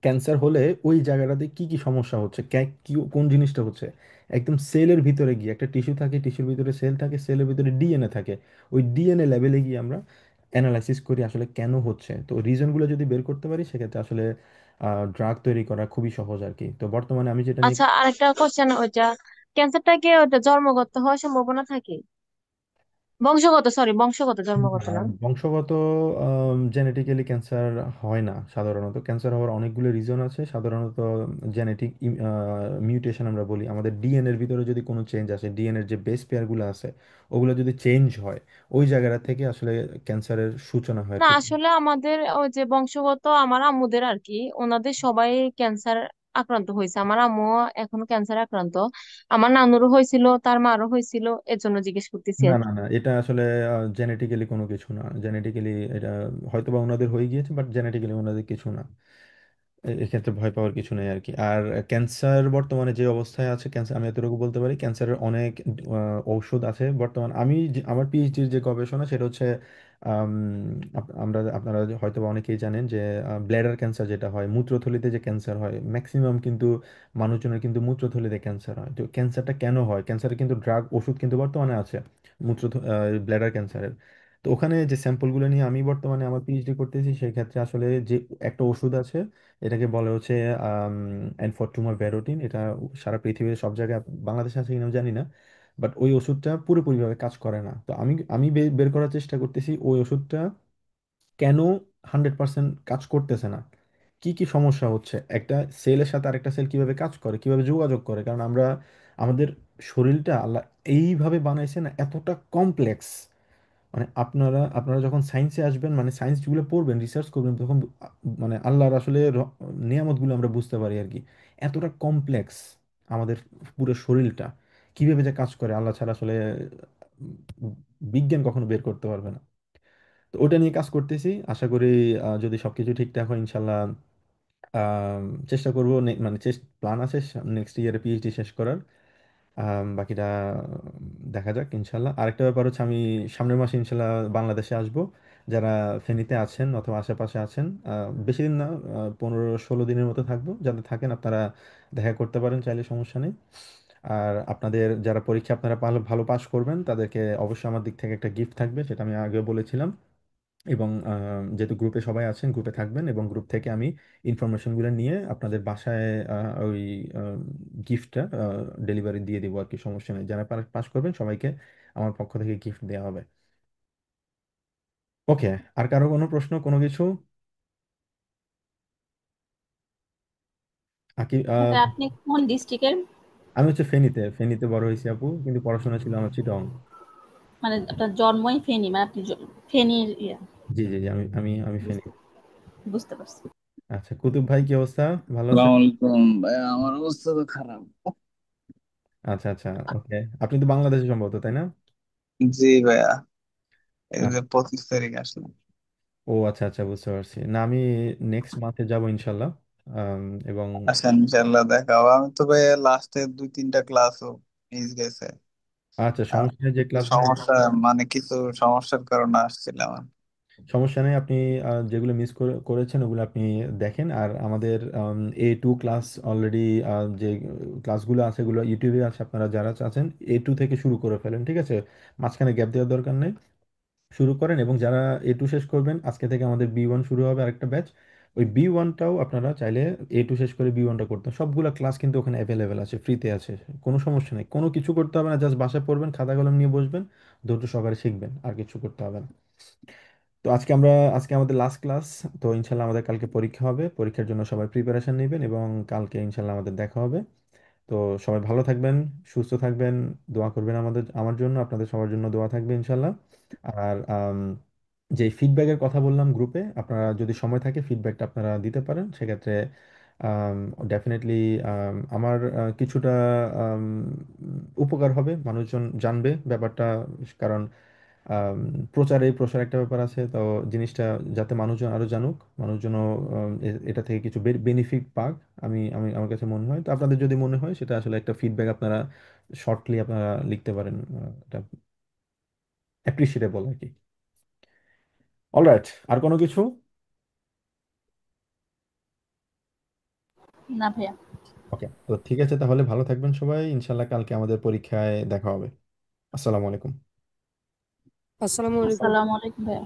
ক্যান্সার হলে ওই জায়গাটাতে কি কি সমস্যা হচ্ছে, কোন জিনিসটা হচ্ছে। একদম সেলের ভিতরে গিয়ে, একটা টিস্যু থাকে, টিস্যুর ভিতরে সেল থাকে, সেলের ভিতরে ডিএনএ থাকে, ওই ডিএনএ লেভেলে গিয়ে আমরা অ্যানালাইসিস করি আসলে কেন হচ্ছে। তো রিজনগুলো যদি বের করতে পারি, সেক্ষেত্রে আসলে ড্রাগ তৈরি করা খুবই সহজ আর কি। তো বর্তমানে আমি যেটা নিয়ে।
আচ্ছা, আরেকটা কোশ্চেন, ওইটা ক্যান্সারটাকে ওটা জন্মগত হওয়ার সম্ভাবনা থাকে? বংশগত, সরি, বংশগত, জন্মগত না।
বংশগত জেনেটিক্যালি ক্যান্সার হয় না সাধারণত। ক্যান্সার হওয়ার অনেকগুলো রিজন আছে, সাধারণত জেনেটিক মিউটেশন আমরা বলি। আমাদের ডিএনএর ভিতরে যদি কোনো চেঞ্জ আসে, ডিএনএর যে বেস পেয়ারগুলো আছে, ওগুলো যদি চেঞ্জ হয়, ওই জায়গাটা থেকে আসলে ক্যান্সারের সূচনা হয় আর
না
কি।
আসলে আমাদের ওই যে বংশগত, আমার আম্মুদের আর কি, ওনাদের সবাই ক্যান্সার আক্রান্ত হয়েছে। আমার আম্মু এখনো ক্যান্সার আক্রান্ত। আমার নানুরও হয়েছিল, তার মারও হয়েছিল, এর জন্য জিজ্ঞেস করতেছি
না
আর
না
কি।
না, এটা আসলে জেনেটিক্যালি কোনো কিছু না। জেনেটিক্যালি এটা হয়তোবা ওনাদের হয়ে গিয়েছে, বাট জেনেটিক্যালি ওনাদের কিছু না। এক্ষেত্রে ভয় পাওয়ার কিছু নেই আর কি। আর ক্যান্সার বর্তমানে যে অবস্থায় আছে, ক্যান্সার আমি এতটুকু বলতে পারি, ক্যান্সারের অনেক ঔষধ আছে বর্তমান। আমার পিএইচডির যে গবেষণা, সেটা হচ্ছে আম, আপনারা হয়তো বা অনেকেই জানেন যে ব্ল্যাডার ক্যান্সার যেটা হয়, মূত্রথলিতে যে ক্যান্সার হয়, ম্যাক্সিমাম কিন্তু মানুষজনের কিন্তু মূত্রথলিতে ক্যান্সার হয়। তো ক্যান্সারটা কেন হয়, ক্যান্সারের কিন্তু ড্রাগ ওষুধ কিন্তু বর্তমানে আছে মূত্র ব্ল্যাডার ক্যান্সারের। তো ওখানে যে স্যাম্পলগুলো নিয়ে আমি বর্তমানে আমার পিএইচডি করতেছি, সেই ক্ষেত্রে আসলে যে একটা ওষুধ আছে, এটাকে বলে হচ্ছে এনফরটুমা ভ্যারোটিন। এটা সারা পৃথিবীর সব জায়গায়, বাংলাদেশে আছে কিনা আমি জানি না, বাট ওই ওষুধটা পুরোপুরিভাবে কাজ করে না। তো আমি আমি বের করার চেষ্টা করতেছি ওই ওষুধটা কেন 100% কাজ করতেছে না, কি কি সমস্যা হচ্ছে, একটা সেলের সাথে আরেকটা সেল কিভাবে কাজ করে, কিভাবে যোগাযোগ করে। কারণ আমরা আমাদের শরীরটা আল্লাহ এইভাবে বানাইছে না, এতটা কমপ্লেক্স। মানে আপনারা যখন সায়েন্সে আসবেন, মানে সায়েন্স যেগুলো পড়বেন, রিসার্চ করবেন, তখন মানে আল্লাহর আসলে নিয়ামতগুলো আমরা বুঝতে পারি আর কি। এতটা কমপ্লেক্স আমাদের পুরো শরীরটা, কিভাবে যে কাজ করে আল্লাহ ছাড়া আসলে বিজ্ঞান কখনো বের করতে পারবে না। তো ওটা নিয়ে কাজ করতেছি, আশা করি যদি সবকিছু ঠিকঠাক হয় ইনশাল্লাহ চেষ্টা করবো, মানে প্ল্যান আছে নেক্সট ইয়ারে পিএইচডি শেষ করার। বাকিটা দেখা যাক ইনশাল্লাহ। আরেকটা ব্যাপার হচ্ছে, আমি সামনের মাসে ইনশাল্লাহ বাংলাদেশে আসবো। যারা ফেনীতে আছেন অথবা আশেপাশে আছেন, বেশি দিন না, 15-16 দিনের মতো থাকবো, যাতে থাকেন আপনারা দেখা করতে পারেন চাইলে, সমস্যা নেই। আর আপনাদের যারা পরীক্ষা আপনারা ভালো ভালো পাস করবেন তাদেরকে অবশ্যই আমার দিক থেকে একটা গিফট থাকবে, সেটা আমি আগেও বলেছিলাম। এবং যেহেতু গ্রুপে সবাই আছেন, গ্রুপে থাকবেন, এবং গ্রুপ থেকে আমি ইনফরমেশনগুলো নিয়ে আপনাদের বাসায় ওই গিফটটা ডেলিভারি দিয়ে দেবো আর কি, সমস্যা নেই। যারা পাস করবেন সবাইকে আমার পক্ষ থেকে গিফট দেওয়া হবে। ওকে, আর কারো কোনো প্রশ্ন, কোনো কিছু? আকি
ভাইয়া আপনি কোন ডিস্ট্রিক্টের?
আমি হচ্ছে ফেনীতে, ফেনীতে বড় হয়েছি আপু, কিন্তু পড়াশোনা ছিল আমার চিটং।
মানে আপনার জন্মই ফেনী, মানে আপনি ফেনীর ইয়ে।
জি জি জি, আমি ফেনী।
বুঝতে বুঝতে পারছি।
আচ্ছা, কুতুব ভাই কি অবস্থা? ভালো আছেন?
আসসালামু আলাইকুম ভাই, আমার অবস্থা তো খারাপ।
আচ্ছা আচ্ছা, ওকে। আপনি তো বাংলাদেশে সম্ভবত, তাই না?
জি ভাইয়া, এই
আচ্ছা।
যে 25 তারিখ আসলাম।
ও আচ্ছা আচ্ছা, বুঝতে পারছি। না, আমি নেক্সট মান্থে যাব ইনশাল্লাহ। আম, এবং
আসেন ইনশাল্লাহ দেখা হবে। আমি তো ভাইয়া লাস্টের 2-3টা ক্লাসও মিস গেছে।
আচ্ছা,
আহ,
সমস্যা নেই, যে ক্লাসগুলো
সমস্যা, মানে কিছু সমস্যার কারণে আসছিলাম।
সমস্যা নেই, আপনি যেগুলো মিস করেছেন ওগুলো আপনি দেখেন। আর আমাদের A2 ক্লাস অলরেডি, যে ক্লাসগুলো আছে এগুলো ইউটিউবে আছে, আপনারা যারা আছেন A2 থেকে শুরু করে ফেলেন, ঠিক আছে? মাঝখানে গ্যাপ দেওয়ার দরকার নেই, শুরু করেন। এবং যারা A2 শেষ করবেন, আজকে থেকে আমাদের B1 শুরু হবে, আরেকটা ব্যাচ। ওই B1টাও আপনারা চাইলে A2 শেষ করে B1টা করতে, সবগুলো ক্লাস কিন্তু ওখানে অ্যাভেলেবেল আছে, ফ্রিতে আছে, কোনো সমস্যা নেই। কোনো কিছু করতে হবে না, জাস্ট বাসায় পড়বেন, খাতা কলম নিয়ে বসবেন, ধৈর্য সহকারে শিখবেন, আর কিছু করতে হবে না। তো আজকে আমাদের লাস্ট ক্লাস। তো ইনশাল্লাহ আমাদের কালকে পরীক্ষা হবে, পরীক্ষার জন্য সবাই প্রিপারেশন নেবেন, এবং কালকে ইনশাল্লাহ আমাদের দেখা হবে। তো সবাই ভালো থাকবেন, সুস্থ থাকবেন, দোয়া করবেন আমার জন্য, আপনাদের সবার জন্য দোয়া থাকবে ইনশাল্লাহ। আর যে ফিডব্যাকের কথা বললাম গ্রুপে, আপনারা যদি সময় থাকে ফিডব্যাকটা আপনারা দিতে পারেন, সেক্ষেত্রে ডেফিনেটলি আমার কিছুটা আম, উপকার হবে, মানুষজন জানবে ব্যাপারটা। কারণ আম, এই প্রসার একটা ব্যাপার আছে, তো জিনিসটা যাতে মানুষজন আরো জানুক, মানুষজন এটা থেকে কিছু বেনিফিট পাক, আমার কাছে মনে হয়। তো আপনাদের যদি মনে হয়, সেটা আসলে একটা ফিডব্যাক আপনারা শর্টলি আপনারা লিখতে পারেন, এটা অ্যাপ্রিসিয়েটেবল আর কি। অলরাইট, আর কোনো কিছু?
না ভাইয়া।
ওকে, তো ঠিক আছে, তাহলে ভালো থাকবেন সবাই, ইনশাল্লাহ কালকে আমাদের পরীক্ষায় দেখা হবে। আসসালামু আলাইকুম।
আসসালামু আলাইকুম।
আসসালামু আলাইকুম ভাইয়া।